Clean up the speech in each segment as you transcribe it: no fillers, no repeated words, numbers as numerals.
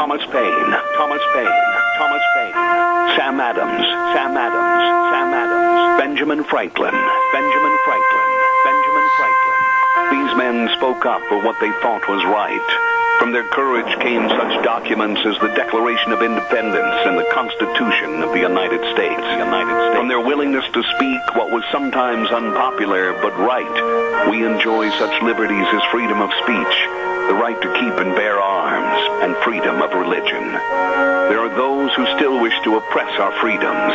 Thomas Paine, Thomas Paine, Thomas Paine, Sam Adams, Sam Adams, Sam Adams, Benjamin Franklin, Benjamin Franklin, Benjamin Franklin. These men spoke up for what they thought was right. From their courage came such documents as the Declaration of Independence and the Constitution of the United States. From their willingness to speak what was sometimes unpopular but right, we enjoy such liberties as freedom of speech, the right to keep and bear arms, and freedom of religion. There are those who still wish to oppress our freedoms,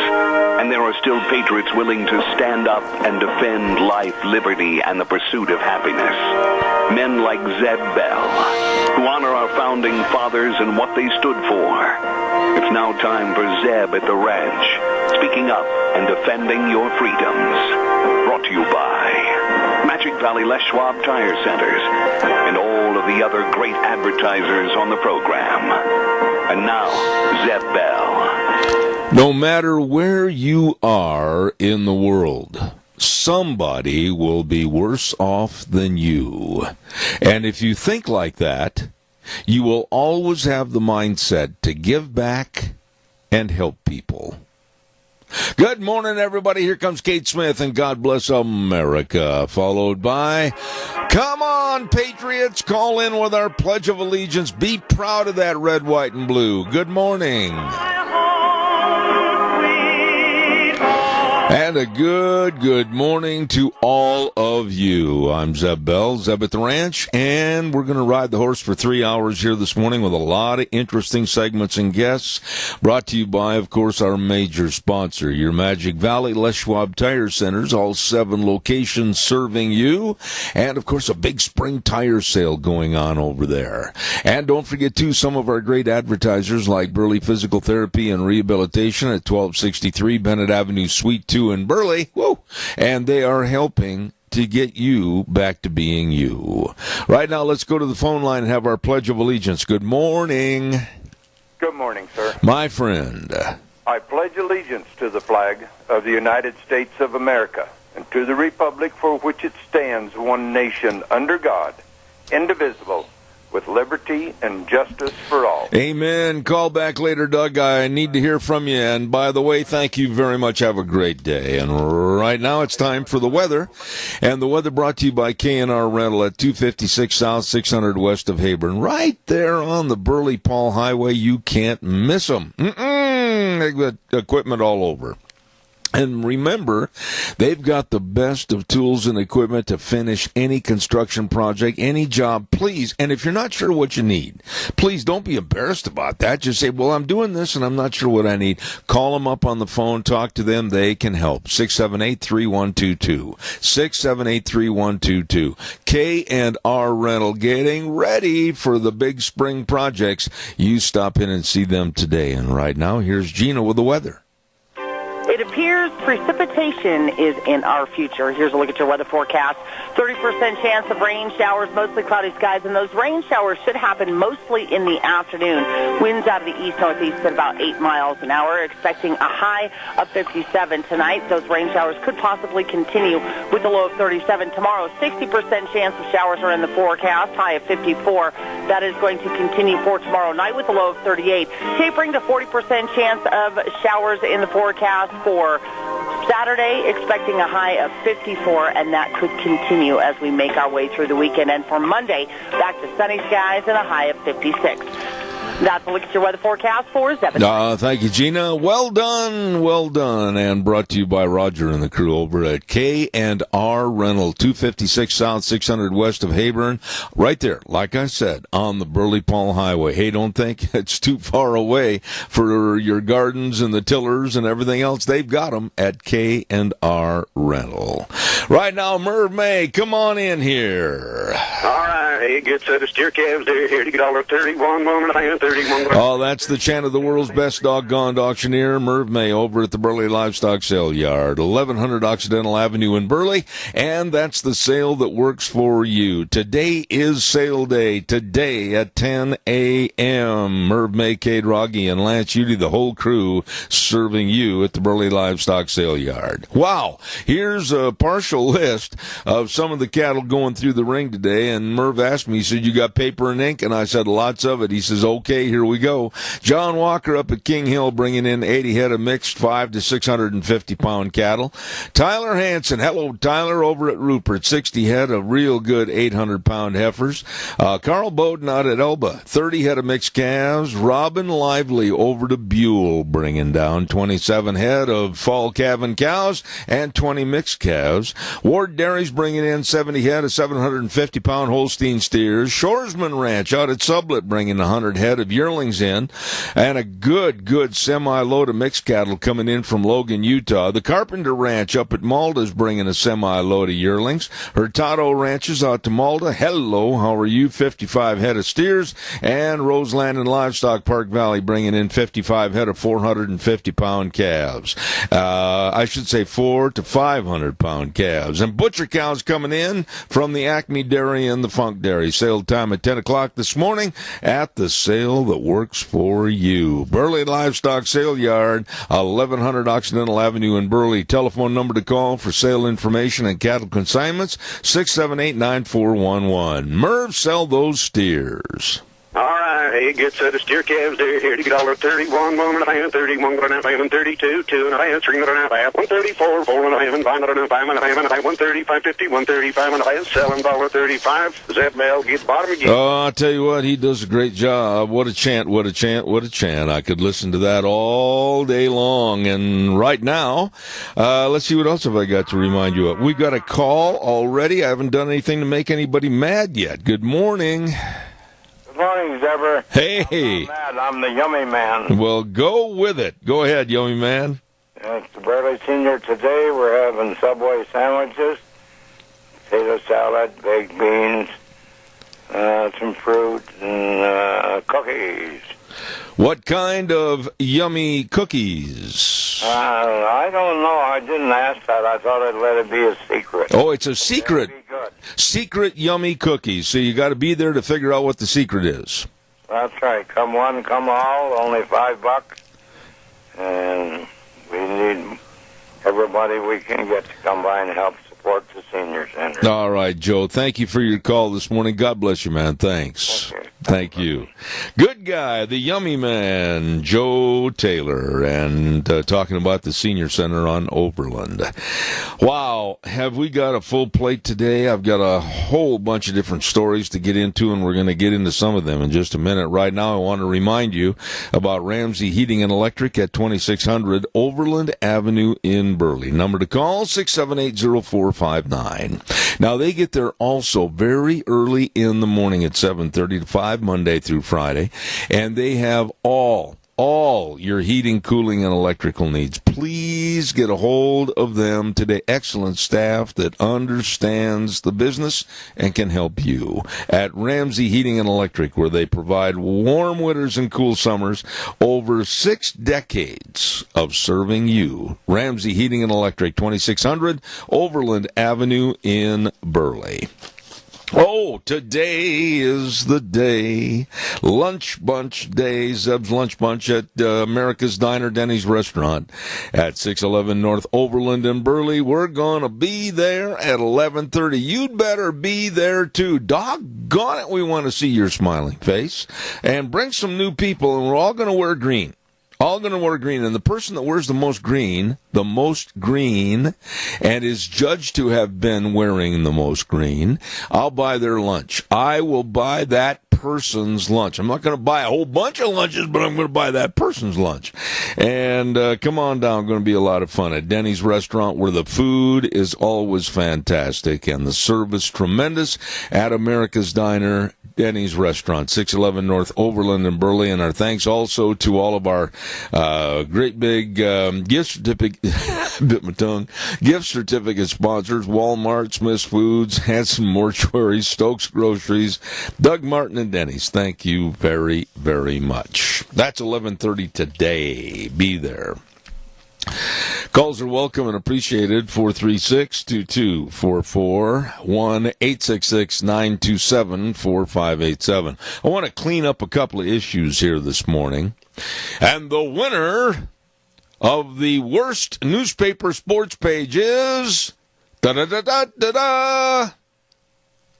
and there are still patriots willing to stand up and defend life, liberty, and the pursuit of happiness. Men like Zeb Bell, who honor our founding fathers and what they stood for. It's now time for Zeb at the ranch, speaking up and defending your freedoms. Brought to you by Magic Valley Les Schwab Tire Centers and all of the other great advertisers on the program. And now, Zeb Bell. No matter where you are in the world, somebody will be worse off than you. And if you think like that, you will always have the mindset to give back and help people. Good morning, everybody. Here comes Kate Smith and God Bless America, followed by, come on, Patriots, call in with our Pledge of Allegiance. Be proud of that red, white, and blue. Good morning. And a good morning to all of you. I'm Zeb Bell, Zeb at the Ranch, and we're going to ride the horse for 3 hours here this morning with a lot of interesting segments and guests, brought to you by, of course, our major sponsor, your Magic Valley Les Schwab Tire Centers, all 7 locations serving you, and, of course, a big spring tire sale going on over there. And don't forget, too, some of our great advertisers like Burley Physical Therapy and Rehabilitation at 1263 Bennett Avenue, Suite 2 in Burley. Woo! And they are helping to get you back to being you. Right now, let's go to the phone line and have our Pledge of Allegiance. Good morning. Good morning, sir. My friend. I pledge allegiance to the flag of the United States of America and to the republic for which it stands, one nation, under God, indivisible, with liberty and justice for all. Amen. Call back later, Doug. I need to hear from you. And by the way, thank you very much. Have a great day. And right now it's time for the weather. And the weather brought to you by K&R Rental at 256 South, 600 west of Hebron. Right there on the Burley-Paul Highway. You can't miss them. They've got equipment all over. And remember, they've got the best of tools and equipment to finish any construction project, any job, please. And if you're not sure what you need, please don't be embarrassed about that. Just say, well, I'm doing this and I'm not sure what I need. Call them up on the phone, talk to them. They can help. 678-3122. 678-3122. K&R Rental, getting ready for the big spring projects. You stop in and see them today. And right now, here's Gina with the weather. It appears precipitation is in our future. Here's a look at your weather forecast. 30% chance of rain showers, mostly cloudy skies, and those rain showers should happen mostly in the afternoon. Winds out of the east-northeast at about 8 miles an hour. Expecting a high of 57 tonight. Those rain showers could possibly continue with a low of 37 tomorrow. 60% chance of showers are in the forecast, high of 54. That is going to continue for tomorrow night with a low of 38. Tapering to 40% chance of showers in the forecast for Saturday, expecting a high of 54, and that could continue as we make our way through the weekend. And for Monday, back to sunny skies and a high of 56. That's a look at your weather forecast for Zeb. Thank you, Gina. Well done. And brought to you by Roger and the crew over at K&R Rental, 256 South, 600 west of Hebron. Right there, like I said, on the Burley-Paul Highway. Hey, don't think it's too far away for your gardens and the tillers and everything else. They've got them at K&R Rental. Right now, Merv May, come on in here. All right, hey, good set of steer calves there, here to get all our 31 woman and 31. Oh, that's the chant of the world's best doggone auctioneer, Merv May, over at the Burley Livestock Sale Yard, 1100 Occidental Avenue in Burley, and that's the sale that works for you. Today is sale day, today at 10 a.m. Merv May, Cade Rogge, and Lance Udy, the whole crew, serving you at the Burley Livestock Sale Yard. Wow, here's a partial list of some of the cattle going through the ring today, and Merv have asked me, he said, you got paper and ink? And I said, lots of it. He says, okay, here we go. John Walker up at King Hill bringing in 80 head of mixed 5 to 650-pound cattle. Tyler Hansen, hello, Tyler, over at Rupert, 60 head of real good 800-pound heifers. Carl Bowden out at Elba, 30 head of mixed calves. Robin Lively over to Buell, bringing down 27 head of fall calving cows and 20 mixed calves. Ward Dairy's bringing in 70 head of 750-pound Holstein steers. Shoresman Ranch out at Sublet bringing 100 head of yearlings in, and a good semi-load of mixed cattle coming in from Logan, Utah. The Carpenter Ranch up at Malda's bringing a semi-load of yearlings. Hurtado Ranches out to Malda. Hello, how are you? 55 head of steers. And Roseland and Livestock Park Valley bringing in 55 head of 450-pound calves. I should say 4 to 500-pound calves. And butcher cows coming in from the Acme Dairy and the Funk Dairy. Sale time at 10 o'clock this morning at the sale that works for you. Burley Livestock Sale Yard, 1100 Occidental Avenue in Burley. Telephone number to call for sale information and cattle consignments, 678-9411. Merv, sell those steers. All right, he gets the steer calves there here to get $31, 1.5, 31, 1.5, 32, 2.5, 3.5, 134, 4.5, 5.5, 5.5, 130, 550, 135, 1.5, selling $35. Zeb Bell gets bottom again. Oh, I'll tell you what, he does a great job. What a chant, what a chant, what a chant. I could listen to that all day long. And right now, let's see what else have I got to remind you of. We've got a call already. I haven't done anything to make anybody mad yet. Good morning. Good morning, Zebra. Hey. I'm the Yummy Man. Well, go with it. Go ahead, Yummy Man. It's the Burley Senior today. We're having Subway sandwiches, potato salad, baked beans, some fruit, and cookies. What kind of yummy cookies? I don't know. I didn't ask that. I thought I'd let it be a secret. Oh, it's a secret. It'll be good. Secret yummy cookies. So you got to be there to figure out what the secret is. That's right. Come one, come all. Only $5, and we need everybody we can get to come by and help support the senior center. All right, Joe. Thank you for your call this morning. God bless you, man. Thanks. Okay. Thank you. Good guy, the Yummy Man, Joe Taylor, and talking about the Senior Center on Overland. Wow, have we got a full plate today? I've got a whole bunch of different stories to get into, and we're going to get into some of them in just a minute. Right now, I want to remind you about Ramsey Heating and Electric at 2600 Overland Avenue in Burley. Number to call, 678-0459. Now, they get there also very early in the morning at 7:30 to 5, Monday through Friday, and they have all your heating, cooling, and electrical needs. Please get a hold of them today. Excellent staff that understands the business and can help you at Ramsey Heating and Electric, where they provide warm winters and cool summers. Over 6 decades of serving you. Ramsey Heating and Electric, 2600 Overland Avenue in Burley. Oh, today is the day. Lunch Bunch Day. Zeb's Lunch Bunch at America's Diner, Denny's Restaurant at 611 North Overland in Burley. We're going to be there at 11:30. You'd better be there, too. Doggone it, we want to see your smiling face. And bring some new people, and we're all going to wear green. All going to wear green, and the person that wears the most green, and is judged to have been wearing the most green, I'll buy their lunch. I will buy that person's lunch. I'm not going to buy a whole bunch of lunches, but I'm going to buy that person's lunch. And come on down. Going to be a lot of fun at Denny's Restaurant, where the food is always fantastic and the service tremendous. At America's Diner, Denny's Restaurant, 611 North Overland in Burley. And our thanks also to all of our great big gift certificate sponsors: Walmart, Smith's Foods, Hanson Mortuaries, Stokes Groceries, Doug Martin, and Denny's. Thank you very, very much. That's 11:30 today. Be there. Calls are welcome and appreciated. 436-2244, 1-866-927-4587. I want to clean up a couple of issues here this morning. And the winner of the worst newspaper sports page is... Da-da-da-da-da-da!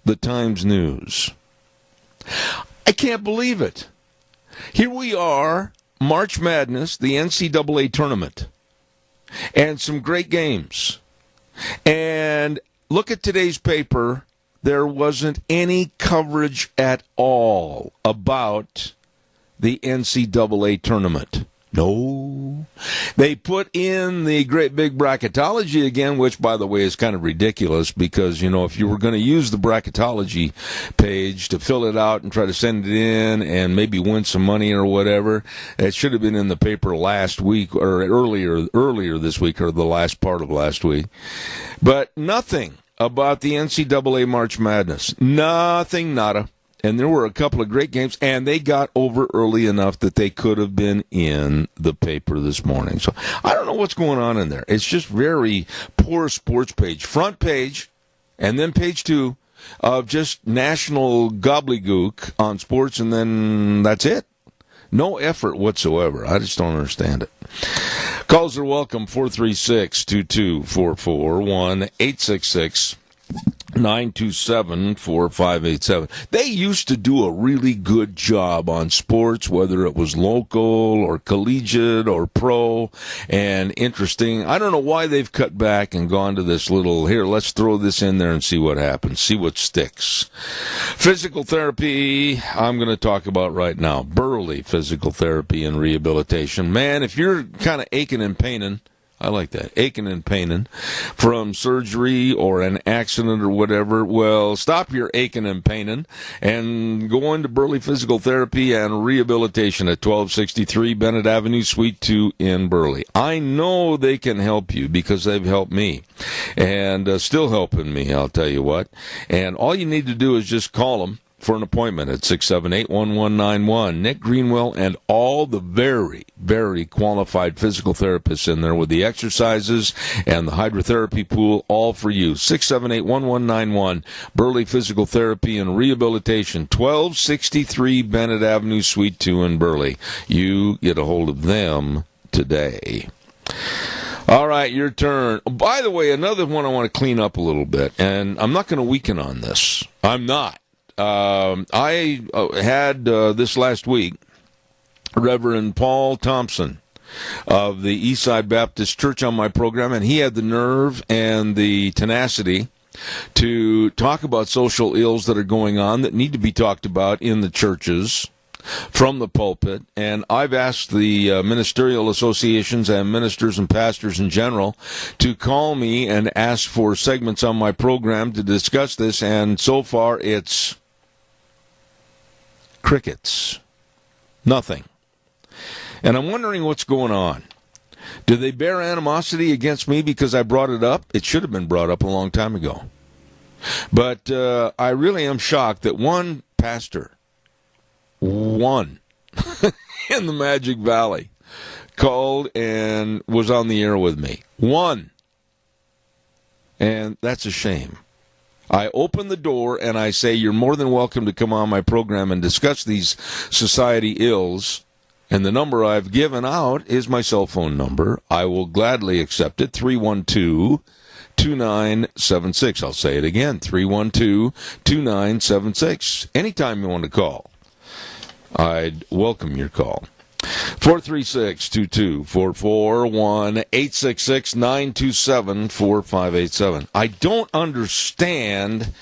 the Times News. I can't believe it. Here we are, March Madness, the NCAA tournament, and some great games. And look at today's paper. There wasn't any coverage at all about the NCAA tournament. No. They put in the great big bracketology again, which, by the way, is kind of ridiculous because, you know, if you were going to use the bracketology page to fill it out and try to send it in and maybe win some money or whatever, it should have been in the paper last week or earlier this week or the last part of last week. But nothing about the NCAA March Madness. Nothing, nada. And there were a couple of great games, and they got over early enough that they could have been in the paper this morning. So I don't know what's going on in there. It's just very poor sports page. Front page, and then page 2 of just national gobbledygook on sports, and then that's it. No effort whatsoever. I just don't understand it. Calls are welcome, 436-2244, 1-866-927-4587. They used to do a really good job on sports, whether it was local or collegiate or pro, and interesting. I don't know why they've cut back and gone to this little, here, let's throw this in there and see what happens, see what sticks. Physical therapy, I'm going to talk about right now. Burley Physical Therapy and Rehabilitation. Man, if you're kind of aching and paining, I like that. Aching and paining from surgery or an accident or whatever. Well, stop your aching and paining and go into Burley Physical Therapy and Rehabilitation at 1263 Bennett Avenue, Suite 2 in Burley. I know they can help you because they've helped me and still helping me, I'll tell you what. And all you need to do is just call them for an appointment at 678-1191. Nick Greenwell and all the very, very qualified physical therapists in there with the exercises and the hydrotherapy pool, all for you. 678-1191, Burley Physical Therapy and Rehabilitation, 1263 Bennett Avenue, Suite 2 in Burley. You get a hold of them today. All right, your turn. By the way, another one I want to clean up a little bit, and I'm not going to weaken on this. I'm not. I had this last week Reverend Paul Thompson of the Eastside Baptist Church on my program, and he had the nerve and the tenacity to talk about social ills that are going on that need to be talked about in the churches from the pulpit. And I've asked the ministerial associations and ministers and pastors in general to call me and ask for segments on my program to discuss this, and so far it's crickets. Nothing. And I'm wondering what's going on. Do they bear animosity against me because I brought it up? It should have been brought up a long time ago. But I really am shocked that one pastor, one, in the Magic Valley, called and was on the air with me. One. And that's a shame. I open the door and I say, you're more than welcome to come on my program and discuss these society ills. And the number I've given out is my cell phone number. I will gladly accept it, 312-2976. I'll say it again, 312-2976. Anytime you want to call, I'd welcome your call. 436-2244, 1-866-927-4587. I don't understand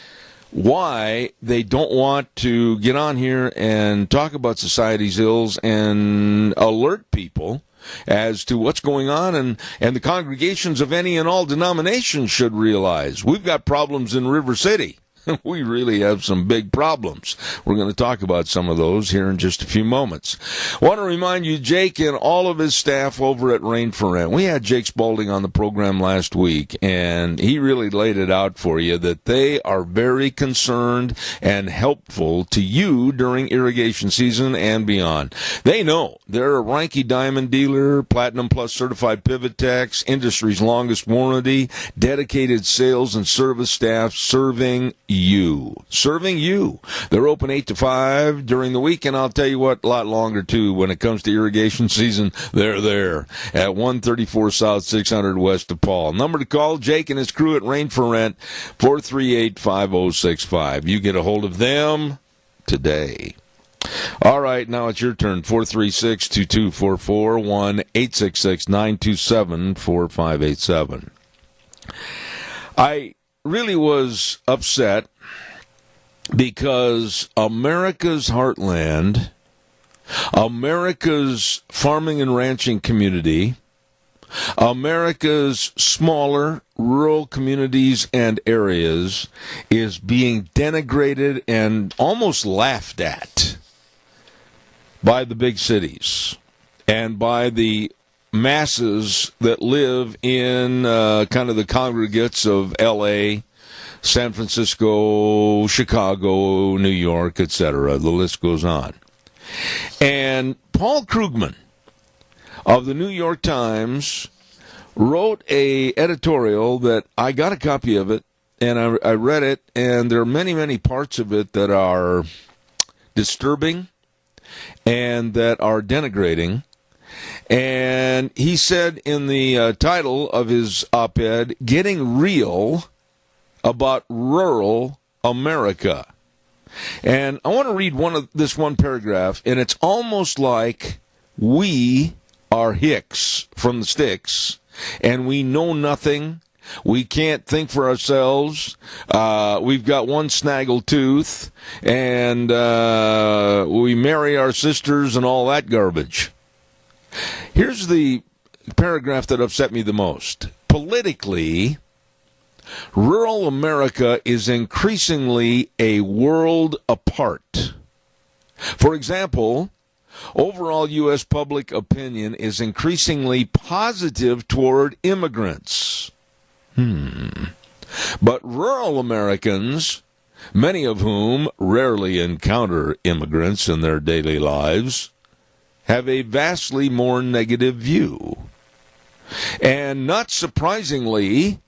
why they don't want to get on here and talk about society's ills and alert people as to what's going on, and the congregations of any and all denominations should realize we've got problems in River City. We really have some big problems. We're going to talk about some of those here in just a few moments. I want to remind you, Jake and all of his staff over at Rain for Rent. We had Jake Spaulding on the program last week, and he really laid it out for you that they are very concerned and helpful to you during irrigation season and beyond. They know they're a Ranky Diamond dealer, Platinum Plus certified pivot techs, industry's longest warranty, dedicated sales and service staff serving you. Serving you. They're open 8 to 5 during the week, and I'll tell you what, a lot longer, too. When it comes to irrigation season, they're there at 134 South, 600 West of Paul. Number to call, Jake and his crew at Rain for Rent, 438-5065. You get a hold of them today. All right, now it's your turn. 436-2244, 1-866-927-4587. I really was upset because America's heartland, America's farming and ranching community, America's smaller rural communities and areas is being denigrated and almost laughed at by the big cities and by the masses that live in kind of the congregates of L.A., San Francisco, Chicago, New York, etc. The list goes on. And Paul Krugman of the New York Times wrote a editorial that I got a copy of it, and I read it, and there are many, many parts of it that are disturbing and that are denigrating. And he said in the title of his op-ed, Getting Real About Rural America. And I want to read this one paragraph, and it's almost like we are Hicks from the sticks, and we know nothing. We can't think for ourselves. We've got one snaggle tooth, and we marry our sisters and all that garbage. Here's the paragraph that upset me the most. Politically, rural America is increasingly a world apart. For example, overall U.S. public opinion is increasingly positive toward immigrants. But rural Americans, many of whom rarely encounter immigrants in their daily lives, have a vastly more negative view. And not surprisingly,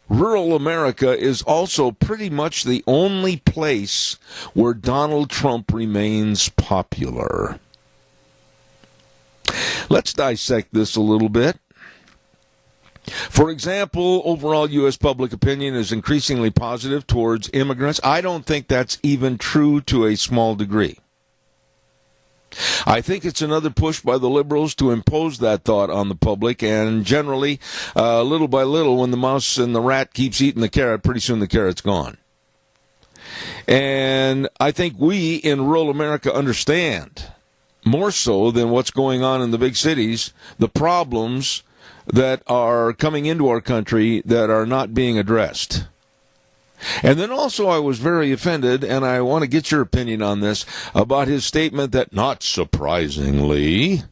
rural America is also pretty much the only place where Donald Trump remains popular. Let's dissect this a little bit. For example, overall U.S. public opinion is increasingly positive towards immigrants. I don't think that's even true to a small degree. I think it's another push by the liberals to impose that thought on the public, and generally, little by little, when the mouse and the rat keeps eating the carrot, pretty soon the carrot's gone. And I think we in rural America understand, more so than what's going on in the big cities, the problems that are coming into our country that are not being addressed. And then also I was very offended, and I want to get your opinion on this, about his statement that, not surprisingly,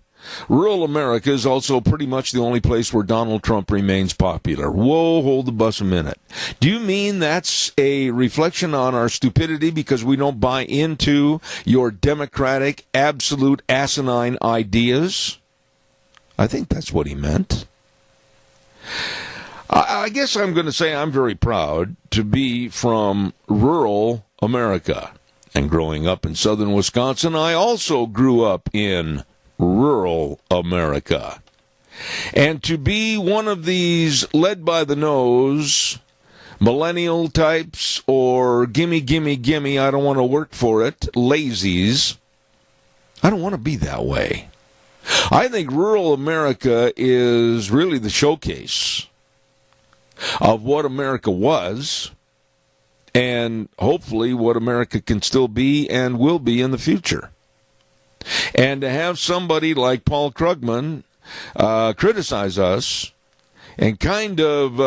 rural America is also pretty much the only place where Donald Trump remains popular. Whoa, hold the bus a minute. Do you mean that's a reflection on our stupidity because we don't buy into your democratic, absolute asinine ideas? I think that's what he meant. I guess I'm going to say I'm very proud to be from rural America. And growing up in southern Wisconsin, I also grew up in rural America. And to be one of these led by the nose, millennial types, or gimme, gimme, gimme, I don't want to work for it, lazies, I don't want to be that way. I think rural America is really the showcase of what America was, and hopefully what America can still be and will be in the future. And to have somebody like Paul Krugman criticize us and kind of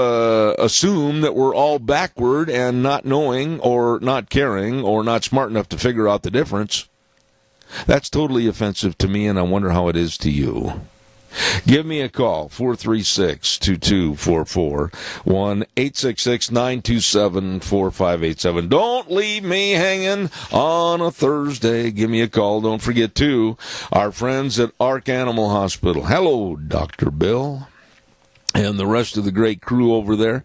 assume that we're all backward and not knowing or not caring or not smart enough to figure out the difference, that's totally offensive to me, and I wonder how it is to you. Give me a call, 436-2244, 1-866-927-4587. Don't leave me hanging on a Thursday. Give me a call. Don't forget, too, our friends at Ark Animal Hospital. Hello, Dr. Bill. and the rest of the great crew over there.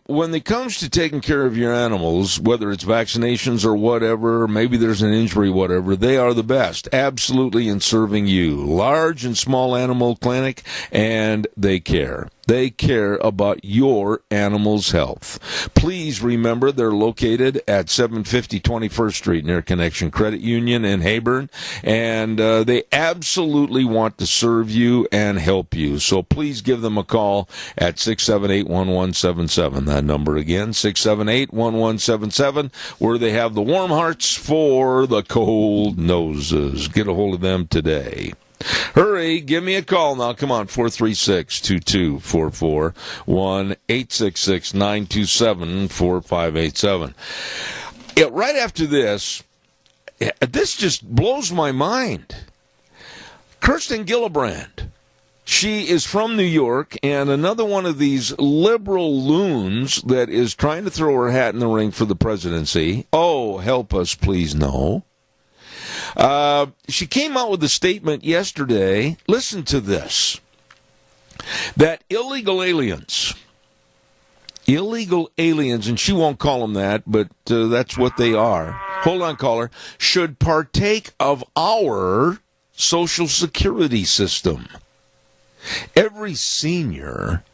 When it comes to taking care of your animals, whether it's vaccinations or whatever, maybe there's an injury, whatever, they are the best, absolutely, in serving you. Large and small animal clinic, and they care. They care about your animal's health. Please remember they're located at 750 21st Street near Connection Credit Union in Heyburn, and they absolutely want to serve you and help you. So please give them a call at 678-1177. That number again, 678-1177, where they have the warm hearts for the cold noses. Get a hold of them today. Hurry, give me a call now. Come on, 436-2244, 1-866-927-4587. Right after this just blows my mind. Kirsten Gillibrand. She is from New York, and another one of these liberal loons that is trying to throw her hat in the ring for the presidency. Oh, help us, please, no. She came out with a statement yesterday, listen to this, that illegal aliens, and she won't call them that, but that's what they are. Hold on, caller. Should partake of our Social Security system. Every senior,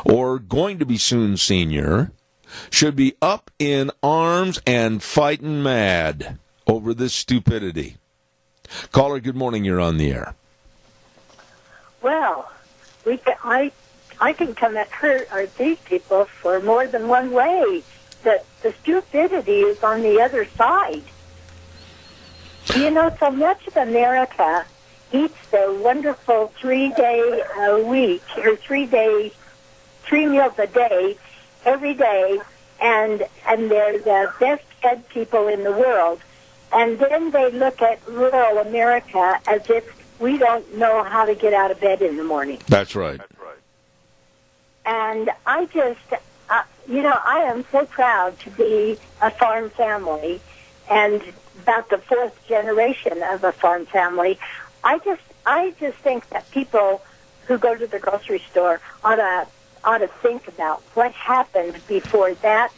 or going to be soon senior, should be up in arms and fighting mad over this stupidity. Caller, good morning. You're on the air. Well, I can come at her or these people for more than one way. The stupidity is on the other side. You know, so much of America eats the wonderful 3-day a week, or 3 meals a day, every day, and they're the best fed people in the world. And then they look at rural America as if we don't know how to get out of bed in the morning. That's right. And I just, I am so proud to be a farm family, and about the fourth generation of a farm family. I just think that people who go to the grocery store ought to think about what happened before that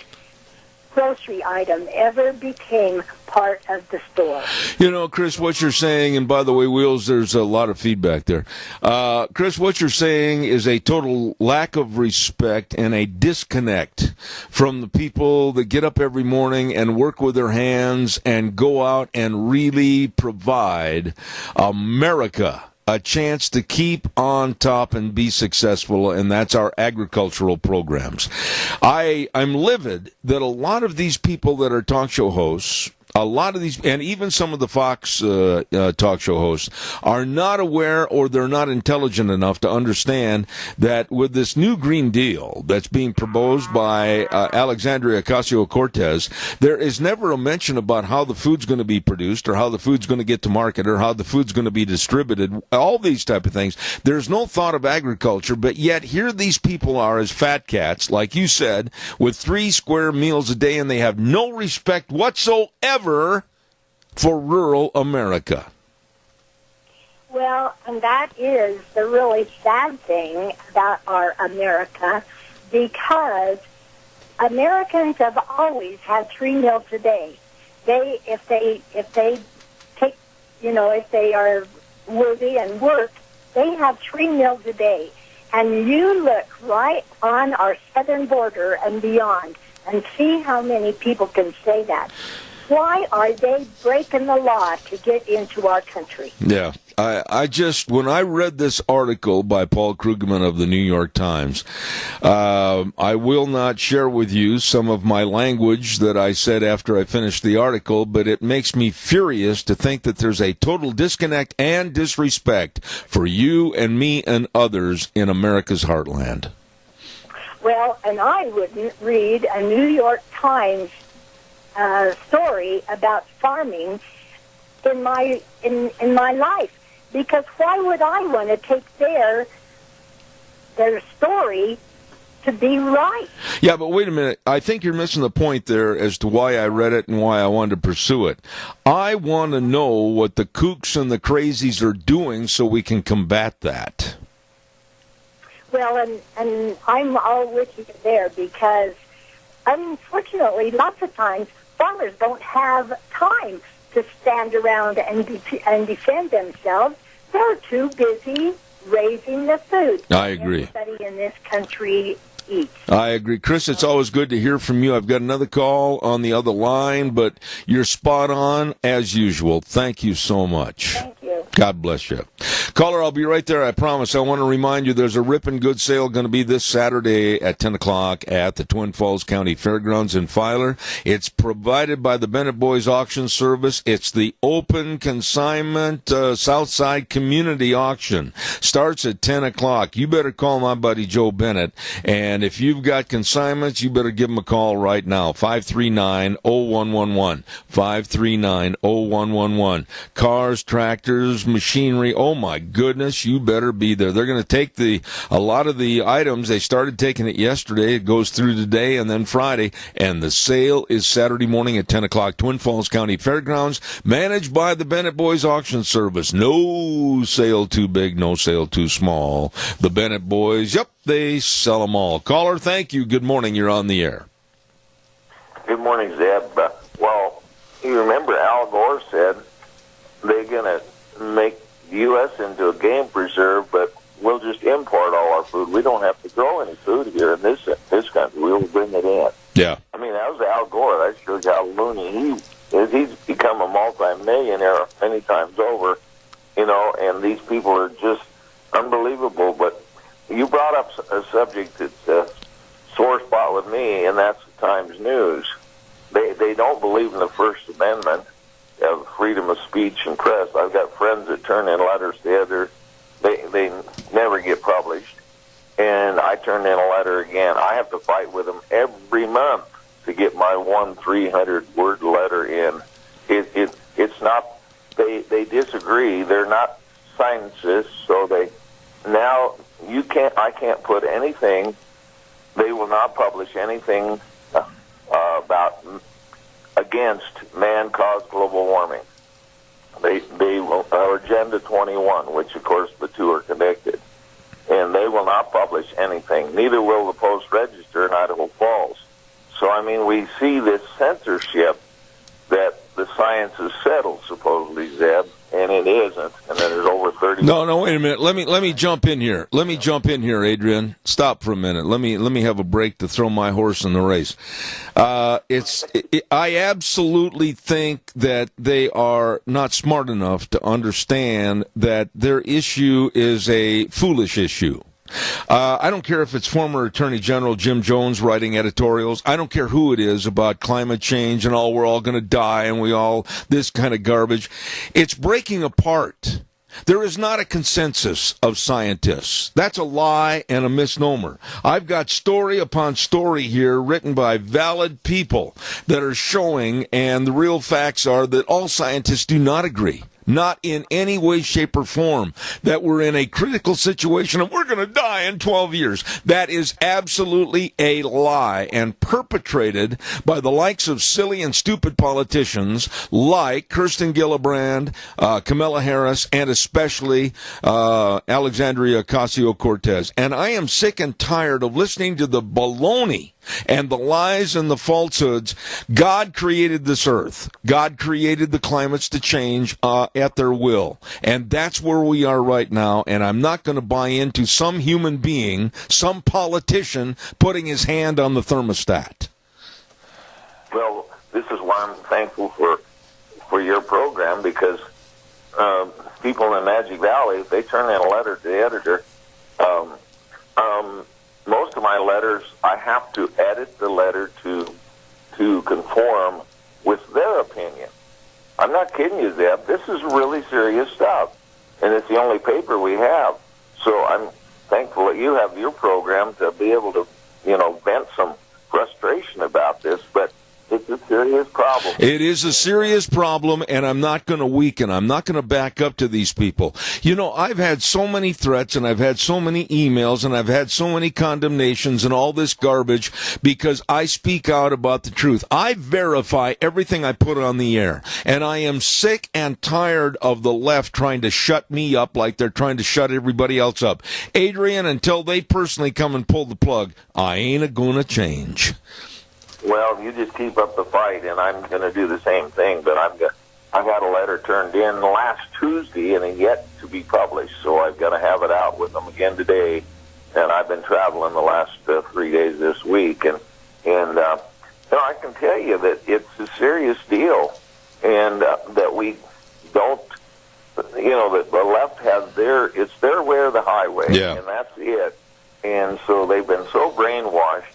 grocery item ever became part of the store. You know, Chris, what you're saying, and by the way, Wheels, there's a lot of feedback there. Chris, what you're saying is a total lack of respect and a disconnect from the people that get up every morning and work with their hands and go out and really provide America a chance to keep on top and be successful, and that's our agricultural programs. I'm livid that a lot of these people that are talk show hosts, a lot of these, and even some of the Fox talk show hosts, are not aware, or they're not intelligent enough to understand that with this new Green Deal that's being proposed by Alexandria Ocasio-Cortez, there is never a mention about how the food's going to be produced, or how the food's going to get to market, or how the food's going to be distributed, all these type of things. There's no thought of agriculture, but yet here these people are as fat cats, like you said, with 3 square meals a day, and they have no respect whatsoever for rural America. Well, and that is the really sad thing about our America, because Americans have always had 3 meals a day. If they take, if they are worthy and work, they have 3 meals a day. And you look right on our southern border and beyond and see how many people can say that. Why are they breaking the law to get into our country? Yeah. I just, when I read this article by Paul Krugman of the New York Times, I will not share with you some of my language that I said after I finished the article, but it makes me furious to think that there's a total disconnect and disrespect for you and me and others in America's heartland. Well, and I wouldn't read a New York Times story about farming in my life, because why would I want to take their story to be right? Yeah, but wait a minute. I think you're missing the point there as to why I read it and why I wanted to pursue it. I want to know what the kooks and the crazies are doing so we can combat that. Well, and I'm all with you there because, unfortunately, lots of times farmers don't have time to stand around and defend themselves. They're too busy raising the food. I agree. Everybody in this country eats. I agree. Chris, it's always good to hear from you. I've got another call on the other line, but you're spot on as usual. Thank you so much. Thank you. God bless you. Caller, I'll be right there, I promise. I want to remind you there's a ripping good sale going to be this Saturday at 10 o'clock at the Twin Falls County Fairgrounds in Filer. It's provided by the Bennett Boys Auction Service. It's the open consignment Southside Community Auction. Starts at 10 o'clock. You better call my buddy Joe Bennett, and if you've got consignments, you better give him a call right now, 539-0111, 539-0111. Cars, tractors, machinery, oh my goodness, you better be there. They're going to take a lot of the items. They started taking it yesterday. It goes through today and then Friday, and the sale is Saturday morning at 10 o'clock, Twin Falls County Fairgrounds, managed by the Bennett Boys Auction Service. No sale too big, no sale too small. The Bennett Boys, yep, they sell them all. Caller, thank you. Good morning. You're on the air. Good morning, Zeb. Well, you remember Al Gore said they're going to make the U.S. into a game preserve, but we'll just import all our food. We don't have to grow any food here in this country. We'll bring it in. Yeah. I mean, that was Al Gore. That shows how loony he is. He's become a multi-millionaire many times over, and these people are just unbelievable. But you brought up a subject that's a sore spot with me, and that's the Times News. They don't believe in the First Amendment of freedom of speech and press. I've got friends that turn in letters to others. They never get published. And I turn in a letter again. I have to fight with them every month to get my 300-word letter in. It's not, they disagree. They're not scientists, so I can't put anything, they will not publish anything about against man-caused global warming. They will, Agenda 21, which of course the two are connected, and they will not publish anything. Neither will the Post-Register in Idaho Falls. So, I mean, we see this censorship that the science is settled, supposedly, Zeb, and it isn't. And then there's over 30. No, wait a minute. Let me jump in here. Adrian. Stop for a minute. Let me have a break to throw my horse in the race. I absolutely think that they are not smart enough to understand that their issue is a foolish issue. I don't care if it's former Attorney General Jim Jones writing editorials. I don't care who it is about climate change and we're all going to die and this kind of garbage. It's breaking apart. There is not a consensus of scientists. That's a lie and a misnomer. I've got story upon story here written by valid people that are showing, and the real facts are that all scientists do not agree. Not in any way, shape, or form that we're in a critical situation and we're going to die in 12 years. That is absolutely a lie and perpetrated by the likes of silly and stupid politicians like Kirsten Gillibrand, Kamala Harris, and especially Alexandria Ocasio-Cortez. And I am sick and tired of listening to the baloney and the lies and the falsehoods. God created this earth. God created the climates to change at their will. And that's where we are right now. And I'm not going to buy into some human being, some politician, putting his hand on the thermostat. Well, this is why I'm thankful for your program, because people in Magic Valley, if they turn in a letter to the editor, most of my letters, I have to edit the letter to conform with their opinion. I'm not kidding you, Zeb. This is really serious stuff, and it's the only paper we have. So I'm thankful that you have your program to be able to, vent some frustration about this. But It's a serious problem. It is a serious problem, and I'm not going to weaken. I'm not going to back up to these people. You know, I've had so many threats, and I've had so many emails, and I've had so many condemnations and all this garbage because I speak out about the truth. I verify everything I put on the air, and I am sick and tired of the left trying to shut me up like they're trying to shut everybody else up. Adrian, until they personally come and pull the plug, I ain't going to change. Well, you just keep up the fight, and I'm going to do the same thing. But I got a letter turned in last Tuesday, and yet to be published. So I've got to have it out with them again today. And I've been traveling the last 3 days this week, and I can tell you that it's a serious deal, and that we don't. That the left has it's their way or the highway, and that's it. And so they've been so brainwashed,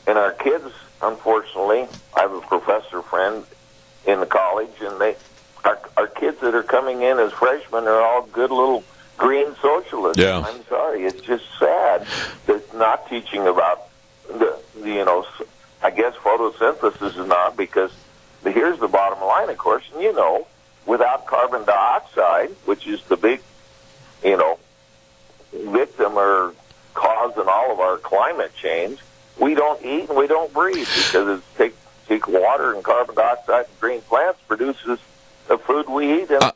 and our kids. Unfortunately, I have a professor friend in the college, and our kids that are coming in as freshmen are all good little green socialists. Yeah. I'm sorry, it's just sad that not teaching about I guess photosynthesis is not, because here's the bottom line, of course, and without carbon dioxide, which is the big, victim or cause in all of our climate change, we don't eat and we don't breathe, because it takes water and carbon dioxide and green plants produces the food we eat and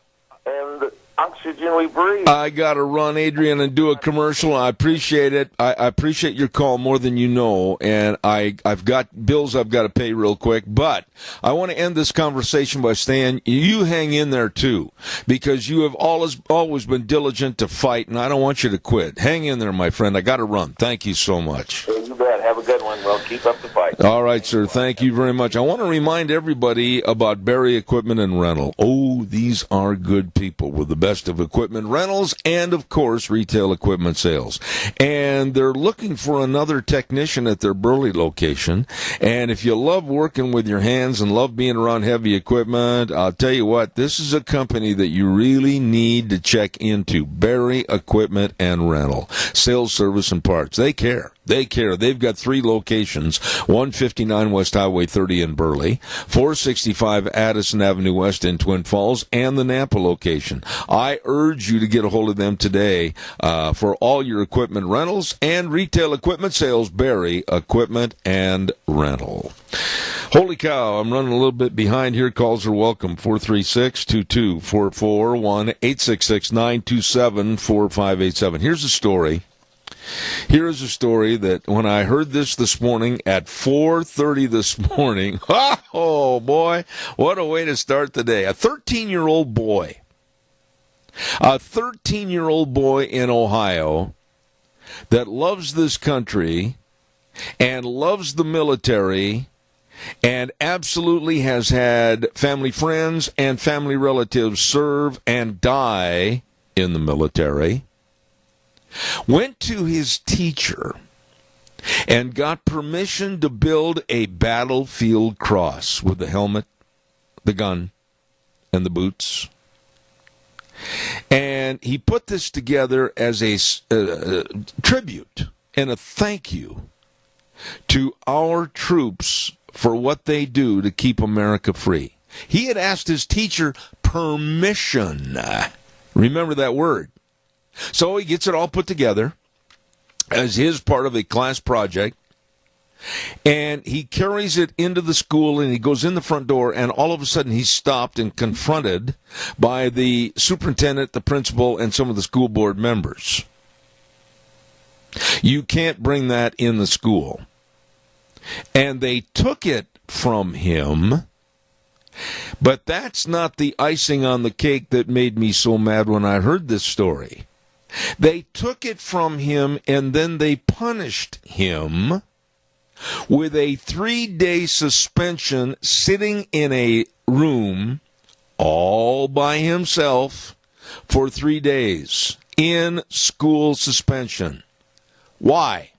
the oxygen we breathe. I got to run, Adrian, and do a commercial. I appreciate it. I appreciate your call more than you know, and I've got bills I've got to pay real quick. But I want to end this conversation by saying you hang in there, too, because you have always been diligent to fight, and I don't want you to quit. Hang in there, my friend. I got to run. Thank you so much. Hey, you bet. Have a good one. Well, keep up the fight. All right, sir. Thank you very much. I want to remind everybody about Barry Equipment and Rental. Oh, these are good people with the best of equipment rentals and, of course, retail equipment sales. And they're looking for another technician at their Burley location. And if you love working with your hands and love being around heavy equipment, I'll tell you what, this is a company that you really need to check into. Barry Equipment and Rental. Sales, service, and parts. They care. They care. They've got 3 locations, 159 West Highway 30 in Burley, 465 Addison Avenue West in Twin Falls, and the Nampa location. I urge you to get a hold of them today for all your equipment rentals and retail equipment sales. Barry Equipment and Rental. Holy cow, I'm running a little bit behind here. Calls are welcome. 436-2244, 1-866-927-4587. Here's a story. Here is a story that when I heard this morning at 4:30 this morning, oh boy, what a way to start the day. A 13-year-old boy in Ohio that loves this country and loves the military and absolutely has had family friends and family relatives serve and die in the military, went to his teacher and got permission to build a battlefield cross with the helmet, the gun, and the boots. And he put this together as a tribute and a thank you to our troops for what they do to keep America free. He had asked his teacher permission. Remember that word. So he gets it all put together as his part of a class project, and he carries it into the school, and he goes in the front door, and all of a sudden he's stopped and confronted by the superintendent, the principal, and some of the school board members. You can't bring that in the school. And they took it from him. But that's not the icing on the cake that made me so mad when I heard this story. They took it from him, and then they punished him with a 3-day suspension, sitting in a room all by himself for 3 days in school suspension. Why?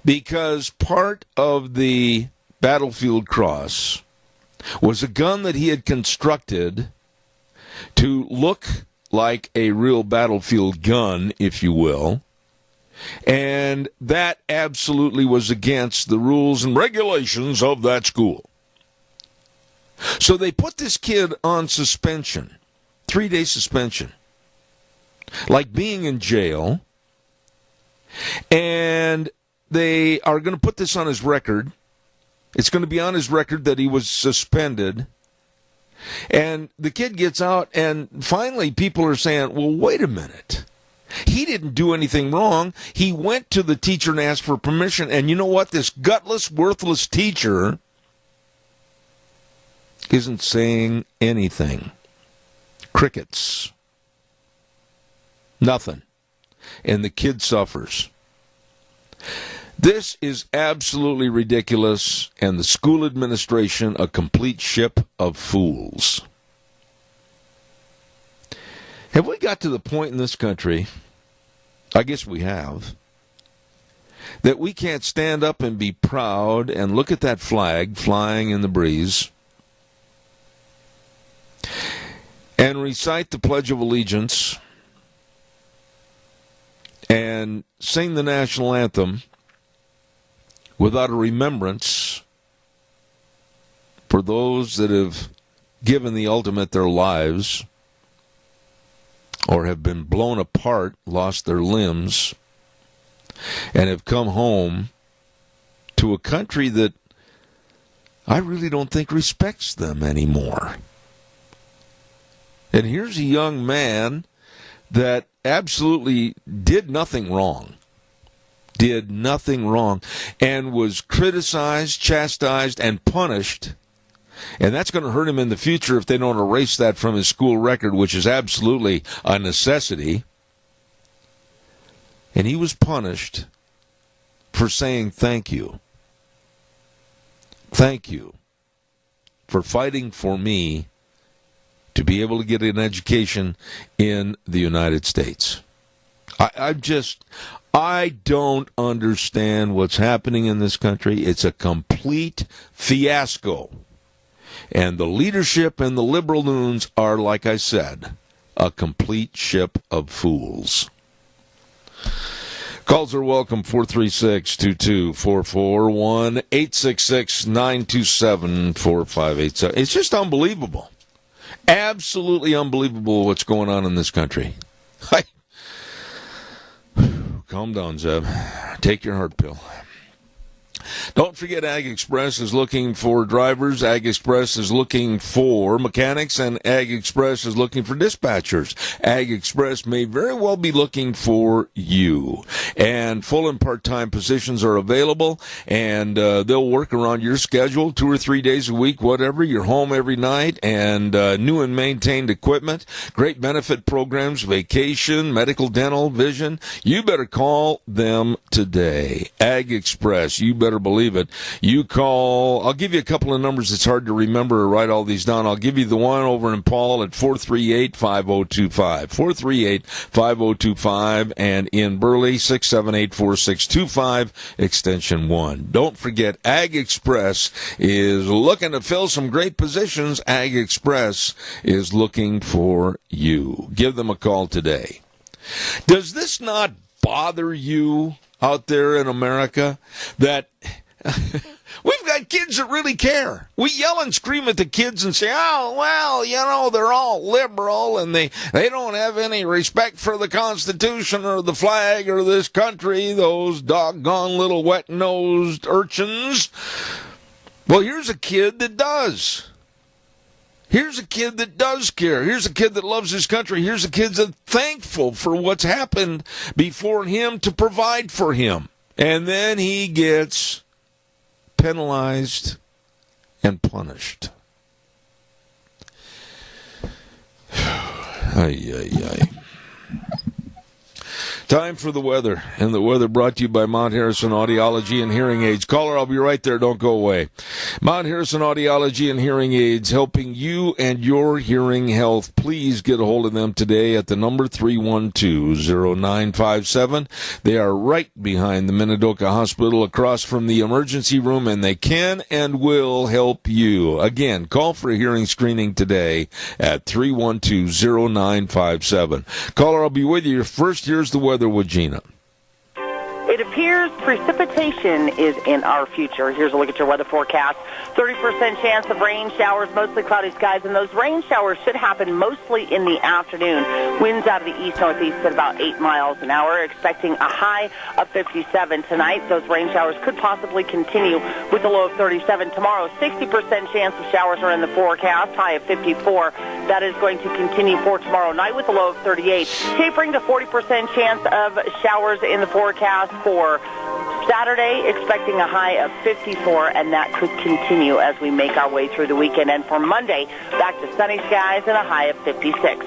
Because part of the battlefield cross was a gun that he had constructed to look like a real battlefield gun, if you will, And that absolutely was against the rules and regulations of that school. So they put this kid on suspension, 3-day suspension, like being in jail. And they are going to put this on his record. It's going to be on his record that he was suspended. And the kid gets out, and finally people are saying, well, wait a minute. He didn't do anything wrong. He went to the teacher and asked for permission. And you know what? This gutless, worthless teacher isn't saying anything. Crickets. Nothing. And the kid suffers. This is absolutely ridiculous, and the school administration a complete ship of fools. Have we got to the point in this country, I guess we have, that we can't stand up and be proud and look at that flag flying in the breeze and recite the Pledge of Allegiance and sing the national anthem without a remembrance for those that have given the ultimate their lives or have been blown apart, lost their limbs, and have come home to a country that I really don't think respects them anymore. And here's a young man that absolutely did nothing wrong, and was criticized, chastised, and punished. And that's going to hurt him in the future if they don't erase that from his school record, which is absolutely a necessity. And he was punished for saying thank you. Thank you for fighting for me to be able to get an education in the United States. I don't understand what's happening in this country. It's a complete fiasco. And the leadership and the liberal loons are, like I said, a complete ship of fools. Calls are welcome, 436-2244, 1-866-927-4587. It's just unbelievable. Absolutely unbelievable what's going on in this country. Calm down, Zeb. Take your heart pill. Don't forget, Ag Express is looking for drivers. Ag Express is looking for mechanics, and Ag Express is looking for dispatchers. Ag Express may very well be looking for you. And full and part-time positions are available, and they'll work around your schedule 2 or 3 days a week, whatever. You're home every night, and new and maintained equipment, great benefit programs, vacation, medical, dental, vision. You better call them today. Ag Express, you better believe it. You call, I'll give you a couple of numbers. It's hard to remember or write all these down. I'll give you the one over in Paul at 438-5025. 438-5025, and in Burley, 678-4625, extension 1. Don't forget, Ag Express is looking to fill some great positions. Ag Express is looking for you. Give them a call today. Does this not bother you out there in America that we've got kids that really care? We yell and scream at the kids and say, oh, well, you know, they're all liberal and they don't have any respect for the Constitution or the flag or this country, those doggone little wet-nosed urchins. Well, here's a kid that does. Here's a kid that does care. Here's a kid that loves his country. Here's a kid that's thankful for what's happened before him to provide for him. And then he gets penalized and punished. Ay, ay, ay. Time for the weather, and the weather brought to you by Mount Harrison Audiology and Hearing Aids. Caller, I'll be right there. Don't go away. Mount Harrison Audiology and Hearing Aids, helping you and your hearing health. Please get a hold of them today at the number 312-0957. They are right behind the Minidoka Hospital, across from the emergency room, and they can and will help you. Again, call for a hearing screening today at 312-0957. Caller, I'll be with you. First, here's the weather with Gina. It appears precipitation is in our future. Here's a look at your weather forecast. 30% chance of rain showers, mostly cloudy skies, and those rain showers should happen mostly in the afternoon. Winds out of the east-northeast at about 8 miles an hour, expecting a high of 57 tonight. Those rain showers could possibly continue with a low of 37 tomorrow. 60% chance of showers are in the forecast, high of 54. That is going to continue for tomorrow night with a low of 38. Tapering to 40% chance of showers in the forecast for Saturday, expecting a high of 54, and that could continue as we make our way through the weekend. And for Monday, back to sunny skies and a high of 56.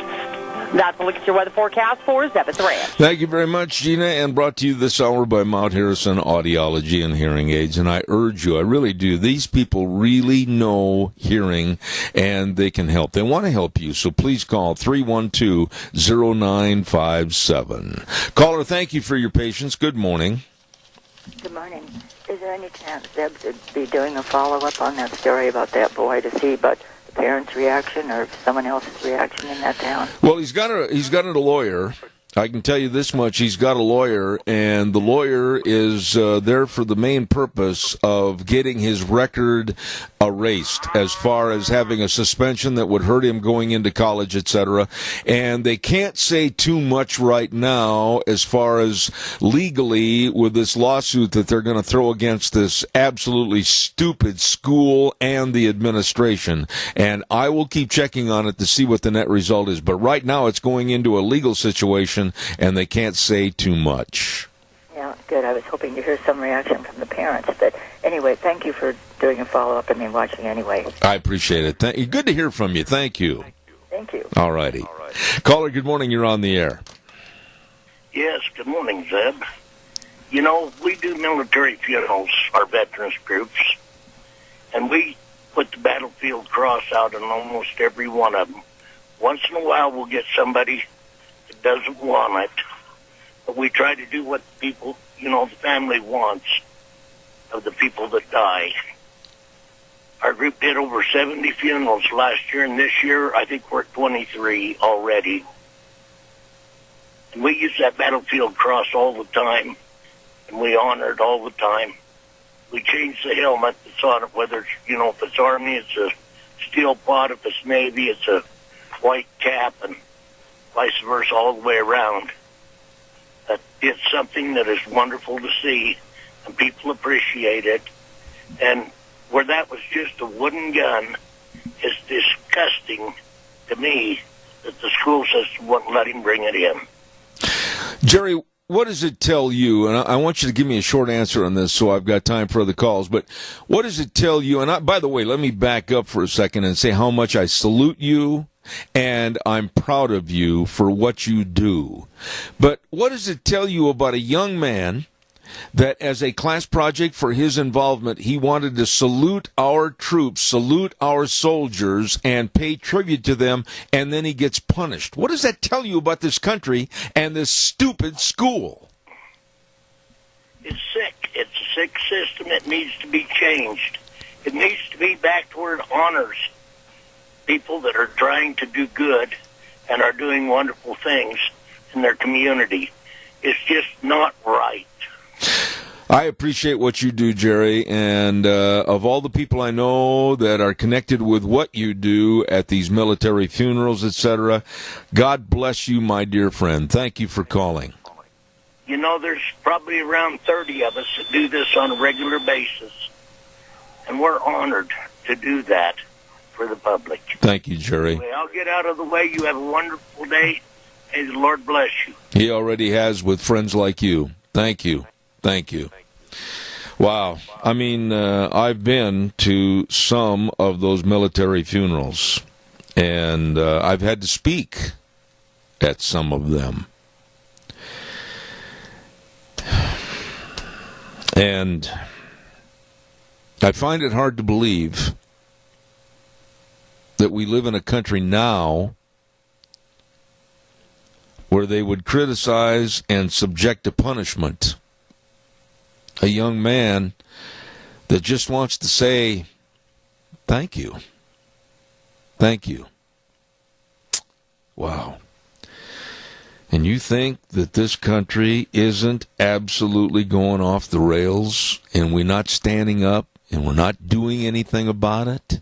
That's a look at your weather forecast for Zeb at the Ranch. Thank you very much, Gina, and brought to you this hour by Mount Harrison Audiology and Hearing Aids. And I urge you, I really do, these people really know hearing, and they can help. They want to help you, so please call 312-0957. Caller, thank you for your patience. Good morning. Good morning. Is there any chance Zeb should be doing a follow-up on that story about that boy to see about the parents' reaction or someone else's reaction in that town? Well, he's got a lawyer. I can tell you this much. He's got a lawyer, and the lawyer is there for the main purpose of getting his record erased as far as having a suspension that would hurt him going into college, etc. And they can't say too much right now as far as legally with this lawsuit that they're going to throw against this absolutely stupid school and the administration. And I will keep checking on it to see what the net result is. But right now it's going into a legal situation, and they can't say too much. Yeah, good. I was hoping to hear some reaction from the parents. But anyway, thank you for doing a follow-up and then watching anyway. I appreciate it. Good to hear from you. Thank you. Thank you. All righty. Caller, good morning. You're on the air. Yes, good morning, Zeb. You know, we do military funerals, our veterans groups, and we put the battlefield cross out on almost every one of them. Once in a while, we'll get somebody that doesn't want it, but we try to do what people, the family wants of the people that die. Our group did over 70 funerals last year, and this year I think we're at 23 already. And we use that battlefield cross all the time, and we honor it all the time. We change the helmet that's on it, whether it's, if it's Army, it's a steel pot. If it's Navy, it's a white cap, and vice versa all the way around. It's something that is wonderful to see, and people appreciate it. And where that was just a wooden gun, is disgusting to me that the school system wouldn't let him bring it in. Jerry, what does it tell you? And I want you to give me a short answer on this so I've got time for other calls. But what does it tell you? And by the way, let me back up for a second and say how much I salute you, and I'm proud of you for what you do. But what does it tell you about a young man that as a class project for his involvement, he wanted to salute our troops, salute our soldiers, and pay tribute to them, and then he gets punished? What does that tell you about this country and this stupid school? It's sick. It's a sick system. It needs to be changed. It needs to be back to where it honors people that are trying to do good and are doing wonderful things in their community. It's just not right. I appreciate what you do, Jerry, and of all the people I know that are connected with what you do at these military funerals, etc., God bless you, my dear friend. Thank you for calling. There's probably around 30 of us that do this on a regular basis, and we're honored to do that for the public. Thank you, Jerry. Anyway, I'll get out of the way. You have a wonderful day. May the Lord bless you. He already has with friends like you. Thank you. Thank you. Wow. I mean, I've been to some of those military funerals, and I've had to speak at some of them. And I find it hard to believe that we live in a country now where they would criticize and subject to punishment a young man that just wants to say, thank you. Thank you. Wow. and you think that this country isn't absolutely going off the rails, and we're not standing up, and we're not doing anything about it,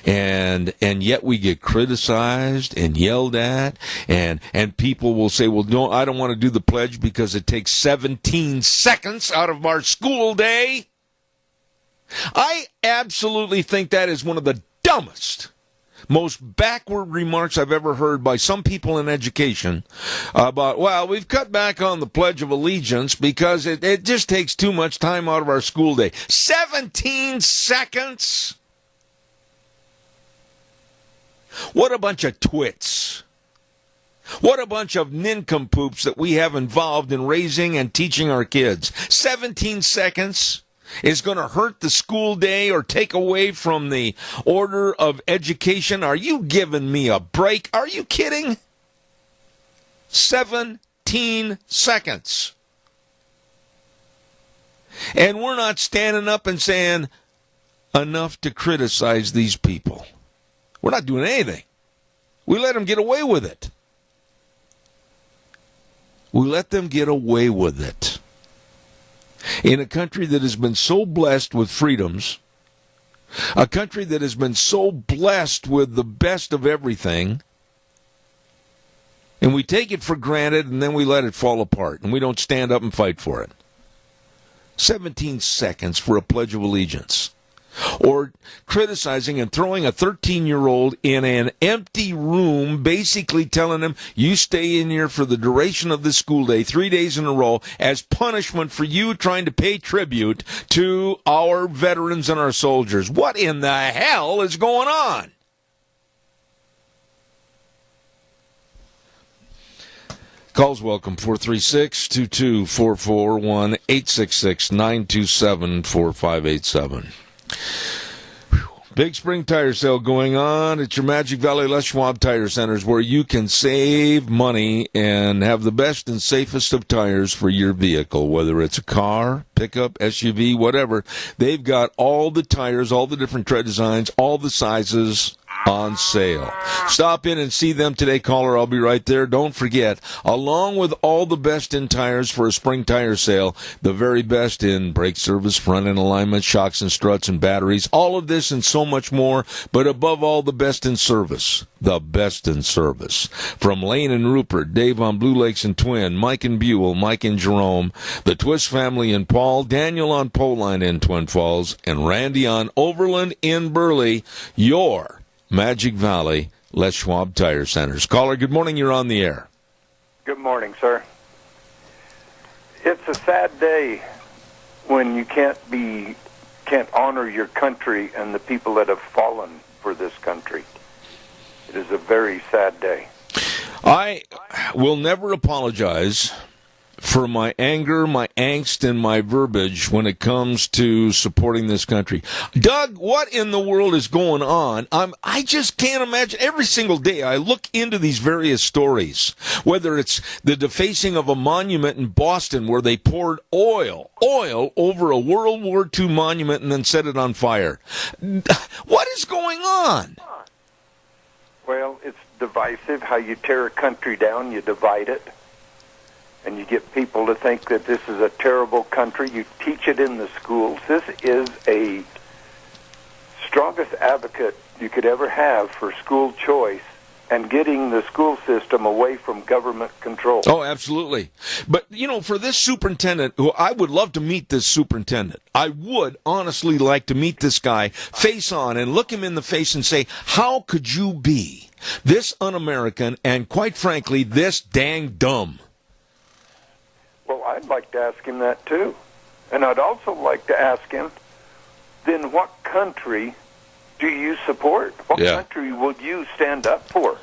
and yet we get criticized and yelled at, and people will say, well, no, I don't want to do the pledge because it takes 17 seconds out of our school day. I absolutely think that is one of the dumbest, most backward remarks I've ever heard by some people in education about, well, we've cut back on the Pledge of Allegiance because it just takes too much time out of our school day. 17 seconds? What a bunch of twits. What a bunch of nincompoops that we have involved in raising and teaching our kids. 17 seconds is going to hurt the school day or take away from the order of education. Are you giving me a break? Are you kidding? 17 seconds. And we're not standing up and saying enough to criticize these people. We're not doing anything. We let them get away with it. We let them get away with it. In a country that has been so blessed with freedoms, a country that has been so blessed with the best of everything, and we take it for granted and then we let it fall apart and we don't stand up and fight for it. 17 seconds for a Pledge of Allegiance. Or criticizing and throwing a 13-year-old in an empty room, basically telling him, you stay in here for the duration of the school day, 3 days in a row, as punishment for you trying to pay tribute to our veterans and our soldiers. What in the hell is going on? Calls welcome, 436-2244, 1-866-927-4587. Big spring tire sale going on at your Magic Valley Les Schwab Tire Centers, where you can save money and have the best and safest of tires for your vehicle, whether it's a car, pickup, SUV, whatever. They've got all the tires, all the different tread designs, all the sizes on sale. Stop in and see them today, caller. I'll be right there. Don't forget, along with all the best in tires for a spring tire sale, the very best in brake service, front end alignment, shocks and struts and batteries, all of this and so much more, but above all, the best in service. The best in service. From Lane and Rupert, Dave on Blue Lakes and Twin, Mike and Buell, Mike and Jerome, the Twist family in Paul, Daniel on Poline in Twin Falls, and Randy on Overland in Burley, your Magic Valley Les Schwab Tire Centers. Caller, good morning. You're on the air. Good morning, sir. It's a sad day when you can't honor your country and the people that have fallen for this country. It is a very sad day. I will never apologize for my anger, my angst, and my verbiage when it comes to supporting this country. Doug, what in the world is going on? I just can't imagine. Every single day I look into these various stories, whether it's the defacing of a monument in Boston where they poured oil over a World War II monument and then set it on fire. What is going on? Well, it's divisive. How you tear a country down, you divide it. And you get people to think that this is a terrible country. You teach it in the schools. This is a strongest advocate you could ever have for school choice and getting the school system away from government control. Oh, absolutely. But, for this superintendent, who I would love to meet this superintendent. I would honestly like to meet this guy face on and look him in the face and say, how could you be this un-American and, quite frankly, this dang dumb? Well, I'd like to ask him that, too. And I'd also like to ask him, then what country do you support? What country will you stand up for?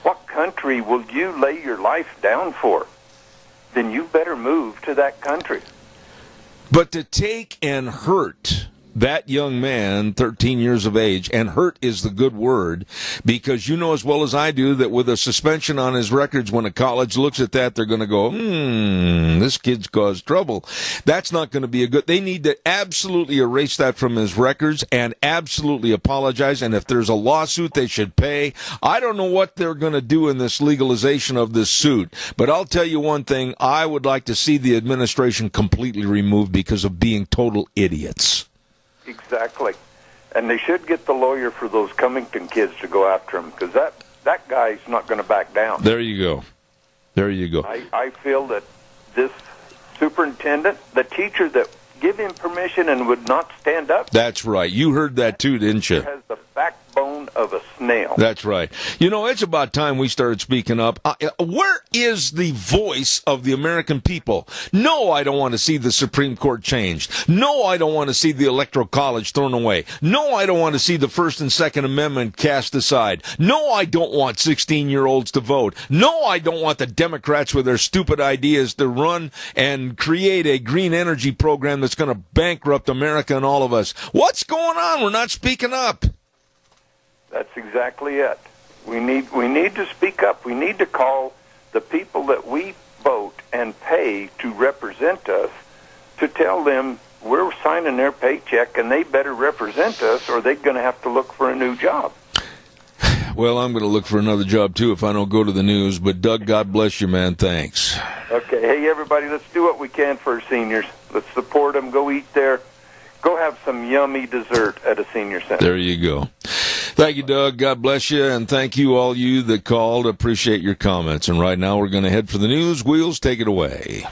What country will you lay your life down for? Then you better move to that country. But to take and hurt that young man, 13 years of age, and hurt is the good word, because you know as well as I do that with a suspension on his records, when a college looks at that, they're going to go, this kid's caused trouble. That's not going to be a good. They need to absolutely erase that from his records and absolutely apologize, and if there's a lawsuit, they should pay. I don't know what they're going to do in this legalization of this suit, but I'll tell you one thing, I would like to see the administration completely removed because of being total idiots. Exactly. And they should get the lawyer for those Cummington kids to go after him, because that guy's not going to back down. There you go. There you go. I feel that this superintendent, the teacher that give him permission and would not stand up. That's right. You heard that too, didn't you? Has the backbone of a snail. That's right. You know, it's about time we started speaking up. Where is the voice of the American people? No, I don't want to see the Supreme Court changed. No, I don't want to see the Electoral College thrown away. No, I don't want to see the First and Second Amendment cast aside. No, I don't want 16-year-olds to vote. No, I don't want the Democrats with their stupid ideas to run and create a green energy program that's going to bankrupt America and all of us. What's going on? We're not speaking up. That's exactly it. We need to speak up. We need to call the people that we vote and pay to represent us to tell them we're signing their paycheck and they better represent us or they're going to have to look for a new job. Well, I'm going to look for another job, too, if I don't go to the news. But, Doug, God bless you, man. Thanks. Okay. Hey, everybody, let's do what we can for our seniors. Let's support them. Go eat there. Go have some yummy dessert at a senior center. There you go. Thank you, Doug. God bless you. And thank you, all you that called. Appreciate your comments. And right now we're going to head for the news. Wheels, take it away.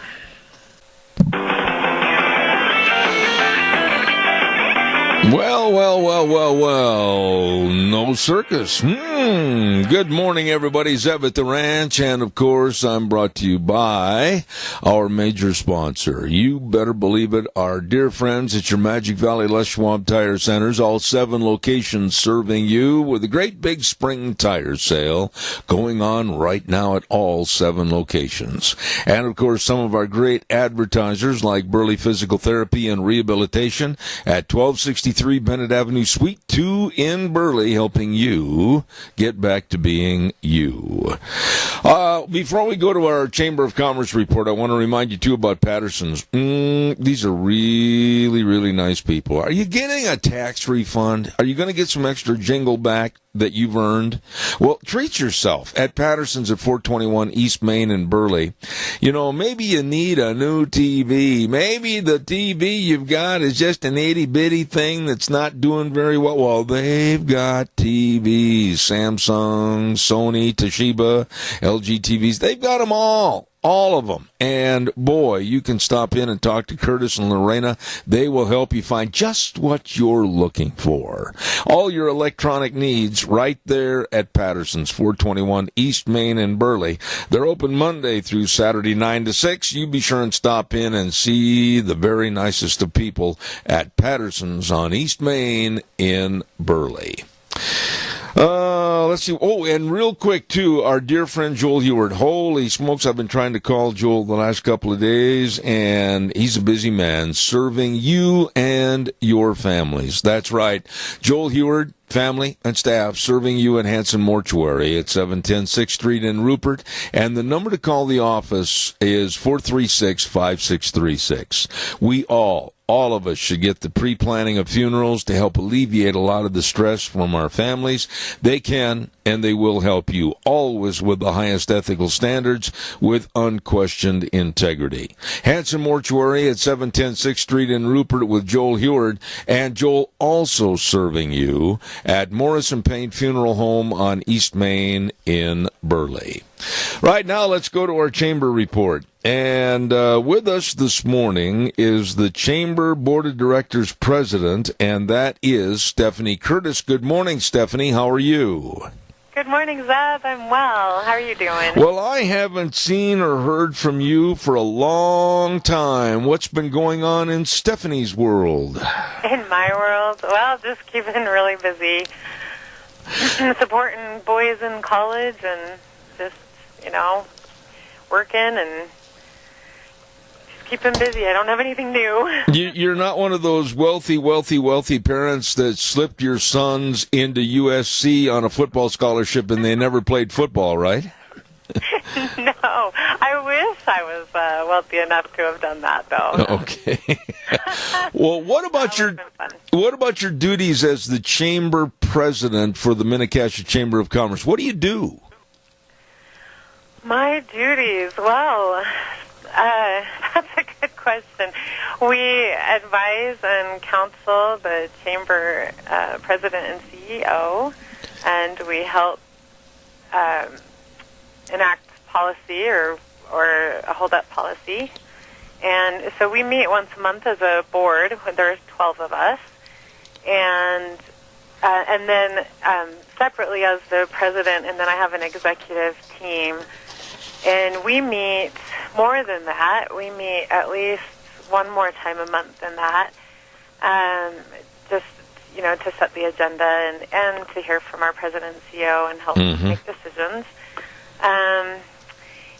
Well, no circus. Good morning, everybody. Zeb at the Ranch, and of course, I'm brought to you by our major sponsor. You better believe it, our dear friends at your Magic Valley Les Schwab Tire Centers, all 7 locations serving you with a great big spring tire sale going on right now at all 7 locations. And of course, some of our great advertisers like Burley Physical Therapy and Rehabilitation at 1263 Bennett Avenue, Suite 2 in Burley, helping you get back to being you. Before we go to our Chamber of Commerce report, I want to remind you, too, about Patterson's. These are really, really nice people. Are you getting a tax refund? Are you going to get some extra jingle back that you've earned? Well, treat yourself at Patterson's at 421 East Main in Burley. You know, maybe you need a new TV. Maybe the TV you've got is just an itty-bitty thing that's not doing very well. Well, they've got TVs. Samsung, Sony, Toshiba, LG TVs. They've got them all. All of them. And, boy, you can stop in and talk to Curtis and Lorena. They will help you find just what you're looking for. All your electronic needs right there at Patterson's, 421 East Main in Burley. They're open Monday through Saturday, 9 to 6. You be sure and stop in and see the very nicest of people at Patterson's on East Main in Burley. Let's see. Oh, and real quick, too, our dear friend Joel Heward. Holy smokes, I've been trying to call Joel the last couple of days, and he's a busy man serving you and your families. That's right. Joel Heward, family and staff, serving you at Hanson Mortuary at 710 6th Street in Rupert. And the number to call the office is 436-5636. We all of us should get the pre-planning of funerals to help alleviate a lot of the stress from our families. They can and they will help you, always with the highest ethical standards, with unquestioned integrity. Hanson Mortuary at 710 6th Street in Rupert with Joel Heward, and Joel also serving you at Morrison Payne Funeral Home on East Main in Burley. Right now, let's go to our chamber report. And with us this morning is the Chamber Board of Directors President, and that is Stephanie Curtis. Good morning, Stephanie. How are you? Good morning, Zeb. I'm well. How are you doing? Well, I haven't seen or heard from you for a long time. What's been going on in Stephanie's world? In my world? Well, just keeping really busy. Supporting boys in college and just, working and just keep them busy. I don't have anything new. You're not one of those wealthy parents that slipped your sons into USC on a football scholarship and they never played football, right? No, I wish I was wealthy enough to have done that, though. Okay. Well, what about your duties as the chamber president for the Mini-Cassia Chamber of Commerce? What do you do? My duties, well, that's a good question. We advise and counsel the chamber president and CEO, and we help enact policy or hold up policy. And so we meet once a month as a board. There's 12 of us, and then separately as the president, and then I have an executive team. And we meet more than that. We meet at least one more time a month than that, just, to set the agenda and to hear from our president and CEO and help make decisions.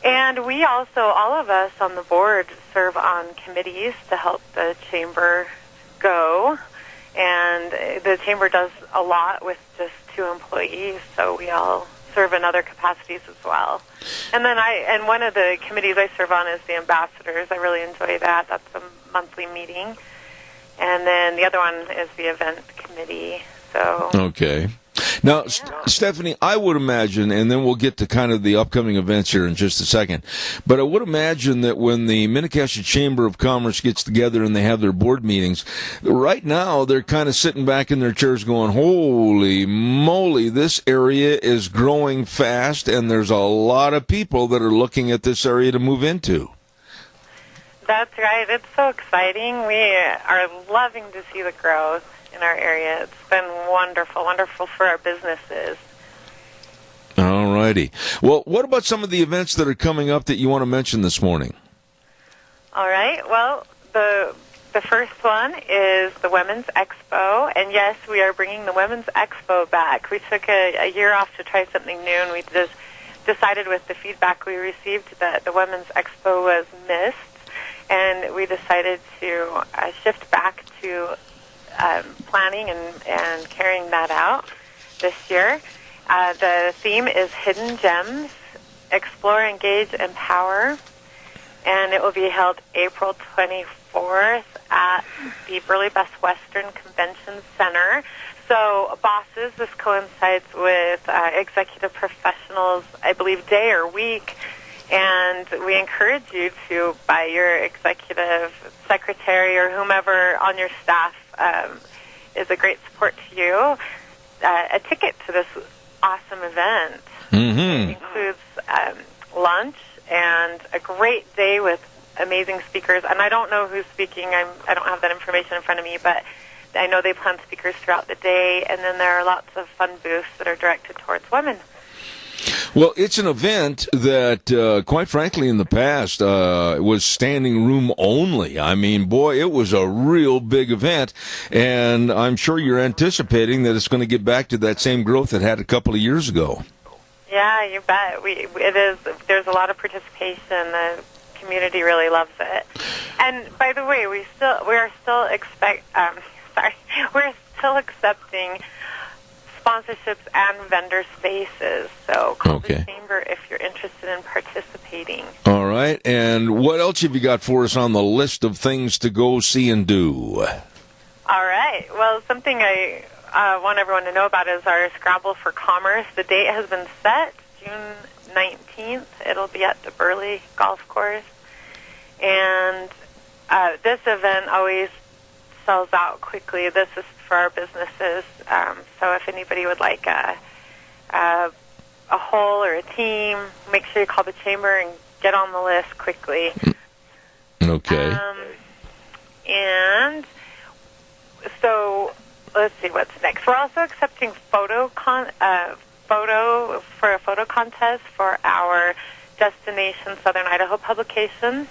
And we also, all of us on the board, serve on committees to help the chamber go. And the chamber does a lot with just 2 employees, so we all serve in other capacities as well. And then one of the committees I serve on is the ambassadors. I really enjoy that. That's a monthly meeting. And then the other one is the event committee. So okay. Now, Stephanie, I would imagine, and then we'll get to kind of the upcoming events here in just a second, but I would imagine that when the Mini-Cassia Chamber of Commerce gets together and they have their board meetings, right now they're kind of sitting back in their chairs going, holy moly, this area is growing fast, and there's a lot of people that are looking at this area to move into. That's right. It's so exciting. We are loving to see the growth in our area. It's been wonderful for our businesses. All righty. Well, what about some of the events that are coming up that you want to mention this morning? All right. Well, the first one is the Women's Expo, and yes, we are bringing the Women's Expo back. We took a year off to try something new, and we just decided with the feedback we received that the Women's Expo was missed, and we decided to shift back to planning and carrying that out this year. The theme is Hidden Gems, Explore, Engage, Empower, and it will be held April 24th at the Burley Best Western Convention Center. So, bosses, this coincides with executive professionals, I believe, day or week, and we encourage you to, by your executive secretary or whomever on your staff is a great support to you, a ticket to this awesome event. It includes lunch and a great day with amazing speakers. And I don't know who's speaking. I don't have that information in front of me, but I know they plan speakers throughout the day. And then there are lots of fun booths that are directed towards women. Well, it's an event that, quite frankly, in the past was standing room only. I mean, boy, it was a real big event, and I'm sure you're anticipating that it's going to get back to that same growth it had a couple of years ago. Yeah, you bet. It is. There's a lot of participation. The community really loves it. And by the way, we're still accepting sponsorships and vendor spaces. So call the chamber if you're interested in participating. All right. And what else have you got for us on the list of things to go see and do? All right. Well, something I want everyone to know about is our Scrabble for Commerce. The date has been set, June 19th. It'll be at the Burley Golf Course. And this event always sells out quickly. This is for our businesses. So if anybody would like a hole or a team, make sure you call the chamber and get on the list quickly. Okay. And so let's see what's next. We're also accepting for a photo contest for our Destination Southern Idaho publication,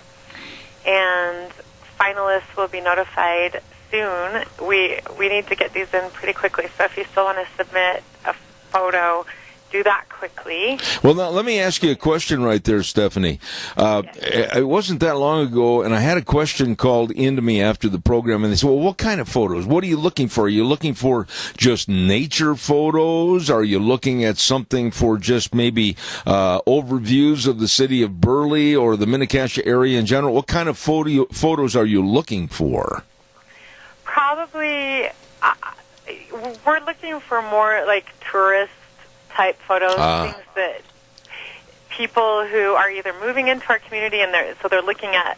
and finalists will be notified soon. We need to get these in pretty quickly, so if you still want to submit a photo, do that quickly. Well, now, let me ask you a question right there, Stephanie. It wasn't that long ago, and I had a question called into me after the program, and they said, well, what kind of photos? What are you looking for? Are you looking for just nature photos? Are you looking at something for just maybe overviews of the city of Burley or the Mini-Cassia area in general? What kind of photos are you looking for? Probably, we're looking for more like tourist type photos, things that people who are either moving into our community and they're looking at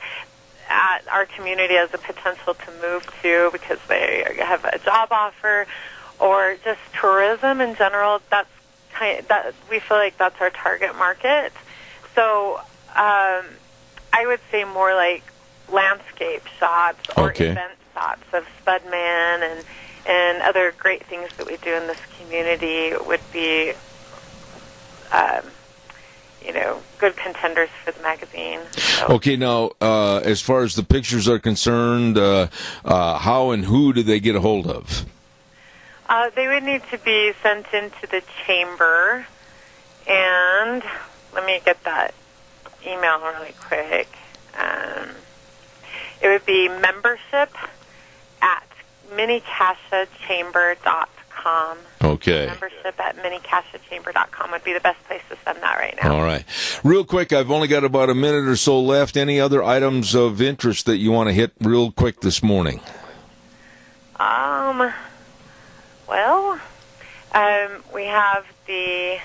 our community as a potential to move to because they have a job offer, or just tourism in general. That's that we feel like that's our target market. So I would say more like landscape shots or event shots of Spudman and other great things that we do in this community would be, good contenders for the magazine. So. Okay, now, as far as the pictures are concerned, how and who do they get a hold of? They would need to be sent into the chamber, and let me get that email really quick. It would be membership@minicassiachamber.com. Okay. Membership@minicassiachamber.com would be the best place to send that right now. All right. Real quick, I've only got about a minute or so left. Any other items of interest that you want to hit real quick this morning? We have the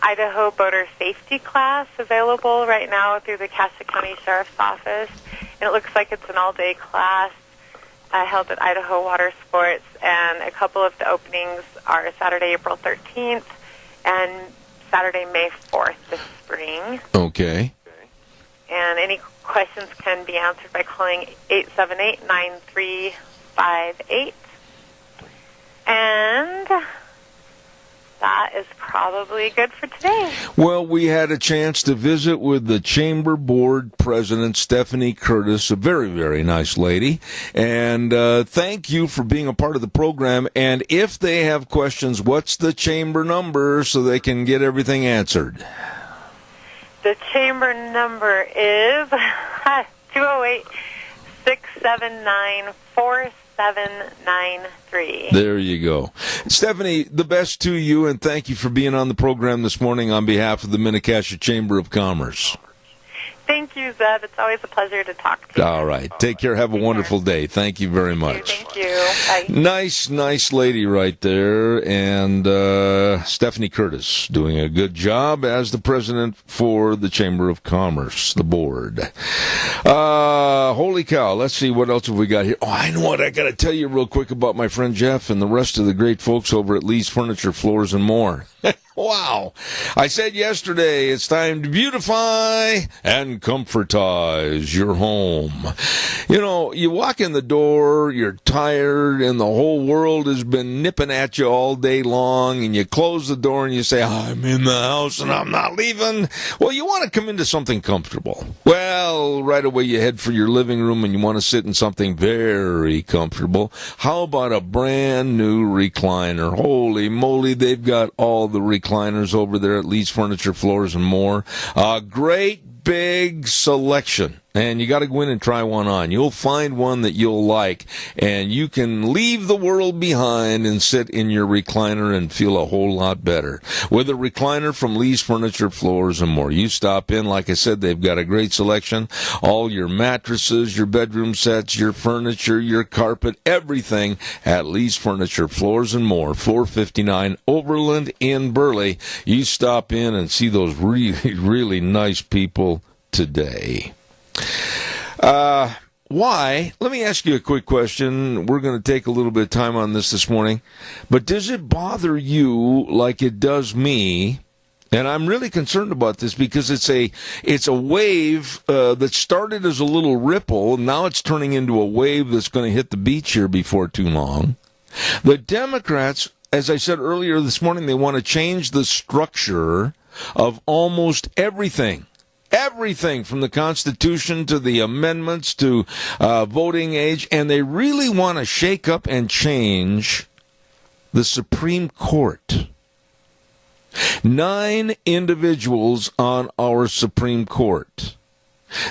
Idaho Boater Safety class available right now through the Cassia County Sheriff's Office, and it looks like it's an all-day class held at Idaho Water Sports, and a couple of the openings are Saturday, April 13th and Saturday, May 4th this spring. Okay. And any questions can be answered by calling 878-9358. And that is probably good for today. Well, we had a chance to visit with the Chamber Board President, Stephanie Curtis, a very, very nice lady. And thank you for being a part of the program. And if they have questions, what's the Chamber number so they can get everything answered? The Chamber number is 208-679-4793. There you go. Stephanie, the best to you, and thank you for being on the program this morning on behalf of the Mini-Cassia Chamber of Commerce. Thank you, Zeb. It's always a pleasure to talk to you. All right. Take care. Have a wonderful day. Thank you very much. Thank you. Bye. Nice lady right there. And Stephanie Curtis doing a good job as the president for the Chamber of Commerce, the board. Holy cow. Let's see, what else have we got here? Oh, I know what I got to tell you real quick about my friend Jeff and the rest of the great folks over at Lee's Furniture, Floors, and More. Wow. I said yesterday, it's time to beautify and comfortize your home. You know, you walk in the door, you're tired, and the whole world has been nipping at you all day long, and you close the door and you say, I'm in the house and I'm not leaving. Well, you want to come into something comfortable. Well, right away you head for your living room and you want to sit in something very comfortable. How about a brand new recliner? Holy moly, they've got all the recliners over there at Lee's Furniture, Floors, and More. A great big selection, and you got to go in and try one on. You'll find one that you'll like, and you can leave the world behind and sit in your recliner and feel a whole lot better. With a recliner from Lee's Furniture, Floors, and More. You stop in, like I said, they've got a great selection. All your mattresses, your bedroom sets, your furniture, your carpet, everything at Lee's Furniture, Floors, and More, 459 Overland in Burley. You stop in and see those really, really nice people today. Why? Let me ask you a quick question. We're going to take a little bit of time on this morning. But does it bother you like it does me? And I'm really concerned about this because it's a wave that started as a little ripple, and now it's turning into a wave that's going to hit the beach here before too long. The Democrats, as I said earlier this morning, they want to change the structure of almost everything. Everything from the Constitution to the amendments to voting age, and they really want to shake up and change the Supreme Court. 9 individuals on our Supreme Court.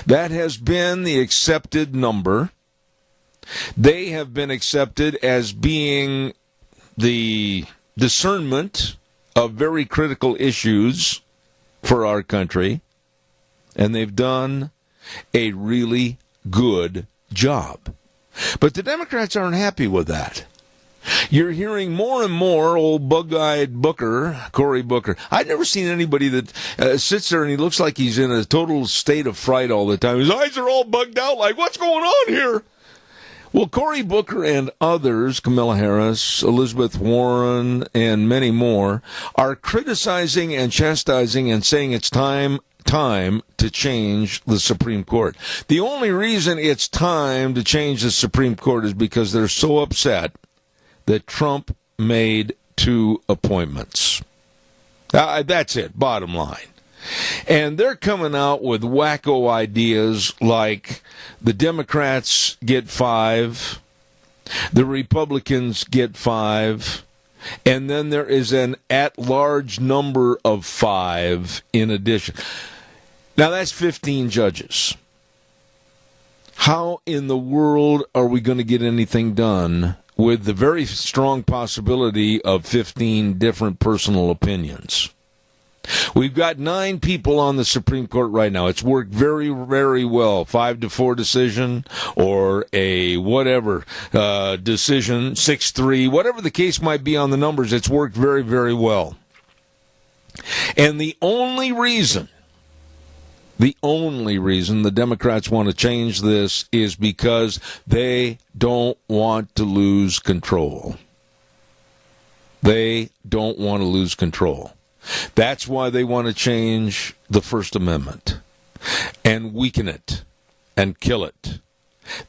That has been the accepted number. They have been accepted as being the discernment of very critical issues for our country, and they've done a really good job. But the Democrats aren't happy with that. You're hearing more and more old bug-eyed Booker, Cory Booker. I've never seen anybody that sits there and he looks like he's in a total state of fright all the time. His eyes are all bugged out like, what's going on here? Well, Cory Booker and others, Kamala Harris, Elizabeth Warren, and many more, are criticizing and chastising and saying it's time to change the Supreme Court. The only reason it's time to change the Supreme Court is because they're so upset that Trump made 2 appointments. That's it, bottom line. And they're coming out with wacko ideas like the Democrats get 5, the Republicans get 5, and then there is an at-large number of 5 in addition. Now, that's 15 judges. How in the world are we going to get anything done with the very strong possibility of 15 different personal opinions? We've got 9 people on the Supreme Court right now. It's worked very, very well. 5-4 decision or a whatever decision, 6-3, whatever the case might be on the numbers, it's worked very, very well. And the only reason the Democrats want to change this is because they don't want to lose control. They don't want to lose control. That's why they want to change the First Amendment and weaken it and kill it.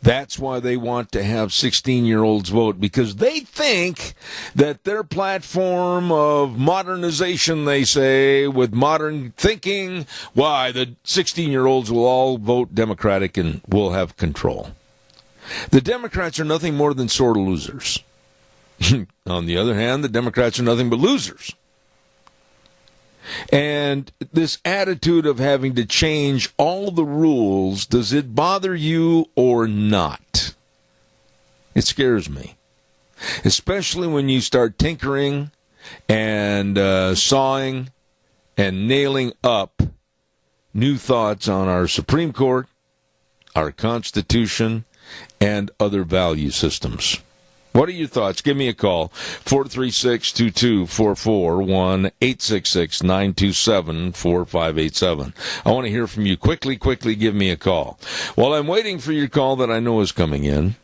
That's why they want to have 16-year-olds vote, because they think that their platform of modernization, they say, with modern thinking, why, the 16-year-olds will all vote Democratic and will have control. The Democrats are nothing more than sore losers. On the other hand, the Democrats are nothing but losers. And this attitude of having to change all the rules, does it bother you or not? It scares me. Especially when you start tinkering and sawing and nailing up new thoughts on our Supreme Court, our Constitution, and other value systems. What are your thoughts? Give me a call, 436-2244, 1-866-927-4587. I want to hear from you. Quickly give me a call. While I'm waiting for your call that I know is coming in,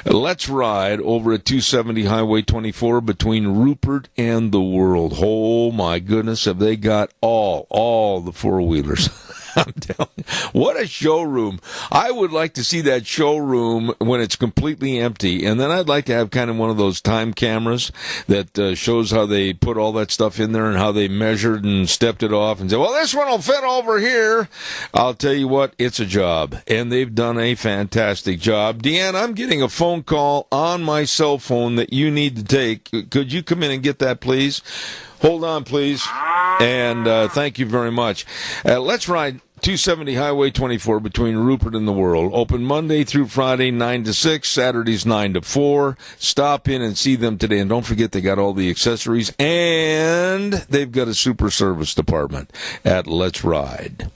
let's ride over at 270 Highway 24 between Rupert and the World. Oh, my goodness, have they got all the four-wheelers. I'm telling you, what a showroom. I would like to see that showroom when it's completely empty. And then I'd like to have kind of one of those time cameras that shows how they put all that stuff in there and how they measured and stepped it off and say, well, this one will fit over here. I'll tell you what, it's a job. And they've done a fantastic job. Deanne, I'm getting a phone call on my cell phone that you need to take. Could you come in and get that, please? Hold on, please. And thank you very much. Let's ride 270 Highway 24 between Rupert and the World. Open Monday through Friday, 9 to 6, Saturdays 9 to 4. Stop in and see them today. And don't forget, they got all the accessories, and they've got a super service department at Let's Ride,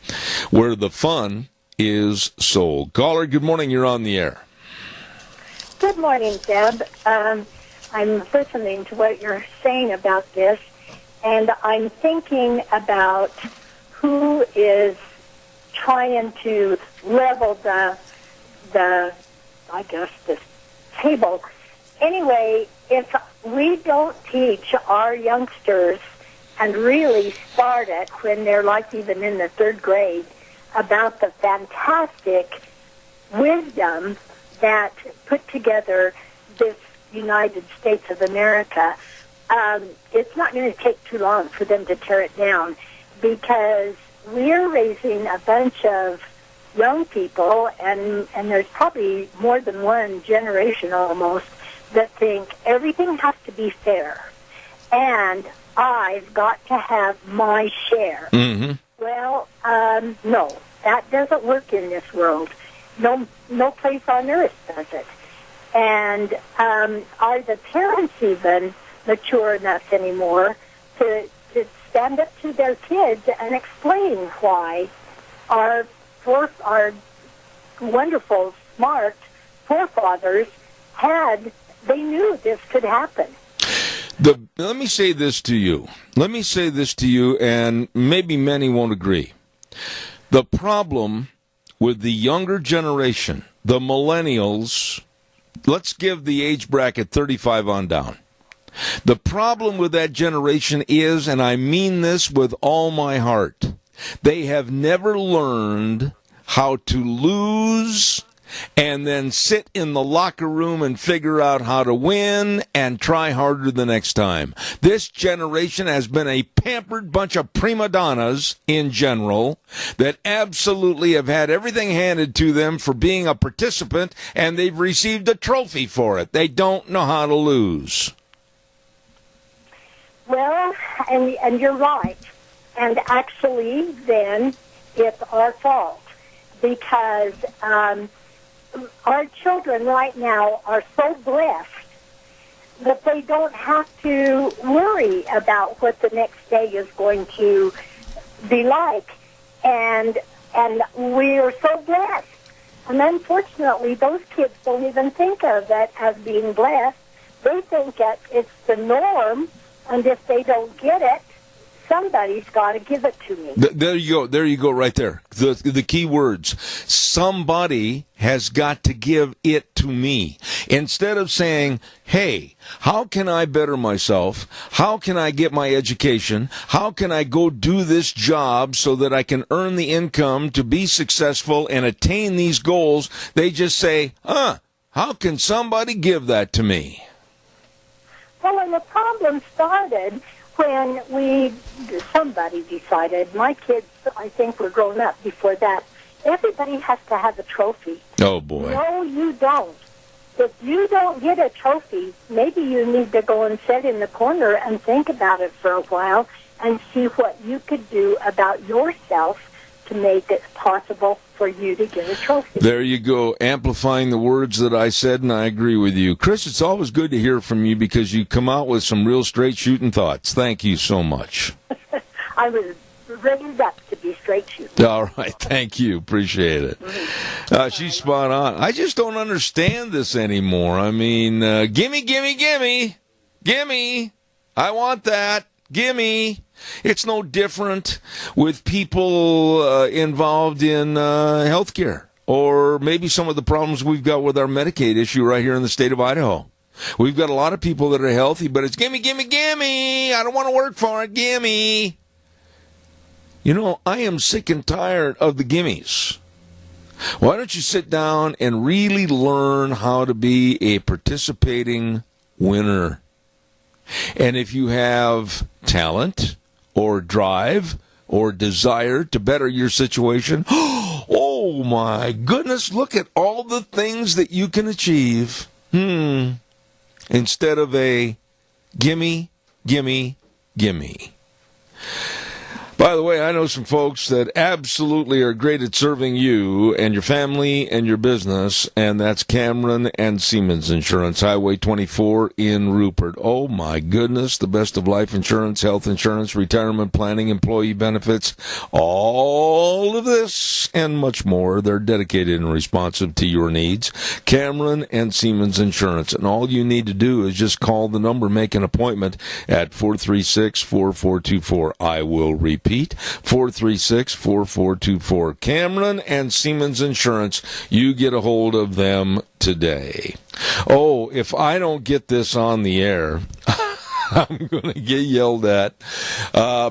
where the fun is sold. Caller, good morning. You're on the air. Good morning, Deb. I'm listening to what you're saying about this, and I'm thinking about who is trying to level the table. Anyway, if we don't teach our youngsters and really start it when they're like even in the 3rd grade about the fantastic wisdom that put together this United States of America, it's not going to take too long for them to tear it down, because we're raising a bunch of young people, and there's probably more than one generation almost, that think everything has to be fair. And I've got to have my share. Mm-hmm. Well, no, that doesn't work in this world. No place on earth does it. And are the parents even mature enough anymore to stand up to their kids and explain why our wonderful, smart forefathers they knew this could happen? Let me say this to you. And maybe many won't agree. The problem with the younger generation, the millennials, let's give the age bracket 35 on down. The problem with that generation is, and I mean this with all my heart, they have never learned how to lose and then sit in the locker room and figure out how to win and try harder the next time. This generation has been a pampered bunch of prima donnas in general that absolutely have had everything handed to them for being a participant, and they've received a trophy for it. They don't know how to lose. Well, and you're right. And actually, then, it's our fault because our children right now are so blessed that they don't have to worry about what the next day is going to be like. And we are so blessed. And unfortunately, those kids don't even think of it as being blessed. They think that it's the norm, and if they don't get it, somebody's got to give it to me. There you go right there. The key words. Somebody has got to give it to me. Instead of saying, hey, how can I better myself? How can I get my education? How can I go do this job so that I can earn the income to be successful and attain these goals? They just say, how can somebody give that to me? Well, and the problem started when somebody decided, my kids, I think, were grown up before that, everybody has to have a trophy. Oh, boy. No, you don't. If you don't get a trophy, maybe you need to go and sit in the corner and think about it for a while and see what you could do about yourself to make it possible for you to get a trophy. There you go, amplifying the words that I said, and I agree with you. Chris, it's always good to hear from you because you come out with some real straight-shooting thoughts. Thank you so much. I was raised up to be straight-shooting. All right, thank you. Appreciate it. She's spot on. I just don't understand this anymore. I mean, gimme, gimme, gimme. Gimme. I want that. Gimme. It's no different with people involved in healthcare, or maybe some of the problems we've got with our Medicaid issue right here in the state of Idaho. We've got a lot of people that are healthy, but it's gimme, gimme, gimme. I don't want to work for it. Gimme. You know, I am sick and tired of the gimmies. Why don't you sit down and really learn how to be a participating winner? And if you have talent or drive or desire to better your situation, oh my goodness, look at all the things that you can achieve. Instead of a gimme, gimme, gimme. By the way, I know some folks that absolutely are great at serving you and your family and your business, and that's Cameron and Siemens Insurance, Highway 24 in Rupert. Oh, my goodness, the best of life insurance, health insurance, retirement planning, employee benefits, all of this and much more. They're dedicated and responsive to your needs. Cameron and Siemens Insurance, and all you need to do is just call the number, make an appointment at 436-4424. I will repeat. 436-4424. Cameron and Siemens Insurance. You get a hold of them today. Oh, if I don't get this on the air, I'm going to get yelled at.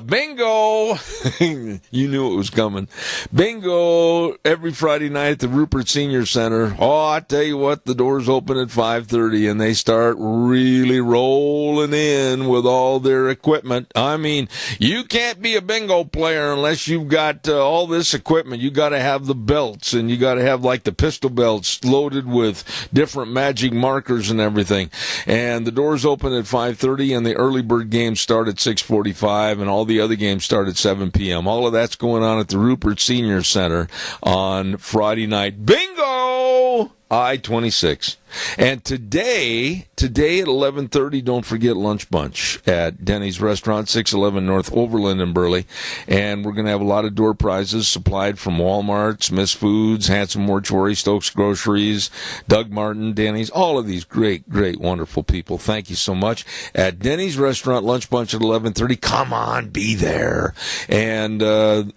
Bingo! You knew it was coming. Bingo every Friday night at the Rupert Senior Center. Oh, I tell you what, the doors open at 5:30 and they start really rolling in with all their equipment. I mean, you can't be a bingo player unless you've got all this equipment. You got to have the belts, and you got to have like the pistol belts loaded with different magic markers and everything. And the doors open at 5:30 and they the early bird games start at 6:45, and all the other games start at 7 p.m. All of that's going on at the Rupert Senior Center on Friday night. Bingo! I-26. And today at 11:30, don't forget Lunch Bunch at Denny's Restaurant, 611 North Overland in Burley. And we're going to have a lot of door prizes supplied from Walmart, Smith's Foods, Hanson Mortuary, Stokes Groceries, Doug Martin, Denny's, all of these great, wonderful people. Thank you so much. At Denny's Restaurant, Lunch Bunch at 11:30. Come on, be there. And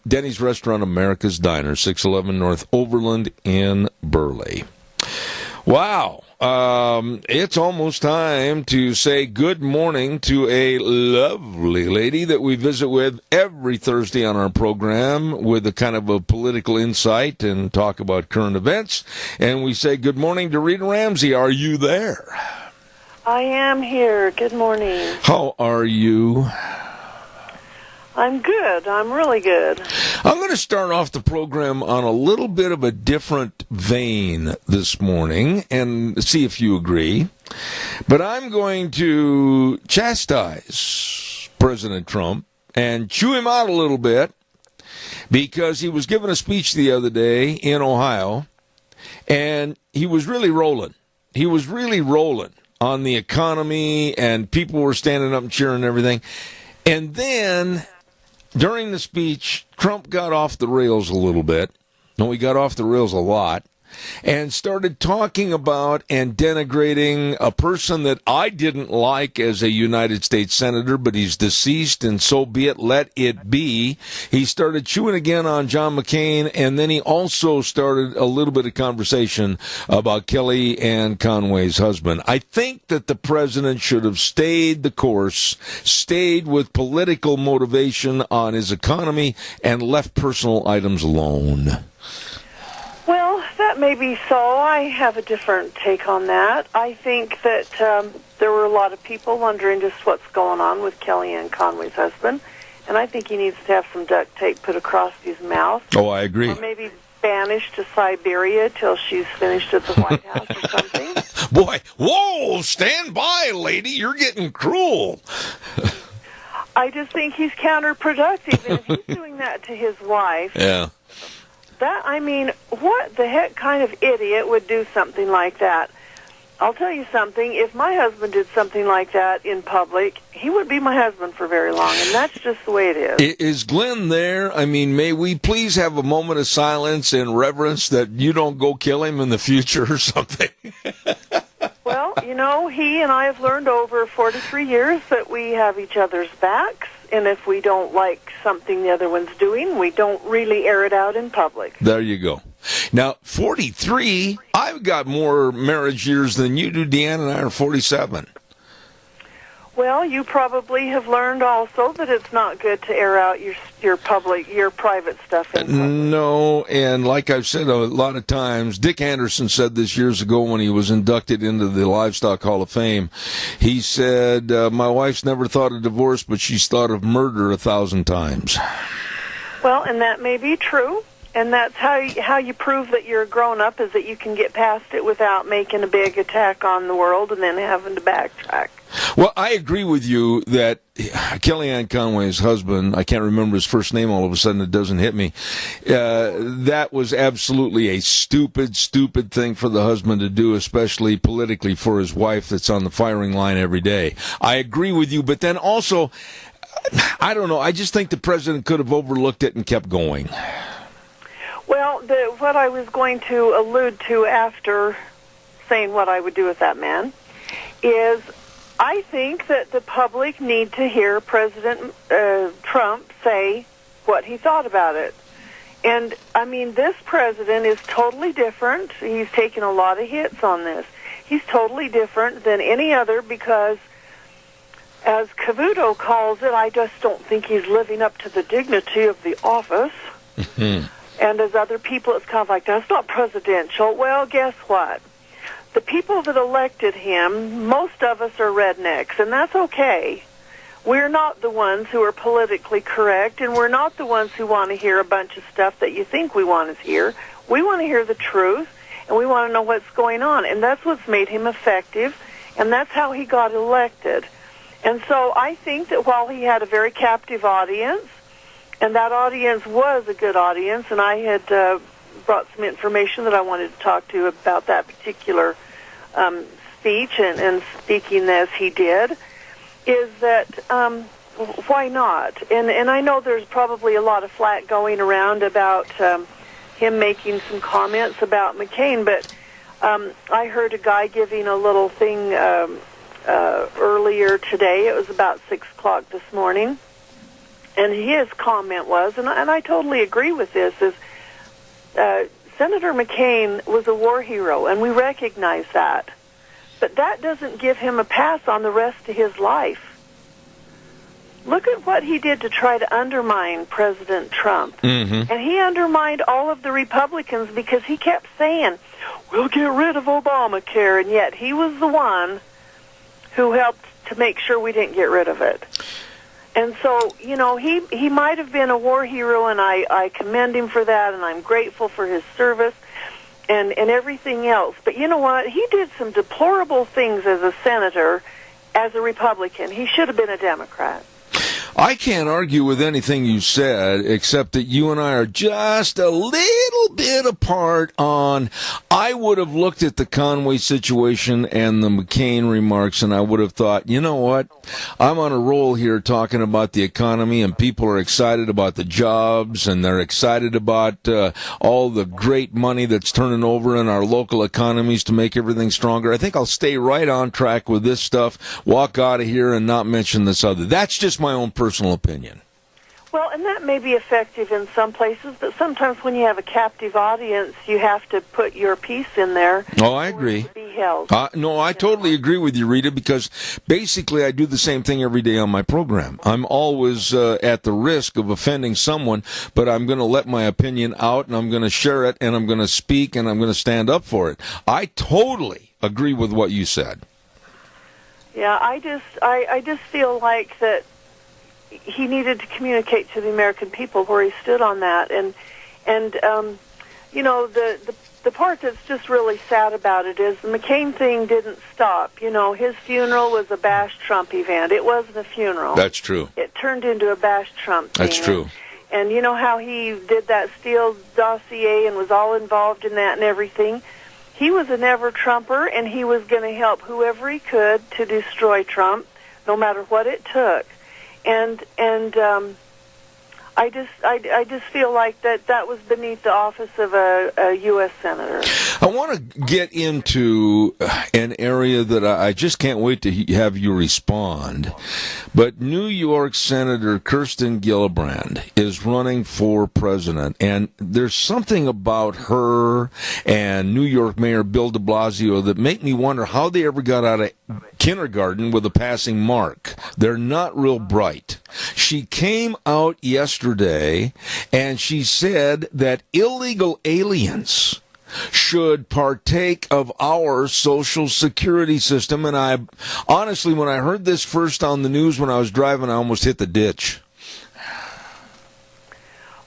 Denny's Restaurant, America's Diner, 611 North Overland in Burley. Wow. It's almost time to say good morning to a lovely lady that we visit with every Thursday on our program with a kind of a political insight and talk about current events. And we say good morning to Rita Ramsey. Are you there? I am here. Good morning. How are you? I'm good. I'm really good. I'm going to start off the program on a little bit of a different vein this morning and see if you agree. But I'm going to chastise President Trump and chew him out a little bit because he was giving a speech the other day in Ohio, and he was really rolling. He was really rolling on the economy, and people were standing up and cheering and everything. And then during the speech, Trump got off the rails a little bit. No, he got off the rails a lot. And started talking about and denigrating a person that I didn't like as a United States Senator, but he's deceased, and so be it, let it be. He started chewing again on John McCain, and then he also started a little bit of conversation about Kellyanne Conway's husband. I think that the president should have stayed the course, stayed with political motivation on his economy, and left personal items alone. Well, that may be so. I have a different take on that. I think that there were a lot of people wondering just what's going on with Kellyanne Conway's husband, and I think he needs to have some duct tape put across his mouth. Oh, I agree. Or maybe banished to Siberia till she's finished at the White House or something. Boy, whoa, stand by, lady. You're getting cruel. I just think he's counterproductive, and if he's doing that to his wife... Yeah. What the heck kind of idiot would do something like that? I'll tell you something. If my husband did something like that in public, he would be my husband for very long, and that's just the way it is. Is Glenn there? I mean, may we please have a moment of silence and reverence that you don't go kill him in the future or something? Well, he and I have learned over 43 years that we have each other's backs, and if we don't like something the other one's doing, we don't really air it out in public. There you go. Now, 43, I've got more marriage years than you do. Deanne and I are 47. Well, you probably have learned also that it's not good to air out your private stuff in public. No, and like I've said a lot of times, Dick Anderson said this years ago when he was inducted into the Livestock Hall of Fame. He said, my wife's never thought of divorce, but she's thought of murder 1,000 times. Well, and that may be true. And that's how you prove that you're a grown-up, is that you can get past it without making a big attack on the world and then having to backtrack. Well, I agree with you that Kellyanne Conway's husband, I can't remember his first name all of a sudden, it doesn't hit me, that was absolutely a stupid thing for the husband to do, especially politically for his wife that's on the firing line every day. I agree with you, but then also, I don't know, I just think the president could have overlooked it and kept going. Well, what I was going to allude to after saying what I would do with that man is I think that the public need to hear President Trump say what he thought about it. And, this president is totally different. He's taken a lot of hits on this. He's totally different than any other because, as Cavuto calls it, I just don't think he's living up to the dignity of the office. Mm-hmm. And as other people, it's kind of like, that's not presidential. Well, guess what? The people that elected him, most of us are rednecks, and that's okay. We're not the ones who are politically correct, and we're not the ones who want to hear a bunch of stuff that you think we want to hear. We want to hear the truth, and we want to know what's going on. And that's what's made him effective, and that's how he got elected. And so I think that while he had a very captive audience, and that audience was a good audience, and I had brought some information that I wanted to talk to you about that particular speech and speaking as he did, is that why not? And I know there's probably a lot of flack going around about him making some comments about McCain, but I heard a guy giving a little thing earlier today. It was about 6 o'clock this morning, and his comment was, and I totally agree with this, is Senator McCain was a war hero, and we recognize that. But that doesn't give him a pass on the rest of his life. Look at what he did to try to undermine President Trump. Mm-hmm. And he undermined all of the Republicans because he kept saying, we'll get rid of Obamacare, and yet he was the one who helped to make sure we didn't get rid of it. And so, you know, he might have been a war hero, and I commend him for that, and I'm grateful for his service and everything else. But you know what? He did some deplorable things as a senator, as a Republican. He should have been a Democrat. I can't argue with anything you said, except that you and I are just a little bit apart on, I would have looked at the Conway situation and the McCain remarks, and I would have thought, you know what, I'm on a roll here talking about the economy, and people are excited about the jobs, and they're excited about all the great money that's turning over in our local economies to make everything stronger. I think I'll stay right on track with this stuff, walk out of here, and not mention this other. That's just my own personal opinion. Well, and that may be effective in some places, but sometimes when you have a captive audience, you have to put your piece in there. Oh, I agree. To be held. No, I totally agree with you, Rita, because basically I do the same thing every day on my program. I'm always at the risk of offending someone, but I'm going to let my opinion out, and I'm going to share it, and I'm going to speak, and I'm going to stand up for it. I totally agree with what you said. Yeah, I just feel like that he needed to communicate to the American people where he stood on that, and you know, the part that's just really sad about it is the McCain thing didn't stop. You know, his funeral was a bash Trump event. It wasn't a funeral. That's true. It turned into a bash Trump thing. That's true. And you know how he did that Steele dossier and was all involved in that and everything? He was a never-Trumper, and he was going to help whoever he could to destroy Trump, no matter what it took. And I just feel like that was beneath the office of a U.S. senator. I want to get into an area that I just can't wait to have you respond. But New York Senator Kirsten Gillibrand is running for president, and there's something about her and New York Mayor Bill de Blasio that make me wonder how they ever got out of kindergarten with a passing mark. They're not real bright. She came out yesterday and she said that illegal aliens should partake of our Social Security system. And I honestly, when I heard this first on the news when I was driving, I almost hit the ditch.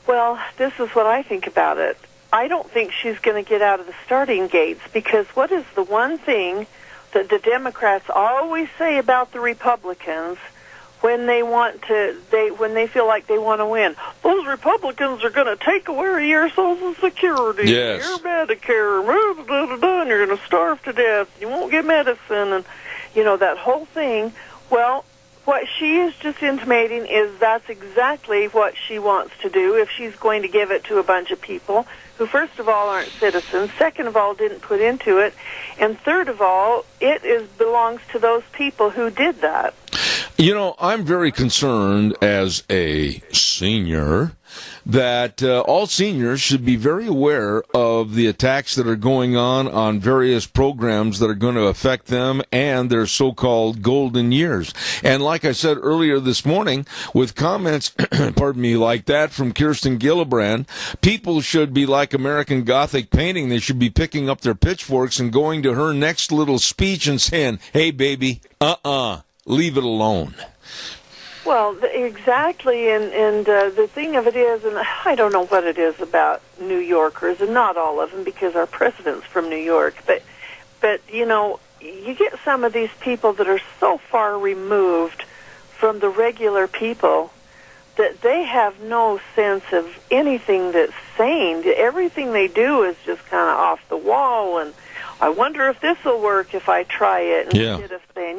Well, this is what I think about it. I don't think she's going to get out of the starting gates, because what is the one thing that the Democrats always say about the Republicans when they when they feel like they want to win? Those Republicans are going to take away your Social Security, yes, your Medicare, and you're going to starve to death. You won't get medicine, and you know that whole thing. Well, what she is just intimating is that's exactly what she wants to do if she's going to give it to a bunch of people who, first of all, aren't citizens, second of all, didn't put into it, and third of all, it belongs to those people who did that. You know, I'm very concerned as a senior that all seniors should be very aware of the attacks that are going on various programs that are going to affect them and their so-called golden years. And like I said earlier this morning, with comments, pardon me, like that from Kirsten Gillibrand, people should be like American Gothic painting. They should be picking up their pitchforks and going to her next little speech and saying, hey, baby, leave it alone. Well, exactly, and the thing of it is, and I don't know what it is about New Yorkers, and not all of them, because our president's from New York, but you know, you get some of these people that are so far removed from the regular people that they have no sense of anything that's sane. Everything they do is just kind of off the wall, and I wonder if this will work if I try it, instead of saying,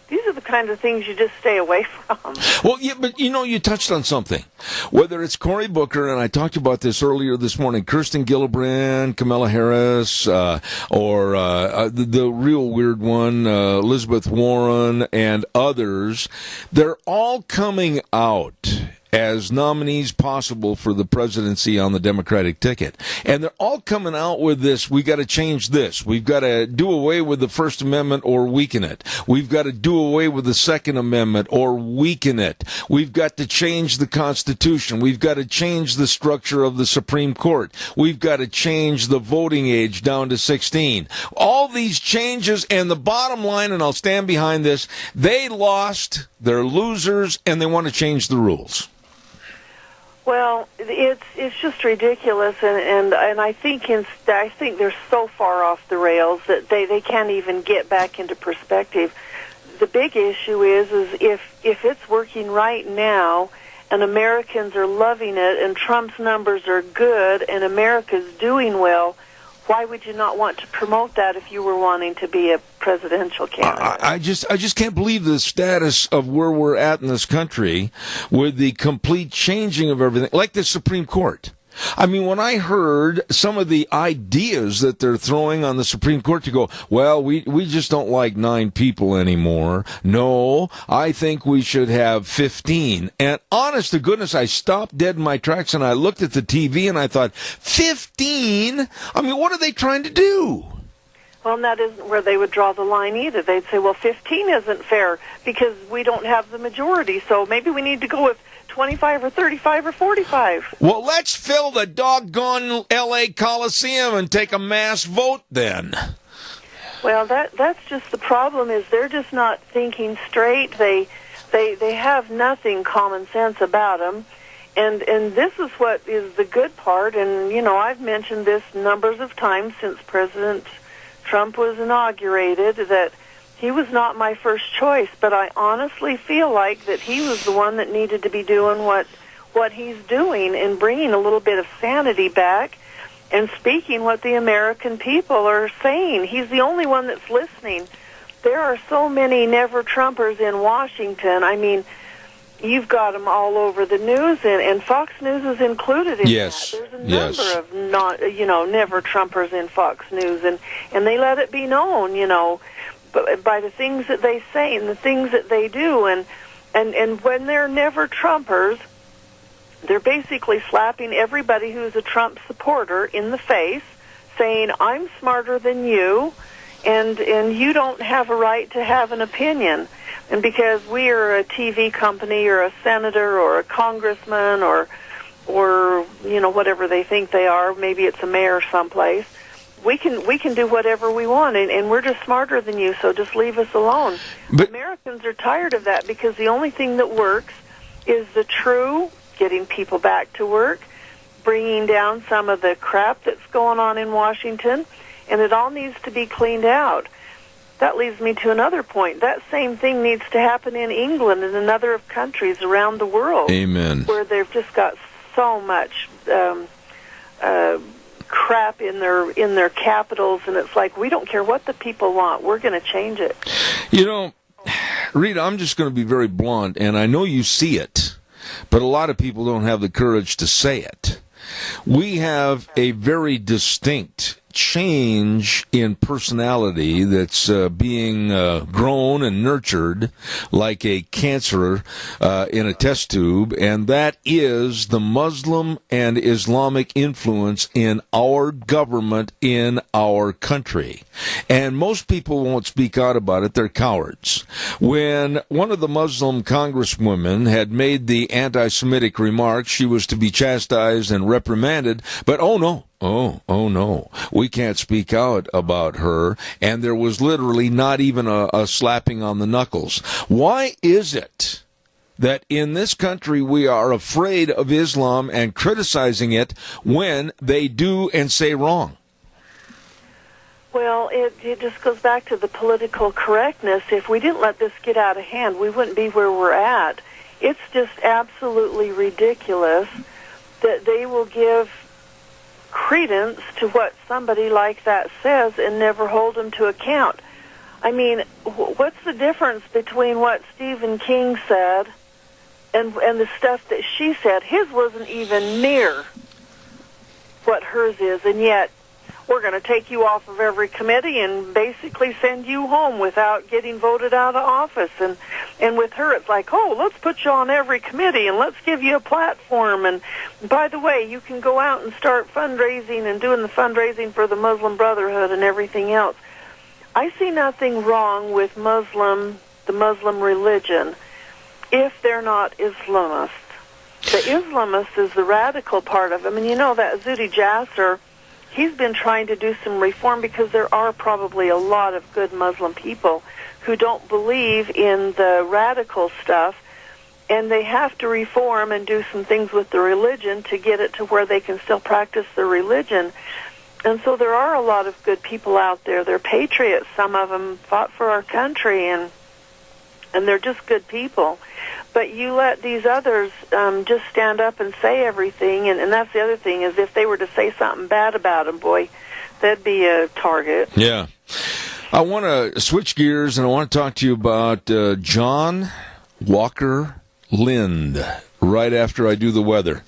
these are the kind of things you just stay away from. Well, yeah, but you touched on something. Whether it's Cory Booker, and I talked about this earlier this morning, Kirsten Gillibrand, Kamala Harris, or the real weird one, Elizabeth Warren, and others, they're all coming out as nominees possible for the presidency on the Democratic ticket. And they're all coming out with this, we got to change this. We've got to do away with the First Amendment or weaken it. We've got to do away with the Second Amendment or weaken it. We've got to change the Constitution. We've got to change the structure of the Supreme Court. We've got to change the voting age down to 16. All these changes, and the bottom line, and I'll stand behind this, they lost, they're losers, and they want to change the rules. Well, it's just ridiculous, and I think they're so far off the rails that they can't even get back into perspective. The big issue is if it's working right now, and Americans are loving it, and Trump's numbers are good, and America's doing well, why would you not want to promote that if you were wanting to be a presidential candidate? I just can't believe the status of where we're at in this country with the complete changing of everything, like the Supreme Court. I mean, when I heard some of the ideas that they're throwing on the Supreme Court to go, well, we just don't like 9 people anymore. No, I think we should have 15. And honest to goodness, I stopped dead in my tracks and I looked at the TV and I thought, 15? I mean, what are they trying to do? Well, and that isn't where they would draw the line either. They'd say, well, 15 isn't fair because we don't have the majority, so maybe we need to go with 25 or 35 or 45. Well, let's fill the doggone L.A. Coliseum and take a mass vote then. Well, that's just the problem, is they're just not thinking straight. They have nothing common sense about them. And this is what is the good part, and, I've mentioned this numbers of times since President Trump was inaugurated, that he was not my first choice, but I honestly feel like that he was the one that needed to be doing what he's doing and bringing a little bit of sanity back and speaking what the American people are saying. He's the only one that's listening. There are so many never-Trumpers in Washington. I mean, you've got them all over the news, and Fox News is included in that. There's a number of never-Trumpers in Fox News, and they let it be known, by the things that they say and the things that they do. And when they're never-Trumpers, they're basically slapping everybody who's a Trump supporter in the face, saying, I'm smarter than you, and you don't have a right to have an opinion. And because we are a TV company or a senator or a congressman or whatever they think they are, maybe it's a mayor someplace, we can do whatever we want, and we're just smarter than you, so just leave us alone. But Americans are tired of that because the only thing that works is the true, getting people back to work, bringing down some of the crap that's going on in Washington, and it all needs to be cleaned out. That leads me to another point. That same thing needs to happen in England and in other countries around the world. Amen. Where they've just got so much crap in their capitals, and it's like, we don't care what the people want. We're going to change it. Rita, I'm just going to be very blunt, and I know you see it, but a lot of people don't have the courage to say it. We have a very distinct change in personality that's being grown and nurtured like a cancer in a test tube, and that is the Muslim and Islamic influence in our government, in our country. And most people won't speak out about it. They're cowards. When one of the Muslim congresswomen had made the anti-Semitic remarks, she was to be chastised and reprimanded, but oh no, we can't speak out about her, and there was literally not even a slapping on the knuckles. Why is it that in this country we are afraid of Islam and criticizing it when they do and say wrong? Well, it just goes back to the political correctness. If we didn't let this get out of hand, we wouldn't be where we're at. It's just absolutely ridiculous that they will give credence to what somebody like that says and never hold them to account. I mean, what's the difference between what Stephen King said and the stuff that she said? His wasn't even near what hers is, and yet we're going to take you off of every committee and basically send you home without getting voted out of office. And with her, it's like, oh, let's put you on every committee and let's give you a platform. And by the way, you can go out and start fundraising and doing the fundraising for the Muslim Brotherhood and everything else. I see nothing wrong with the Muslim religion if they're not Islamists. The Islamist is the radical part of them. And you know that Zuhdi Jasser, he's been trying to do some reform because there are probably a lot of good Muslim people who don't believe in the radical stuff, and they have to reform and do some things with the religion to get it to where they can still practice their religion. And so there are a lot of good people out there. They're patriots. Some of them fought for our country, and they're just good people. But you let these others just stand up and say everything, and that's the other thing, is if they were to say something bad about them, boy, that'd be a target. Yeah. I want to switch gears, and I want to talk to you about John Walker Lind right after I do the weather.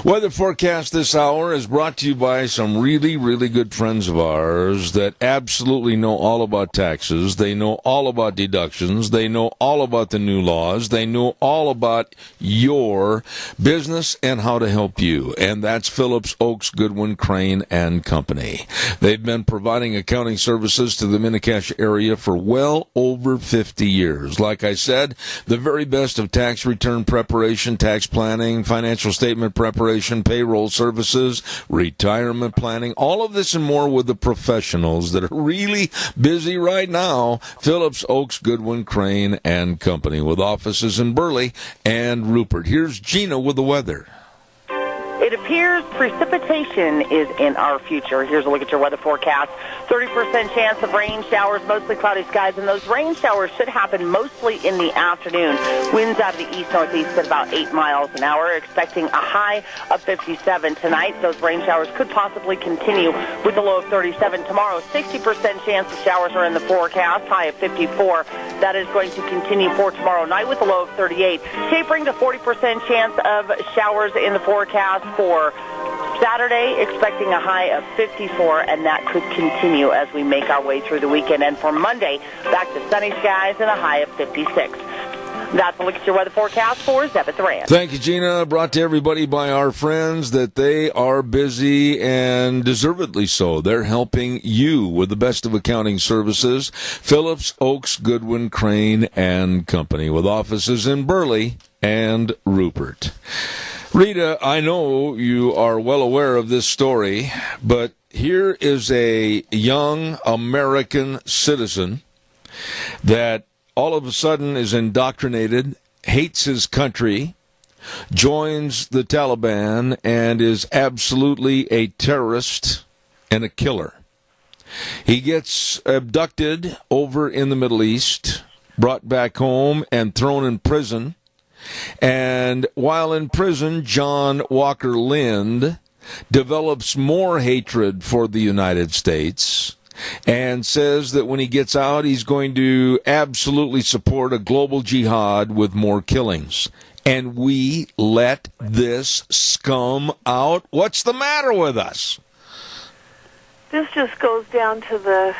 Weather forecast this hour is brought to you by some really, really good friends of ours that absolutely know all about taxes. They know all about deductions. They know all about the new laws. They know all about your business and how to help you. And that's Phillips, Oaks, Goodwin, Crane, and Company. They've been providing accounting services to the Mini-Cash area for well over 50 years. Like I said, the very best of tax return preparation, tax planning, financial statement preparation, payroll services, retirement planning, all of this and more with the professionals that are really busy right now. Phillips, Oaks, Goodwin, Crane, and Company, with offices in Burley and Rupert. Here's Gina with the weather. It appears precipitation is in our future. Here's a look at your weather forecast. 30% chance of rain showers, mostly cloudy skies, and those rain showers should happen mostly in the afternoon. Winds out of the east-northeast at about 8 miles an hour, expecting a high of 57 tonight. Those rain showers could possibly continue with a low of 37 tomorrow. 60% chance of showers are in the forecast, high of 54. That is going to continue for tomorrow night with a low of 38. Tapering to 40% chance of showers in the forecast for Saturday, expecting a high of 54, and that could continue as we make our way through the weekend. And for Monday, back to sunny skies and a high of 56. That's a look at your weather forecast for Zeb at the Ranch. Thank you, Gina. Brought to everybody by our friends that they are busy, and deservedly so. They're helping you with the best of accounting services. Phillips, Oaks, Goodwin, Crane, and Company, with offices in Burley and Rupert. Rita, I know you are well aware of this story, but here is a young American citizen that all of a sudden is indoctrinated, hates his country, joins the Taliban, and is absolutely a terrorist and a killer. He gets abducted over in the Middle East, brought back home, and thrown in prison. And while in prison, John Walker Lind develops more hatred for the United States and says that when he gets out, he's going to absolutely support a global jihad with more killings. And we let this scum out? What's the matter with us? This just goes down to the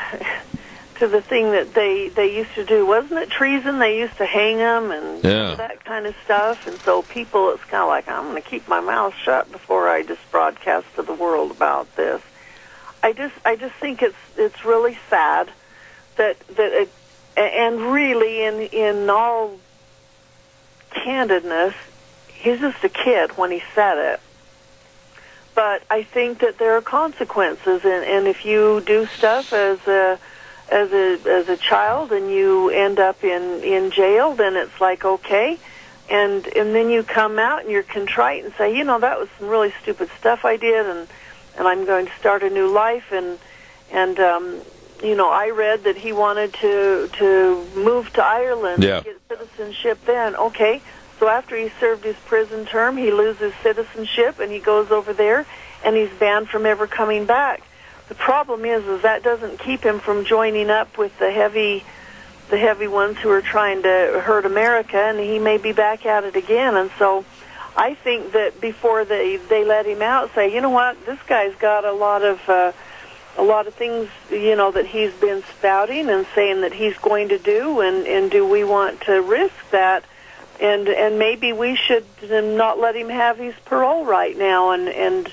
thing that they used to do. Wasn't it treason? They used to hang them and that kind of stuff. And so people, it's kind of like, I'm going to keep my mouth shut before I just broadcast to the world about this. I just think it's really sad that and really in all candidness, he's just a kid when he said it. But I think that there are consequences, and if you do stuff as a child and you end up in jail, then it's like, okay, and then you come out and you're contrite and say, that was some really stupid stuff I did, and I'm going to start a new life, and I read that he wanted to move to Ireland Yeah. and get citizenship then. Okay, so after he served his prison term, he loses citizenship and he goes over there and he's banned from ever coming back. The problem is that doesn't keep him from joining up with the heavy ones who are trying to hurt America, and he may be back at it again. And so I think that before they let him out, say, you know what, this guy's got a lot of things, that he's been spouting and saying that he's going to do, and do we want to risk that? And maybe we should not let him have his parole right now. And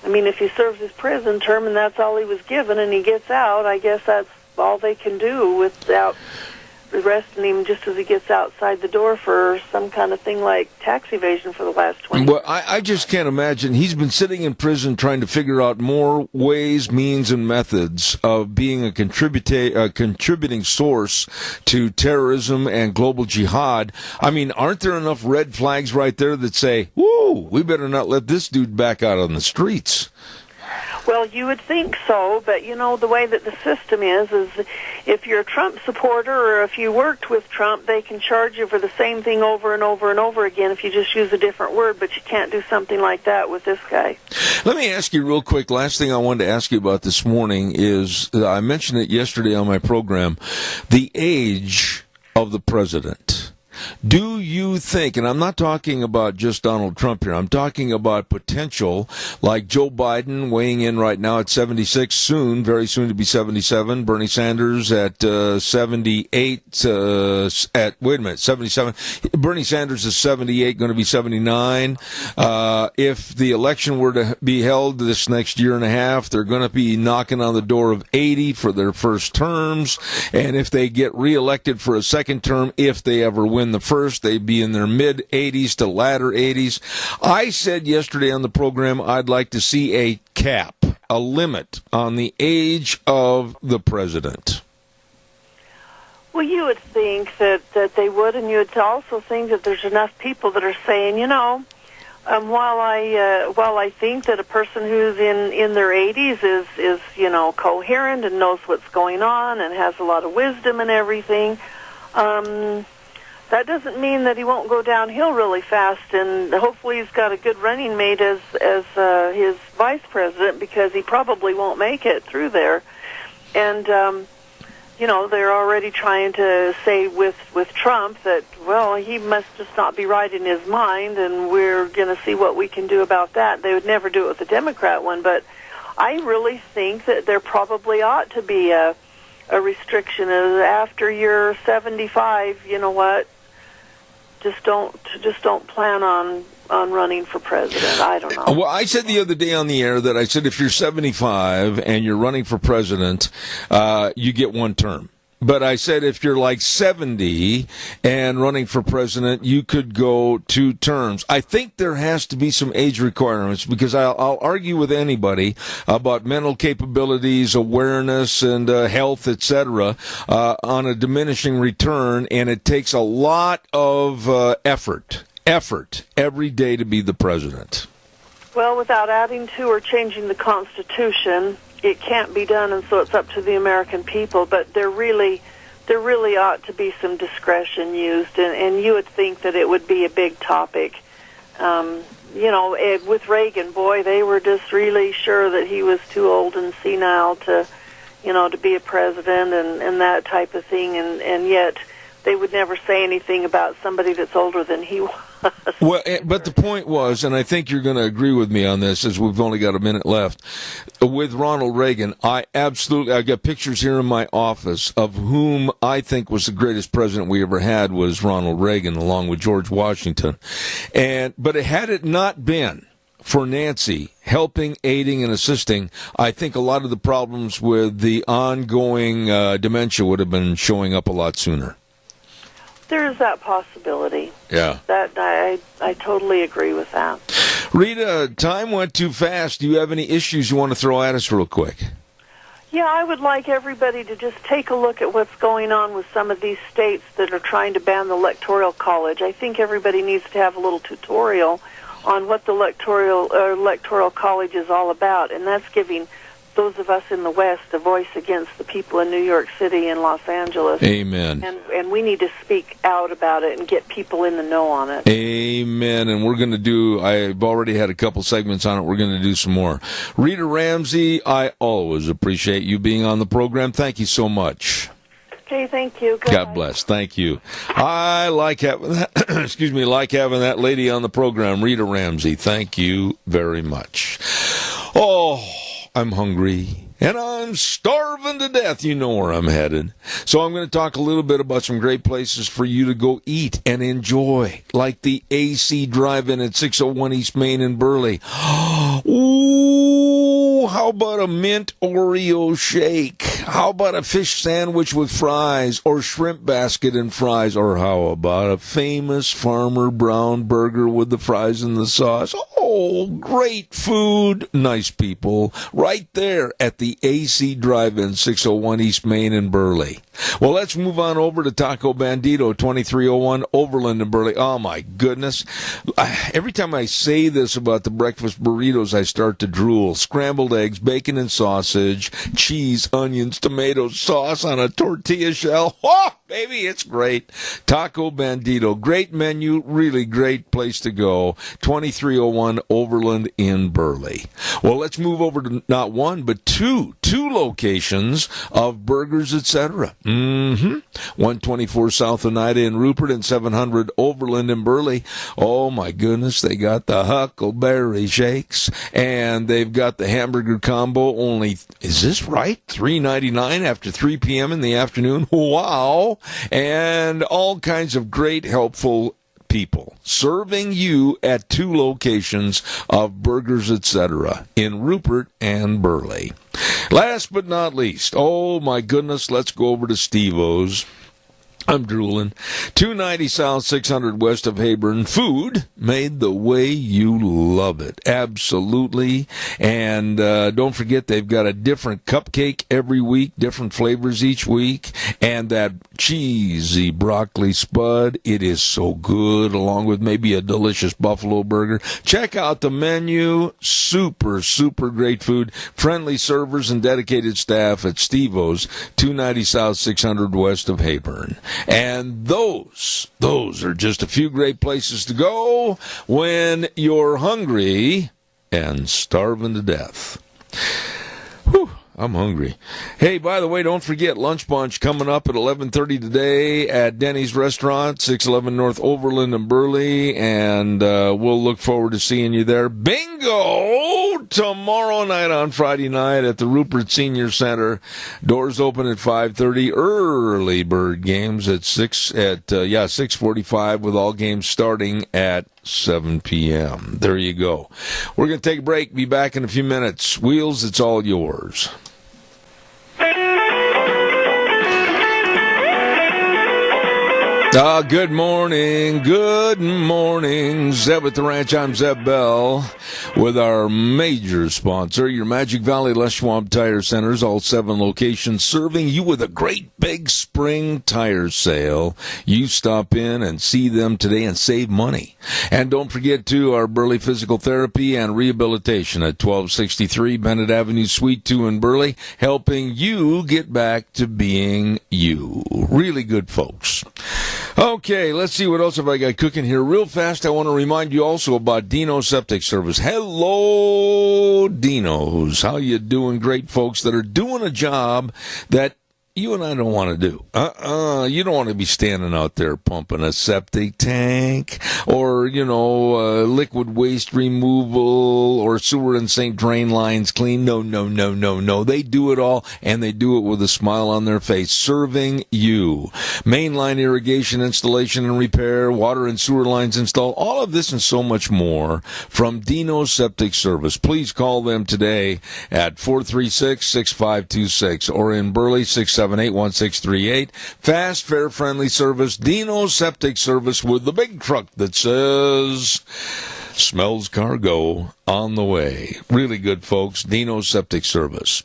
I mean, if he serves his prison term and that's all he was given and he gets out, I guess that's all they can do without arresting him just as he gets outside the door for some kind of thing like tax evasion for the last 20 years. Well, I just can't imagine. He's been sitting in prison trying to figure out more ways, means, and methods of being a contributing source to terrorism and global jihad. I mean, aren't there enough red flags right there that say, whoo, we better not let this dude back out on the streets? Well, you would think so, but the way that the system is if you're a Trump supporter or if you worked with Trump, they can charge you for the same thing over and over and over again if you just use a different word, but you can't do something like that with this guy. Let me ask you real quick, last thing I wanted to ask you about this morning is, I mentioned it yesterday on my program, the age of the president. Do you think, and I'm not talking about just Donald Trump here, I'm talking about potential, like Joe Biden weighing in right now at 76, very soon to be 77, Bernie Sanders at 78, 77, Bernie Sanders is 78, going to be 79. If the election were to be held this next year and a half, they're going to be knocking on the door of 80 for their first terms, and if they get reelected for a second term, if they ever win the first, they'd be in their mid-80s to latter 80s. I said yesterday on the program I'd like to see a cap, a limit on the age of the president. Well, you would think that they would, and you would also think that there's enough people that are saying, while I think that a person who's in their 80s is coherent and knows what's going on and has a lot of wisdom and everything, that doesn't mean that he won't go downhill really fast, and hopefully he's got a good running mate as his vice president, because he probably won't make it through there. And they're already trying to say with Trump that, well, he must just not be right in his mind, and we're going to see what we can do about that. They would never do it with the Democrat one, but I really think that there probably ought to be a restriction. After you're 75, you know what? Just don't plan on running for president. I don't know. Well, I said the other day on the air that I said if you're 75 and you're running for president, you get one term. But I said if you're like 70 and running for president, you could go 2 terms. I think there has to be some age requirements, because I'll argue with anybody about mental capabilities, awareness, and health, etc., on a diminishing return, and it takes a lot of effort every day to be the president. Well, without adding to or changing the Constitution, it can't be done, and so it's up to the American people. But there really ought to be some discretion used, and you would think that it would be a big topic. With Reagan, boy, they were just really sure that he was too old and senile to be a president and that type of thing, and yet they would never say anything about somebody that's older than he was. Well, but the point was, and I think you're going to agree with me on this, as we've only got a minute left, with Ronald Reagan, I've got pictures here in my office of whom I think was the greatest president we ever had was Ronald Reagan, along with George Washington. But had it not been for Nancy helping, aiding, and assisting, I think a lot of the problems with the ongoing dementia would have been showing up a lot sooner. There's that possibility. Yeah. That I totally agree with that. Rita, time went too fast. Do you have any issues you want to throw at us real quick? Yeah, I would like everybody to just take a look at what's going on with some of these states that are trying to ban the Electoral College. I think everybody needs to have a little tutorial on what the Electoral College is all about, and that's giving those of us in the West a voice against the people in New York City and Los Angeles. Amen. And we need to speak out about it and get people in the know on it. Amen. And we're going to do, I've already had a couple segments on it. We're going to do some more. Rita Ramsey, I always appreciate you being on the program. Thank you so much. Okay, thank you. God bless. Thank you. I like having that, excuse me, like having that lady on the program, Rita Ramsey. Thank you very much. Oh, I'm hungry. And I'm starving to death. You know where I'm headed. So I'm going to talk a little bit about some great places for you to go eat and enjoy, like the AC Drive-In at 601 East Main in Burley. Ooh, how about a mint Oreo shake? How about a fish sandwich with fries, or shrimp basket and fries? Or how about a famous Farmer Brown burger with the fries and the sauce? Oh, great food. Nice people. Right there at the AC Drive-In, 601 East Main in Burley. Well, let's move on over to Taco Bandito, 2301 Overland in Burley. Oh, my goodness. Every time I say this about the breakfast burritos, I start to drool. Scrambled eggs, bacon and sausage, cheese, onions, tomatoes, sauce on a tortilla shell. Oh, baby, it's great. Taco Bandito, great menu, really great place to go. 2301 Overland in Burley. Well, let's move over to not one, but two locations of burgers, etc. 124 South Oneida in Rupert and 700 Overland in Burley. Oh, my goodness, they got the Huckleberry Shakes, and they've got the hamburger combo, only, is this right? $3.99 after 3 p.m. in the afternoon. Wow. And all kinds of great, helpful people serving you at 2 locations of burgers, etc. in Rupert and Burley. Last but not least, oh my goodness, let's go over to Steve-O's. I'm drooling. 290 South, 600 West of Hayburn. Food made the way you love it. Absolutely. And don't forget, they've got a different cupcake every week, different flavors each week. And that cheesy broccoli spud, it is so good, along with maybe a delicious buffalo burger. Check out the menu. Super, super great food. Friendly servers and dedicated staff at Steve-O's, 290 South, 600 West of Hayburn. And those are just a few great places to go when you're hungry and starving to death. Whew, I'm hungry. Hey, by the way, don't forget Lunch Bunch coming up at 11:30 today at Denny's Restaurant, 611 North Overland in Burley, and we'll look forward to seeing you there. Bingo! Tomorrow night on Friday night at the Rupert Senior Center. Doors open at 5:30. Early bird games at 6:45, with all games starting at 7 p.m. There you go. We're going to take a break. Be back in a few minutes. Wheels, it's all yours. Good morning. Good morning. Zeb at the Ranch. I'm Zeb Bell with our major sponsor, your Magic Valley Les Schwab Tire Centers, all 7 locations, serving you with a great big spring tire sale. You stop in and see them today and save money. And don't forget, too, our Burley Physical Therapy and Rehabilitation at 1263 Bennett Avenue, Suite 2 in Burley, helping you get back to being you. Really good folks. Okay, let's see what else have I got cooking here. Real fast, I want to remind you also about Dino's Septic Service. Hello, Dino's. How you doing? Great folks that are doing a job that you and I don't want to do. You don't want to be standing out there pumping a septic tank or, liquid waste removal or sewer and sink drain lines clean. No. They do it all, and they do it with a smile on their face, serving you. Mainline irrigation installation and repair, water and sewer lines installed, all of this and so much more from Dino's Septic Service. Please call them today at 436-6526 or in Burley, 678-1638. Fast, fair, friendly service. Dino's Septic Service with the big truck that says Smells Cargo on the way. Really good, folks. Dino's Septic Service.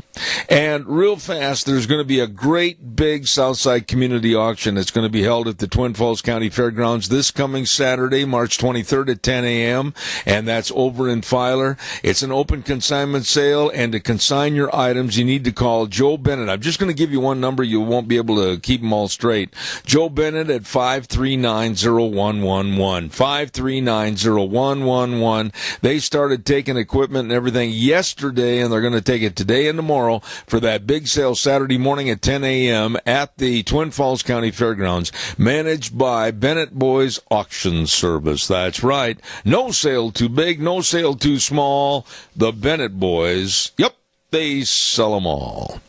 And real fast, there's going to be a great big Southside community auction that's going to be held at the Twin Falls County Fairgrounds this coming Saturday, March 23rd at 10 a.m., and that's over in Filer. It's an open consignment sale, and to consign your items, you need to call Joe Bennett. I'm just going to give you one number. You won't be able to keep them all straight. Joe Bennett at 539-0111. 539-0111. They started taking equipment and everything yesterday, and they're going to take it today and tomorrow for that big sale Saturday morning at 10 a.m. at the Twin Falls County Fairgrounds, managed by Bennett Boys Auction Service. That's right. No sale too big, no sale too small. The Bennett Boys, yep, they sell them all.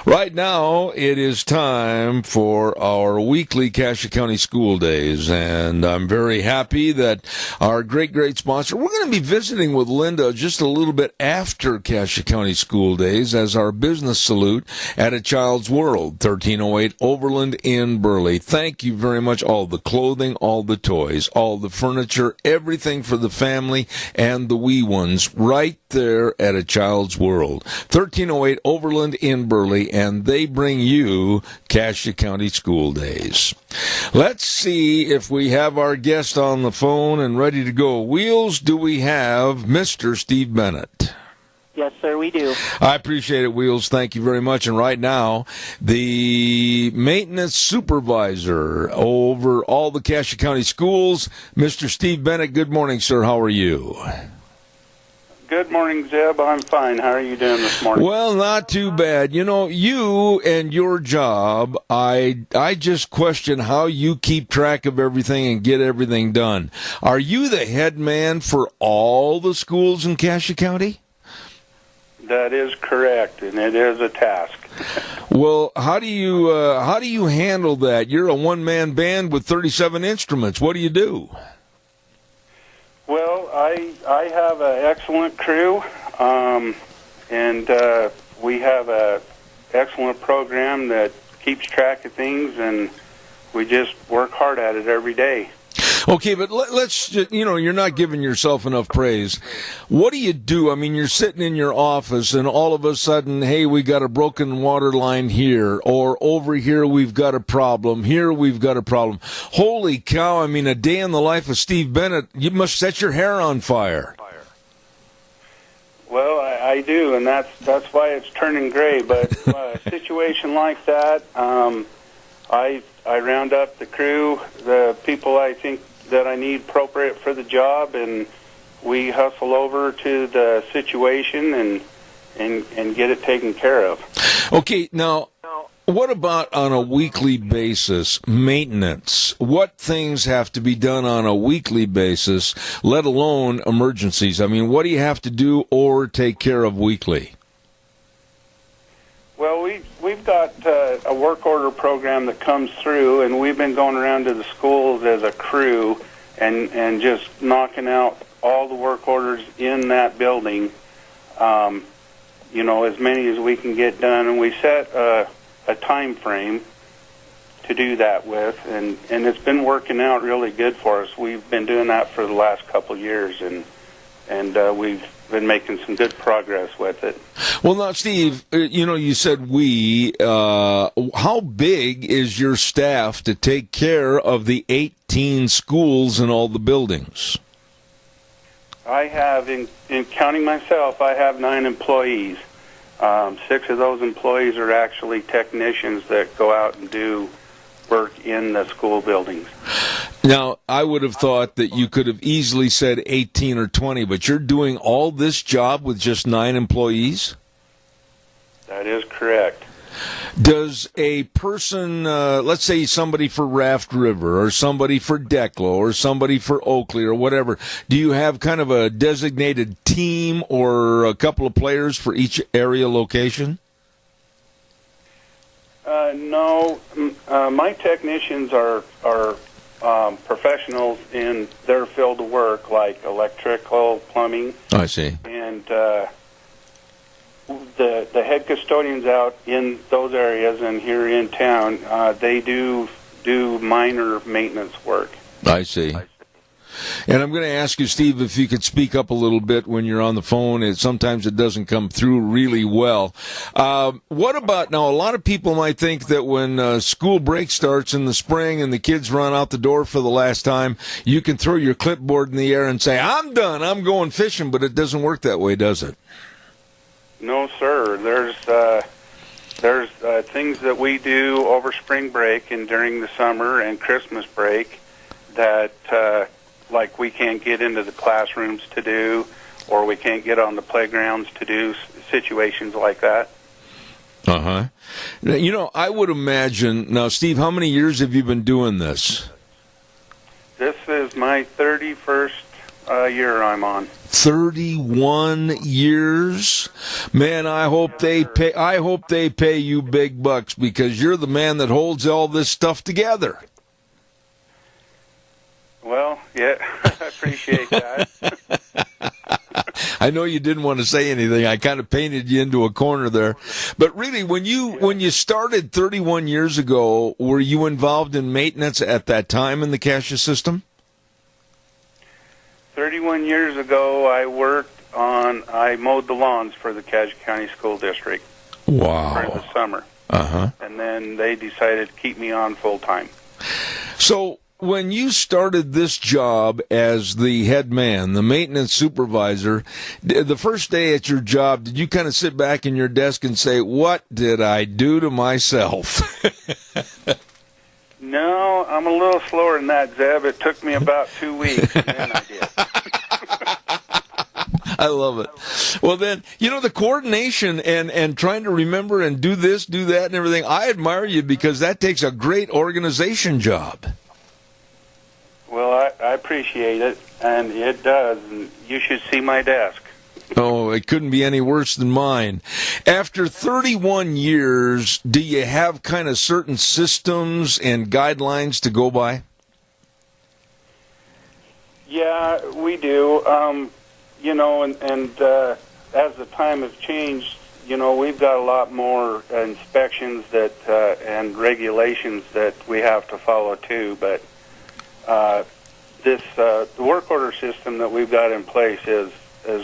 Right now, it is time for our weekly Cassia County School Days, and I'm very happy that our great sponsor, we're going to be visiting with Linda just a little bit after Cassia County School Days as our business salute at A Child's World, 1308 Overland in Burley. Thank you very much. All the clothing, all the toys, all the furniture, everything for the family and the wee ones right there at A Child's World, 1308 Overland in Burley, and they bring you Cassia County School Days. Let's see if we have our guest on the phone and ready to go. Wheels, do we have Mr. Steve Bennett? Yes, sir, we do. I appreciate it, Wheels. Thank you very much. And right now, the maintenance supervisor over all the Cassia County schools, Mr. Steve Bennett. Good morning, sir. How are you? Good morning, Zeb. I'm fine. How are you doing this morning? Well, not too bad. You know, you and your job, I just question how you keep track of everything and get everything done. Are you the head man for all the schools in Cassia County? That is correct, and it is a task. Well, how do you handle that? You're a one-man band with 37 instruments. What do you do? Well, I have an excellent crew, and we have an excellent program that keeps track of things, and we just work hard at it every day. Okay, but let's just, you're not giving yourself enough praise. What do you do? I mean, you're sitting in your office and all of a sudden, hey, we got a broken water line here, or over here we've got a problem, here we've got a problem. Holy cow, I mean, a day in the life of Steve Bennett, you must set your hair on fire. Well, I do, and that's why it's turning gray, but a situation like that, I round up the crew, the people I think that I need appropriate for the job, and we hustle over to the situation and get it taken care of. Okay, now, what about on a weekly basis, maintenance? What things have to be done on a weekly basis, let alone emergencies? I mean, what do you have to do or take care of weekly? Well, we've got a work order program that comes through, and we've been going around to the schools as a crew and just knocking out all the work orders in that building, as many as we can get done. And we set a time frame to do that with, and it's been working out really good for us. We've been doing that for the last couple of years, and we've been making some good progress with it. Well, now, Steve, you said we. How big is your staff to take care of the 18 schools and all the buildings? I have, in counting myself, I have 9 employees. 6 of those employees are actually technicians that go out and do work in the school buildings. Now, I would have thought that you could have easily said 18 or 20, but you're doing all this job with just 9 employees? That is correct. Does a person, let's say somebody for Raft River, or somebody for Declo, or somebody for Oakley, or whatever, do you have kind of a designated team or a couple of players for each area location? No, my technicians are professionals in their field of work, like electrical, plumbing. I see. And the head custodians out in those areas and here in town, they do minor maintenance work. I see. And I'm going to ask you, Steve, if you could speak up a little bit when you're on the phone. Sometimes it doesn't come through really well. What about, now, a lot of people might think that when school break starts in the spring and the kids run out the door for the last time, you can throw your clipboard in the air and say, I'm done, I'm going fishing, but it doesn't work that way, does it? No, sir. There's things that we do over spring break and during the summer and Christmas break that, like, we can't get into the classrooms to do, or we can't get on the playgrounds to do, situations like that. Uh-huh. You know, I would imagine, now, Steve, how many years have you been doing this? This is my 31st year I'm on. 31 years? Man, I hope they pay you big bucks, because you're the man that holds all this stuff together. Well, yeah, I appreciate that. I know you didn't want to say anything. I kind of painted you into a corner there. But really, when you started 31 years ago, were you involved in maintenance at that time in the Cassia system? 31 years ago, I mowed the lawns for the Cassia County School District. Wow. For the summer. Uh-huh. And then they decided to keep me on full time. So, when you started this job as the head man, the maintenance supervisor, the first day at your job, did you kind of sit back in your desk and say, what did I do to myself? No, I'm a little slower than that, Zeb. It took me about 2 weeks, and then I did. I love it. Well, then, you know, the coordination and trying to remember and do this, do that, and everything, I admire you, because that takes a great organization job. Well, I appreciate it, and it does, and you should see my desk. Oh, it couldn't be any worse than mine. After 31 years, do you have kind of certain systems and guidelines to go by? Yeah, we do. You know, and as the time has changed, you know, we've got a lot more inspections that and regulations that we have to follow too, but the work order system that we've got in place is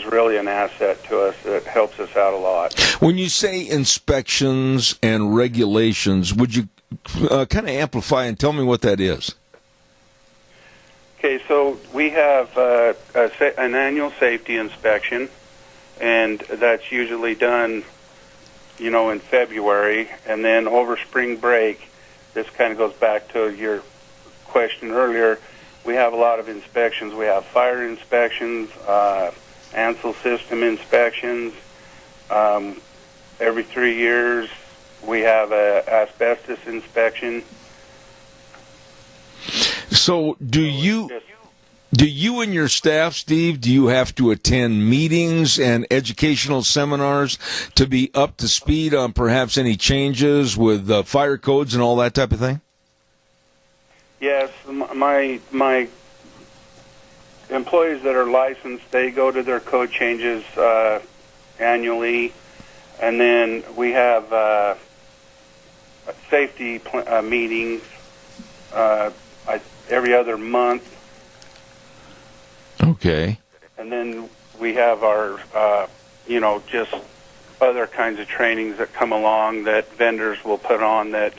really an asset to us. It helps us out a lot. When you say inspections and regulations, would you kind of amplify and tell me what that is? Okay, so we have an annual safety inspection, and that's usually done, you know, in February, and then over spring break, this kind of goes back to your question earlier, we have a lot of inspections. We have fire inspections, ANSEL system inspections. Every 3 years, we have a asbestos inspection. So do you and your staff, Steve, do you have to attend meetings and educational seminars to be up to speed on perhaps any changes with fire codes and all that type of thing? Yes, my employees that are licensed, they go to their code changes annually, and then we have safety meetings every other month. Okay. And then we have our, just other kinds of trainings that come along that vendors will put on that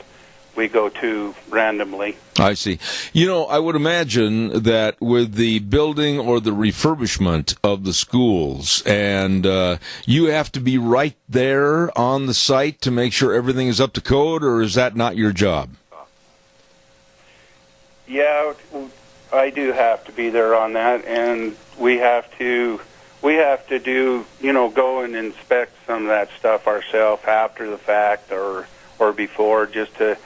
we go to randomly. I see. You know, I would imagine that with the building or the refurbishment of the schools, and you have to be right there on the site to make sure everything is up to code, or is that not your job? Yeah, I do have to be there on that, and we have to do, go and inspect some of that stuff ourselves after the fact or before, just to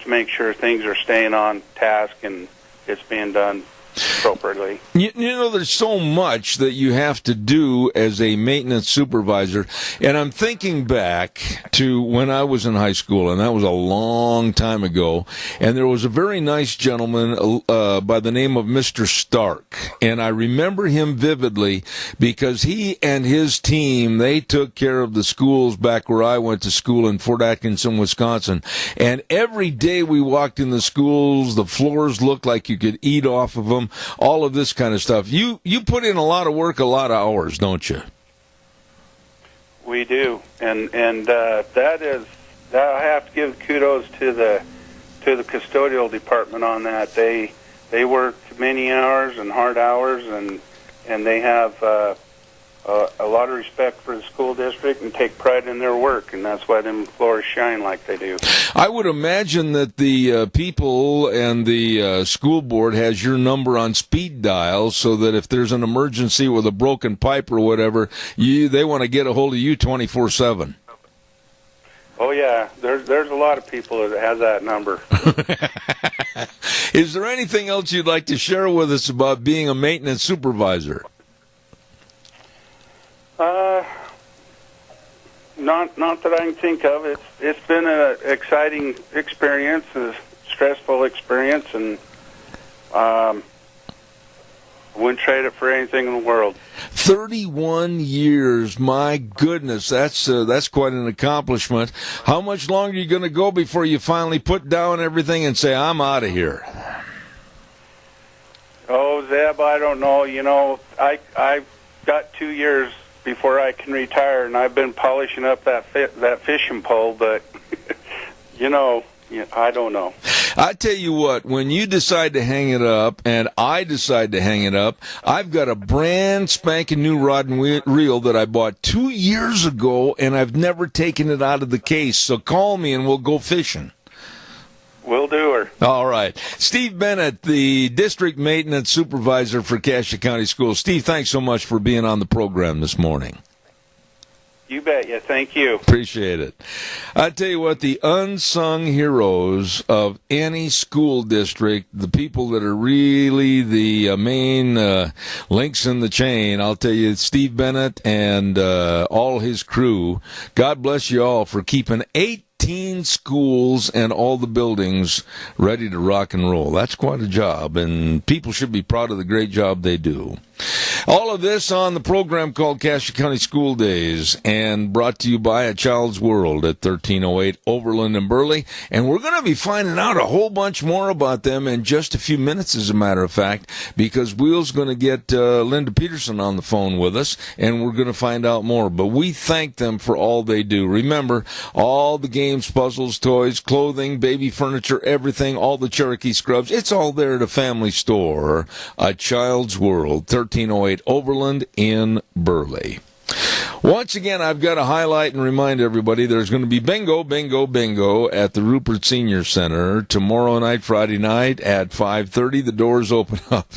make sure things are staying on task and it's being done appropriately. You know, there's so much that you have to do as a maintenance supervisor, and I'm thinking back to when I was in high school, and that was a long time ago, and there was a very nice gentleman by the name of Mr. Stark, and I remember him vividly because he and his team, they took care of the schools back where I went to school in Fort Atkinson, Wisconsin, and every day we walked in the schools, the floors looked like you could eat off of them. curriculum, all of this kind of stuff. You put in a lot of work, a lot of hours, don't you? We do, and that I have to give kudos to the custodial department on that. They work many hours and hard hours, and they have a lot of respect for the school district and take pride in their work, and that's why them floors shine like they do. I would imagine that the people and the school board has your number on speed dial, so that if there's an emergency with a broken pipe or whatever, they want to get a hold of you 24/7. Oh yeah, there's a lot of people that has that number. Is there anything else you'd like to share with us about being a maintenance supervisor? Not that I can think of. It's been an exciting experience, a stressful experience, and wouldn't trade it for anything in the world. 31 years, my goodness, that's quite an accomplishment. How much longer are you going to go before you finally put down everything and say, I'm out of here? Oh, Zeb, I don't know. You know, I've got 2 years before I can retire, and I've been polishing up that fishing pole, but, I don't know. I tell you what, when you decide to hang it up, and I decide to hang it up, I've got a brand spanking new rod and reel that I bought 2 years ago, and I've never taken it out of the case, so call me and we'll go fishing. Will do her. All right. Steve Bennett, the district maintenance supervisor for Cassia County Schools. Steve, thanks so much for being on the program this morning. You bet. Yeah, thank you. Appreciate it. I tell you what, the unsung heroes of any school district, the people that are really the main links in the chain, I'll tell you, Steve Bennett and all his crew, God bless you all for keeping 18 schools and all the buildings ready to rock and roll. That's quite a job, and people should be proud of the great job they do. All of this on the program called Cassia County School Days, and brought to you by A Child's World at 1308 Overland and Burley. And we're going to be finding out a whole bunch more about them in just a few minutes, as a matter of fact, because Wheel's going to get Linda Peterson on the phone with us, and we're going to find out more. But we thank them for all they do. Remember, all the games, puzzles, toys, clothing, baby furniture, everything, all the Cherokee scrubs, it's all there at a family store. A Child's World, 1308 Overland in Burley. Once again, I've got to highlight and remind everybody there's going to be bingo at the Rupert Senior Center tomorrow night, Friday night at 5:30. The doors open up.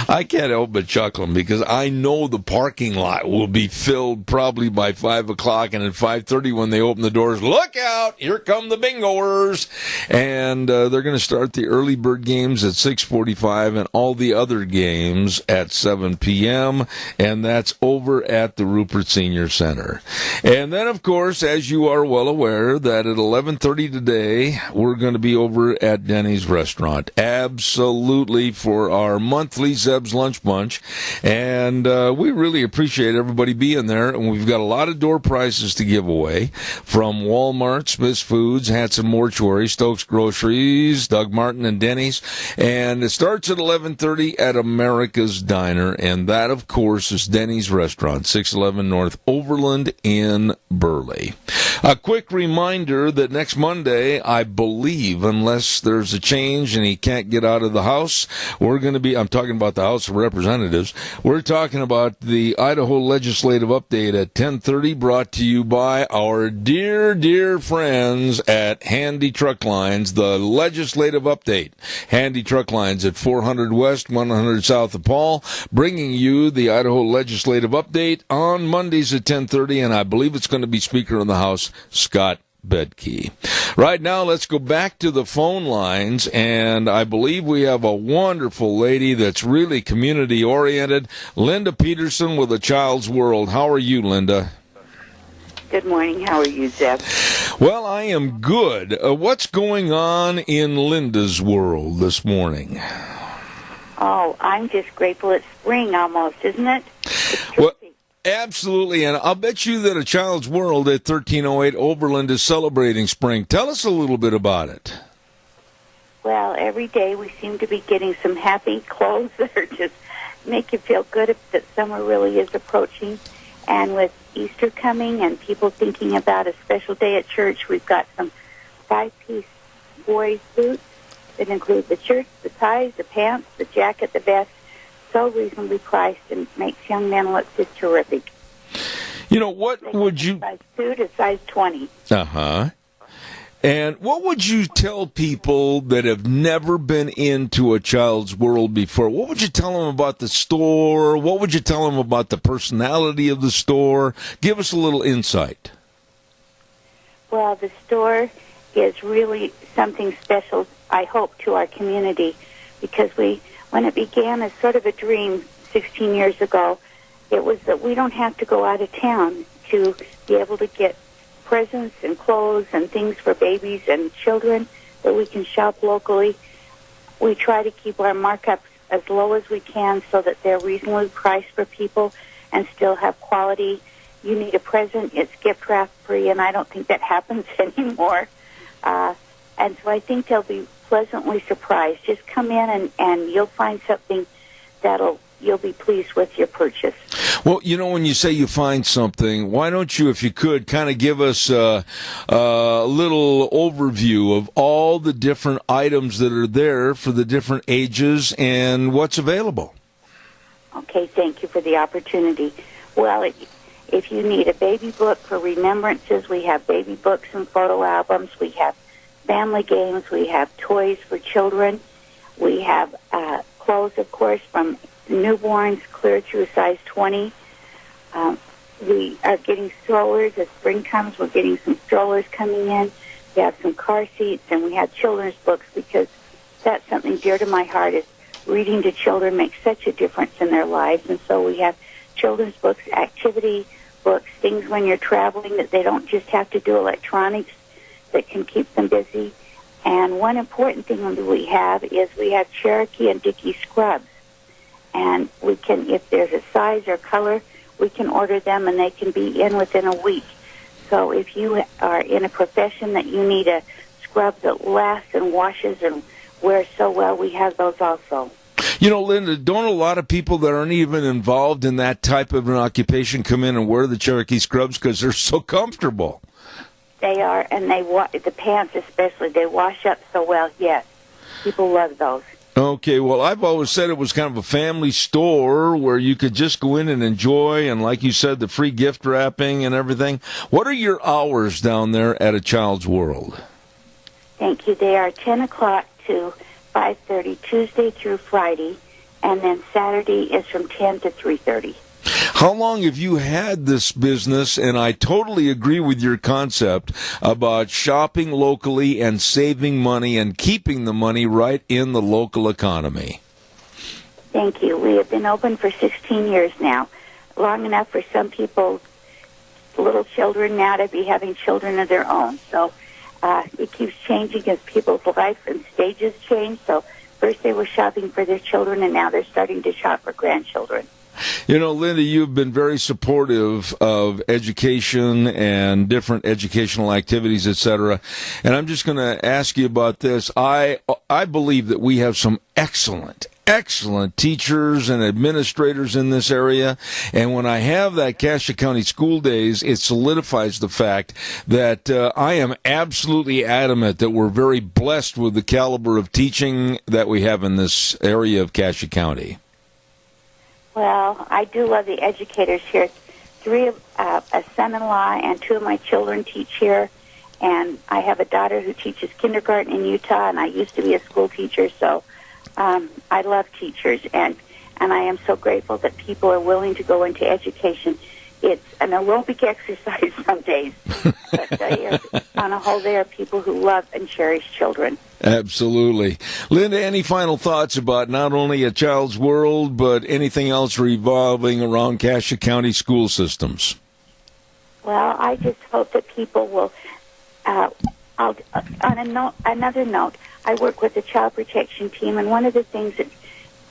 I can't help but chuckling because I know the parking lot will be filled probably by 5 o'clock, and at 5:30 when they open the doors, look out, here come the bingoers. And they're going to start the early bird games at 6:45 and all the other games at 7 p.m., and that's over at the Rupert Senior Center. And then, of course, as you are well aware, that at 11:30 today, we're going to be over at Denny's Restaurant. Absolutely, for our monthly Zeb's Lunch Bunch. And we really appreciate everybody being there. And we've got a lot of door prizes to give away from Walmart, Smith's Foods, Hanson Mortuary, Stokes Groceries, Doug Martin, and Denny's. And it starts at 11:30 at America's Diner. And that, of course, is Denny's Restaurant, 611 North Overland in Burley. A quick reminder that next Monday, I believe, unless there's a change and he can't get out of the House, we're going to be, I'm talking about the House of Representatives, we're talking about the Idaho Legislative Update at 10:30, brought to you by our dear friends at Handy Truck Lines, the Legislative Update. Handy Truck Lines at 400 West, 100 South of Paul, bringing you the Idaho Legislative Update on Mondays at 10:30, and I believe it's going to be Speaker of the House, Scott Bedke. Right now, let's go back to the phone lines, and I believe we have a wonderful lady that's really community-oriented, Linda Peterson with A Child's World. How are you, Linda? Good morning. How are you, Zeb? Well, I am good. What's going on in Linda's world this morning? Oh, I'm just grateful it's spring almost, isn't it? Well, absolutely, and I'll bet you that A Child's World at 1308 Overland is celebrating spring. Tell us a little bit about it. Well, every day we seem to be getting some happy clothes that are just make you feel good that summer really is approaching. And with Easter coming and people thinking about a special day at church, we've got some 5-piece boys' boots that include the shirts, the ties, the pants, the jacket, the vest, so reasonably priced and makes young men look just terrific. What would you... Size 2 to size 20. Uh-huh. And what would you tell people that have never been into a Child's World before? What would you tell them about the store? What would you tell them about the personality of the store? Give us a little insight. Well, the store is really something special, I hope, to our community, because when it began as sort of a dream 16 years ago, it was that we don't have to go out of town to be able to get presents and clothes and things for babies and children, that we can shop locally. We try to keep our markups as low as we can so that they're reasonably priced for people and still have quality. You need a present, it's gift wrap free, and I don't think that happens anymore. And so I think they'll be pleasantly surprised. Just come in and you'll find something you'll be pleased with your purchase. Well, when you say you find something, why don't you, if you could, kind of give us a little overview of all the different items that are there for the different ages and what's available? Okay, thank you for the opportunity. Well, if you need a baby book for remembrances, we have baby books and photo albums. We have family games. We have toys for children. We have clothes, of course, from newborns clear through size 20. We are getting strollers. As spring comes, we're getting some strollers coming in. We have some car seats, and we have children's books, because that's something dear to my heart, is reading to children makes such a difference in their lives. And so we have children's books, activity books, things when you're traveling that they don't just have to do electronics, that can keep them busy. And one important thing that we have is we have Cherokee and Dickey scrubs. And we can, if there's a size or color, we can order them and they can be in within a week. So if you are in a profession that you need a scrub that lasts and washes and wears so well, we have those also. Linda, don't a lot of people that aren't even involved in that type of an occupation come in and wear the Cherokee scrubs because they're so comfortable? They are, and the pants especially, they wash up so well. Yes, people love those. Okay, well, I've always said it was kind of a family store where you could just go in and enjoy, and like you said, the free gift wrapping and everything. What are your hours down there at A Child's World? Thank you. They are 10 o'clock to 5:30, Tuesday through Friday, and then Saturday is from 10 to 3:30. How long have you had this business? And I totally agree with your concept about shopping locally and saving money and keeping the money right in the local economy. Thank you. We have been open for 16 years now, long enough for some people, little children now, to be having children of their own. So it keeps changing as people's life and stages change. So first they were shopping for their children, and now they're starting to shop for grandchildren. Linda, you've been very supportive of education and different educational activities, etc. And I'm just going to ask you about this. I believe that we have some excellent teachers and administrators in this area. And when I have that Cassia County School Days, it solidifies the fact that I am absolutely adamant that we're very blessed with the caliber of teaching that we have in this area of Cassia County. Well, I do love the educators here. A son-in-law and 2 of my children teach here, and I have a daughter who teaches kindergarten in Utah, and I used to be a school teacher, so I love teachers, and I am so grateful that people are willing to go into education. It's an aerobic exercise some days, but on a whole, they are people who love and cherish children. Absolutely. Linda, any final thoughts about not only A Child's World, but anything else revolving around Cassia County school systems? Well, I just hope that people will, another note, I work with the child protection team, and one of the things that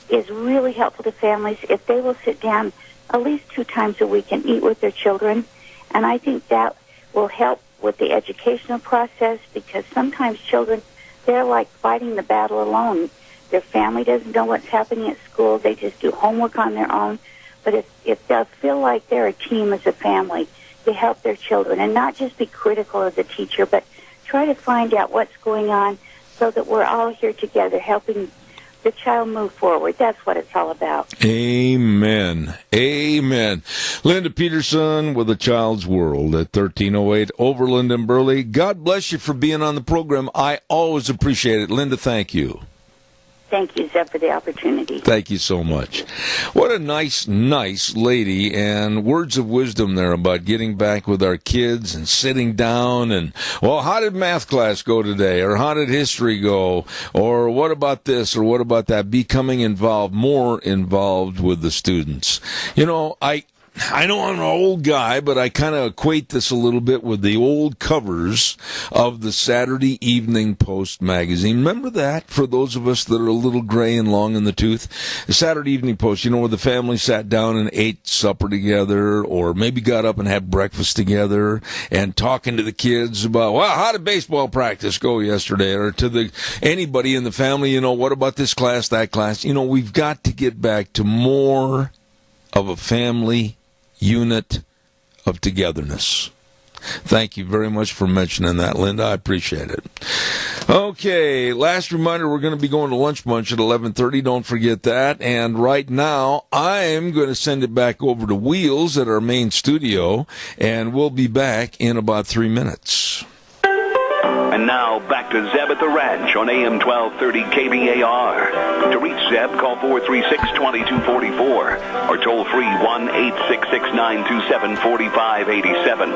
is really helpful to families, if they will sit down at least 2 times a week and eat with their children, and I think that will help with the educational process, because sometimes children, they're like fighting the battle alone. Their family doesn't know what's happening at school. They just do homework on their own. But if they'll feel like they're a team as a family to help their children and not just be critical of the teacher, but try to find out what's going on so that we're all here together helping the child move forward. That's what it's all about. Amen. Amen. Linda Peterson with A Child's World at 1308 Overland and Burley. God bless you for being on the program. I always appreciate it. Linda, thank you. Thank you, Zeb, for the opportunity. Thank you so much. What a nice lady, and words of wisdom there about getting back with our kids and sitting down and, well, how did math class go today? Or how did history go? Or what about this? Or what about that? Becoming involved, more involved with the students. You know, I know I'm an old guy, but I kind of equate this a little bit with the old covers of the Saturday Evening Post magazine. Remember that, for those of us that are a little gray and long in the tooth? The Saturday Evening Post, you know, where the family sat down and ate supper together, or maybe got up and had breakfast together, and talking to the kids about, well, how did baseball practice go yesterday? Or to anybody in the family, you know, what about this class, that class? You know, we've got to get back to more of a family unit of togetherness. Thank you very much for mentioning that, Linda. I appreciate it. Okay, last reminder, we're going to be going to Lunch Bunch at 11:30. Don't forget that. And right now, I'm going to send it back over to Wheels at our main studio, and we'll be back in about 3 minutes. And now, back to Zeb at the Ranch on AM 1230 KBAR. To reach Zeb, call 436-2244 or toll free 1-866-927-4587.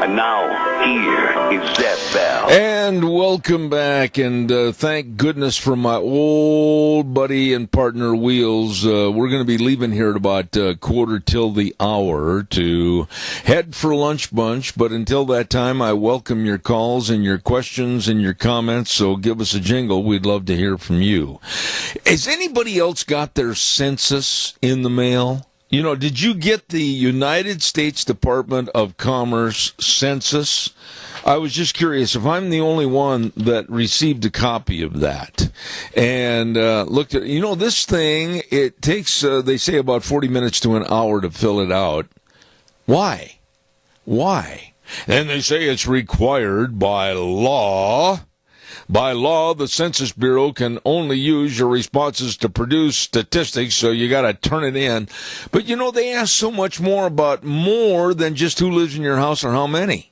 And now, here is Zeb Bell. And welcome back, and thank goodness for my old buddy and partner, Wheels. We're going to be leaving here at about quarter till the hour to head for Lunch Bunch, but until that time, I welcome your calls and your questions and your comments, so give us a jingle. We'd love to hear from you. Has anybody else got their census in the mail? You know, did you get the United States Department of Commerce census? I was just curious if I'm the only one that received a copy of that and looked at, you know, this thing, it takes, they say, about 40 minutes to an hour to fill it out. Why? And they say it's required by law. By law, the Census Bureau can only use your responses to produce statistics, so you got to turn it in. But, you know, they ask so much more about more than just who lives in your house or how many.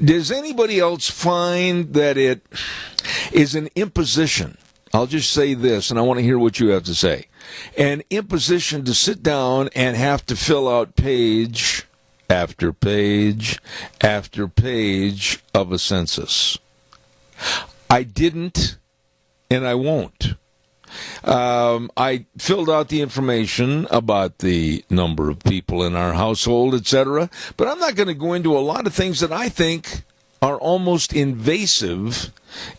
Does anybody else find that it is an imposition? I'll just say this, and I want to hear what you have to say. An imposition to sit down and have to fill out page after page after page of a census. I didn't, and I won't. I filled out the information about the number of people in our household, etc., but I'm not going to go into a lot of things that I think are almost invasive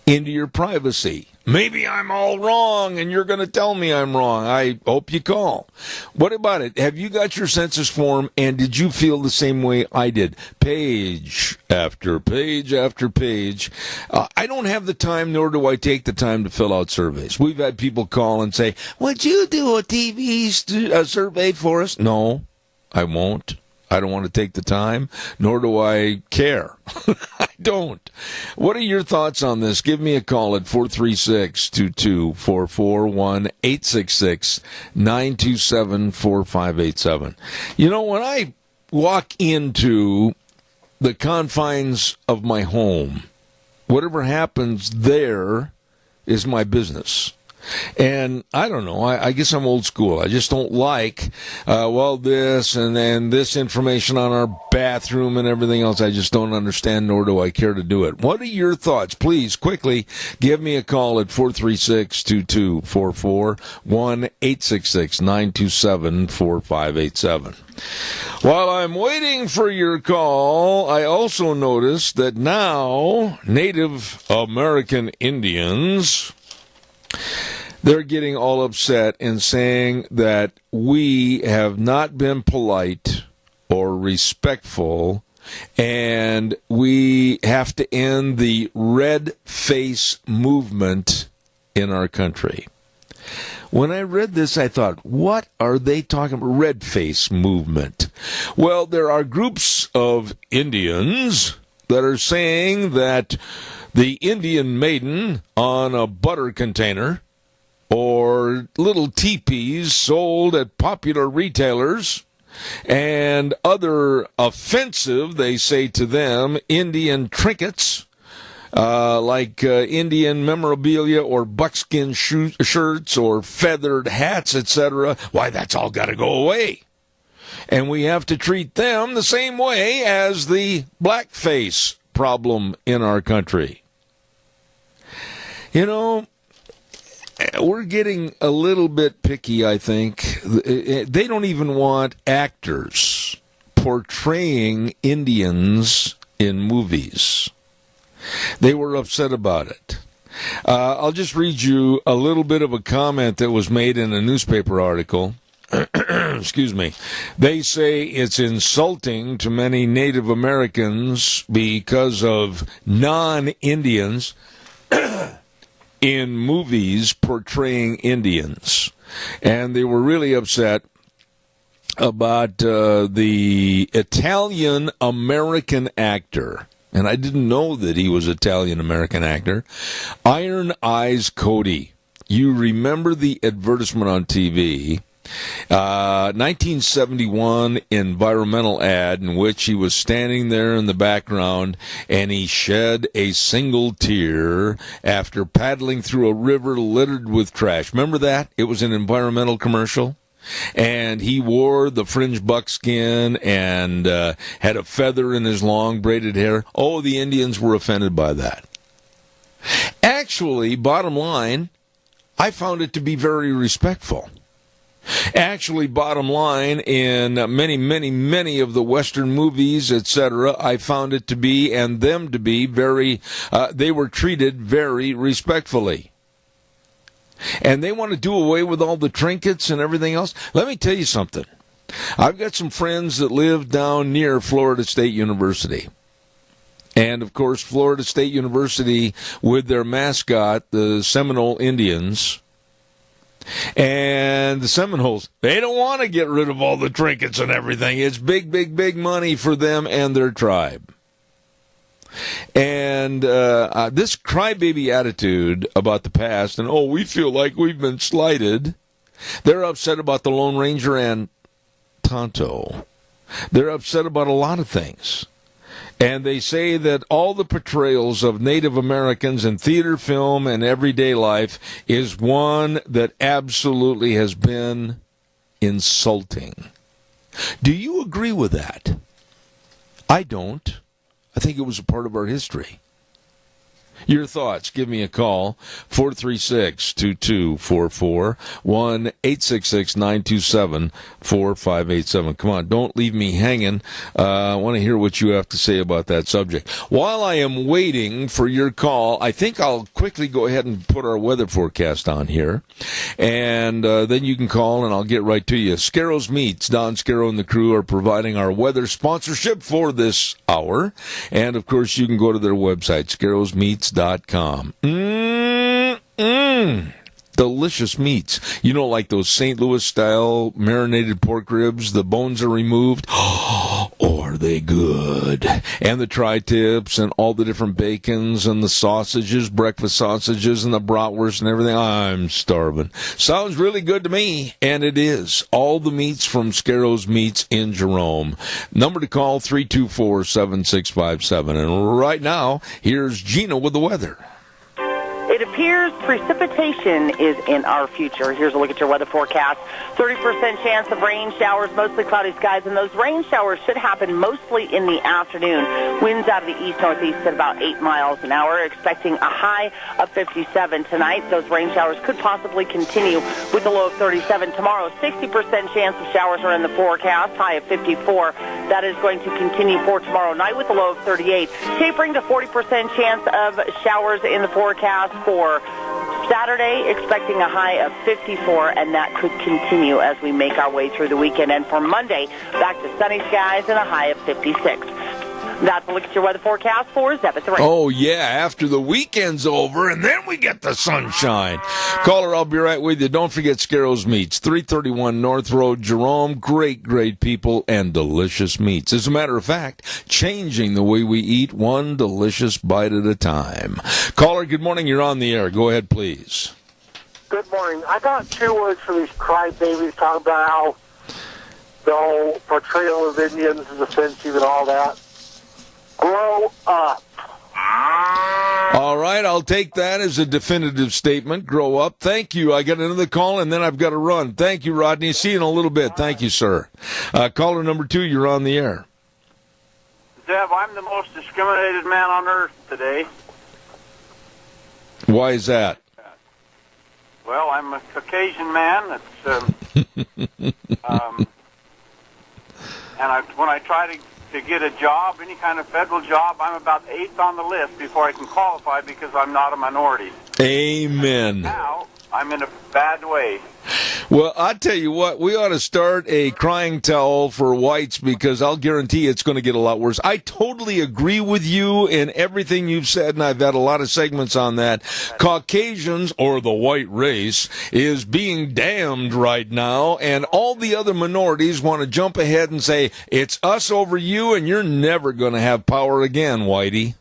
into your privacy. Maybe I'm all wrong, and you're going to tell me I'm wrong. I hope you call. What about it? Have you got your census form, and did you feel the same way I did? Page after page after page. I don't have the time, nor do I take the time to fill out surveys. We've had people call and say, would you do a TV survey for us? No, I won't. I don't want to take the time, nor do I care. I don't. What are your thoughts on this? Give me a call at 436-2244, 1-866-927-4587. You know, when I walk into the confines of my home, whatever happens there is my business. And I don't know, I guess I'm old school. I just don't like, this and then this information on our bathroom and everything else. I just don't understand, nor do I care to do it. What are your thoughts? Please, quickly, give me a call at 436-2244, 1-866-927-4587. While I'm waiting for your call, I also noticed that now Native American Indians, they're getting all upset and saying that we have not been polite or respectful And we have to end the red face movement in our country. When I read this, I thought, what are they talking about? Red face movement. Well, there are groups of Indians that are saying that the Indian maiden on a butter container or little teepees sold at popular retailers and other offensive, they say to them, Indian trinkets, like Indian memorabilia or buckskin shirts or feathered hats, etc., why, that's all got to go away. And we have to treat them the same way as the blackface problem in our country. You know, we're getting a little bit picky, I think. They don't even want actors portraying Indians in movies. They were upset about it. I'll just read you a little bit of a comment that was made in a newspaper article. Excuse me. They say it's insulting to many Native Americans because of non-Indians in movies portraying Indians. And they were really upset about the Italian-American actor. And I didn't know that he was Italian-American actor. Iron Eyes Cody. You remember the advertisement on TV. 1971 environmental ad in which he was standing there in the background and he shed a single tear after paddling through a river littered with trash. Remember that? It was an environmental commercial. And he wore the fringe buckskin and had a feather in his long braided hair. Oh, the Indians were offended by that. Actually, bottom line, I found it to be very respectful. Actually, bottom line, in many of the Western movies, etc., I found it to be, and them to be, very, they were treated very respectfully. And they want to do away with all the trinkets and everything else. Let me tell you something. I've got some friends that live down near Florida State University. And, of course, Florida State University, with their mascot, the Seminole Indians. And the Seminoles, they don't want to get rid of all the trinkets and everything. It's big, big, big money for them and their tribe. And this crybaby attitude about the past, and, oh, we feel like we've been slighted. They're upset about the Lone Ranger and Tonto. They're upset about a lot of things. And they say that all the portrayals of Native Americans in theater, film, and everyday life is one that absolutely has been insulting. Do you agree with that? I don't. I think it was a part of our history. Your thoughts, give me a call, 436-2244, 1-866-927-4587. Come on, don't leave me hanging. I want to hear what you have to say about that subject. While I am waiting for your call, I think I'll quickly go ahead and put our weather forecast on here, and then you can call and I'll get right to you. Scarro's Meats, Don Scarrow and the crew are providing our weather sponsorship for this hour, and of course you can go to their website, scarrowsmeats.com. Delicious meats. You know, like those St. Louis style marinated pork ribs, the bones are removed. Oh, are they good? And the tri-tips and all the different bacons and the sausages, breakfast sausages and the bratwurst and everything. I'm starving. Sounds really good to me, and it is. All the meats from Scarro's Meats in Jerome. Number to call, 324-7657. And right now, here's Gina with the weather. It appears precipitation is in our future. Here's a look at your weather forecast. 30% chance of rain showers, mostly cloudy skies, and those rain showers should happen mostly in the afternoon. Winds out of the east-northeast at about 8 miles an hour, expecting a high of 57 tonight. Those rain showers could possibly continue with a low of 37 tomorrow. 60% chance of showers are in the forecast, high of 54. That is going to continue for tomorrow night with a low of 38. Tapering to 40% chance of showers in the forecast for Saturday, expecting a high of 54, and that could continue as we make our way through the weekend. And for Monday, back to sunny skies and a high of 56. That's a look at your weather forecast for Zeb at the Ranch. Oh, yeah, after the weekend's over, and then we get the sunshine. Caller, I'll be right with you. Don't forget Scarrows Meats, 331 North Road, Jerome. Great, great people and delicious meats. As a matter of fact, changing the way we eat one delicious bite at a time. Caller, good morning. You're on the air. Go ahead, please. Good morning. I got 2 words for these crybabies talking about how the whole portrayal of Indians is offensive and all that. Grow up. All right, I'll take that as a definitive statement. Grow up. Thank you. I got another call, and then I've got to run. Thank you, Rodney. See you in a little bit. Thank you, sir. Caller number 2, you're on the air. Zeb, I'm the most discriminated man on earth today. Why is that? Well, I'm a Caucasian man. When I try to get a job, any kind of federal job, I'm about 8th on the list before I can qualify because I'm not a minority. Amen. Now, I'm in a bad way. Well, I tell you what, we ought to start a crying towel for whites because I'll guarantee it's going to get a lot worse. I totally agree with you in everything you've said, and I've had a lot of segments on that. Caucasians, or the white race, is being damned right now, and all the other minorities want to jump ahead and say, it's us over you, and you're never going to have power again, Whitey.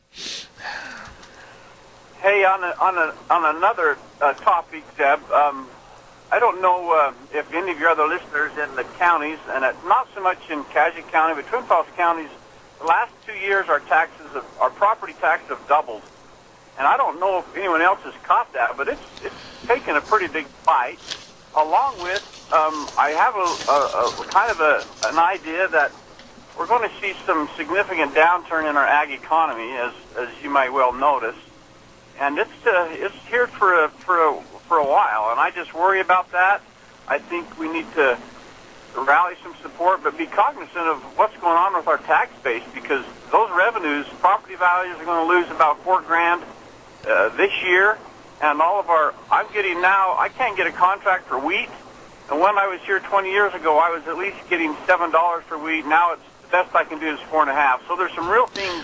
Hey, on another topic, Zeb, I don't know if any of your other listeners in the counties, and not so much in Cassia County, but Twin Falls counties, the last 2 years our property taxes have doubled. And I don't know if anyone else has caught that, but it's taken a pretty big bite. Along with, I have a kind of an idea that we're going to see some significant downturn in our ag economy, as you might well notice. And it's here for a while, and I just worry about that. I think we need to rally some support, but be cognizant of what's going on with our tax base, because those revenues, property values are going to lose about $4,000 this year, and I can't get a contract for wheat, and when I was here 20 years ago, I was at least getting $7 for wheat. Now it's the best I can do is $4.50. So there's some real things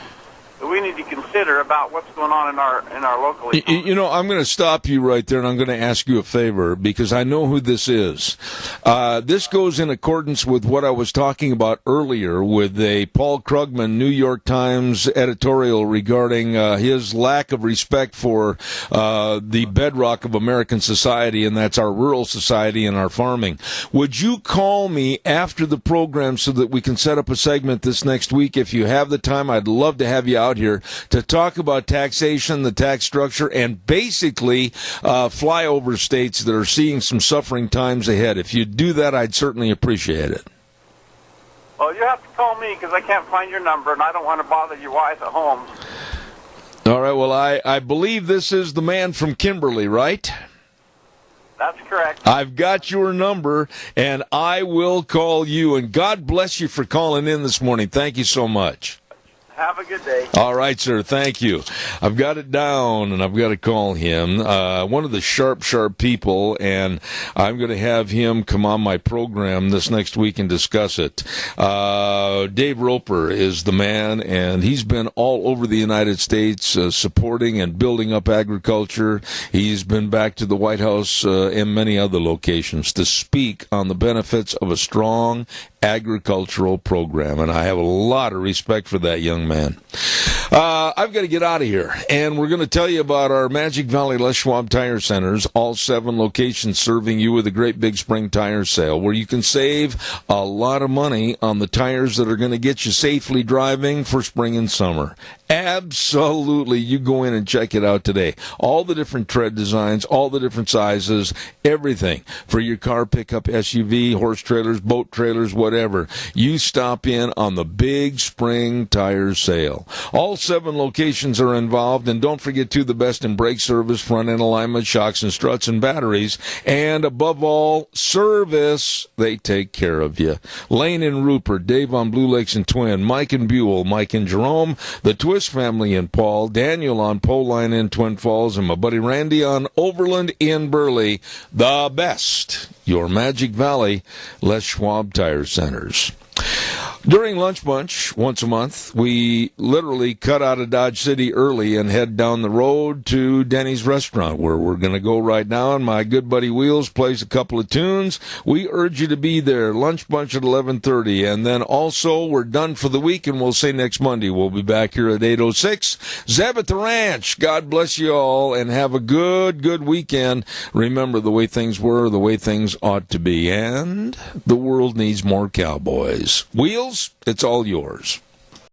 that we need to consider about what's going on in our local economy. You know, I'm going to stop you right there, and I'm going to ask you a favor, because I know who this is. This goes in accordance with what I was talking about earlier with a Paul Krugman New York Times editorial regarding his lack of respect for the bedrock of American society, and that's our rural society and our farming. Would you call me after the program so that we can set up a segment this next week? If you have the time, I'd love to have you out here to talk about taxation, the tax structure, and basically flyover states that are seeing some suffering times ahead. If you do that, I'd certainly appreciate it. Well, you have to call me because I can't find your number, and I don't want to bother your wife at home. All right, well, I believe this is the man from Kimberly, right? That's correct. I've got your number, and I will call you, and God bless you for calling in this morning. Thank you so much. Have a good day. All right, sir. Thank you. I've got it down, and I've got to call him. One of the sharp people, and I'm going to have him come on my program this next week and discuss it. Dave Roper is the man, and he's been all over the United States supporting and building up agriculture. He's been back to the White House and many other locations to speak on the benefits of a strong agricultural program, and I have a lot of respect for that young man. I've got to get out of here, and we're going to tell you about our Magic Valley Les Schwab Tire Centers, all 7 locations serving you with a great big spring tire sale where you can save a lot of money on the tires that are going to get you safely driving for spring and summer. Absolutely. You go in and check it out today. All the different tread designs, all the different sizes, everything for your car, pickup, SUV, horse trailers, boat trailers, whatever. You stop in on the big spring tire sale. All 7 locations are involved, and don't forget to the best in brake service, front end alignment, shocks and struts and batteries, and above all, service. They take care of you. Lane and Rupert, Dave on Blue Lakes and Twin, Mike and Buell, Mike and Jerome, the Twist family in Paul, Daniel on Pole Line in Twin Falls, and my buddy Randy on Overland in Burley. The best, your Magic Valley Les Schwab Tire Centers. During Lunch Bunch, once a month, we literally cut out of Dodge City early and head down the road to Denny's restaurant, where we're going to go right now, and my good buddy Wheels plays a couple of tunes. We urge you to be there. Lunch Bunch at 11:30, and then also we're done for the week, and we'll say next Monday we'll be back here at 8:06. Zeb at the Ranch, God bless you all, and have a good weekend. Remember, the way things were, the way things ought to be, and the world needs more cowboys. Wheels, it's all yours.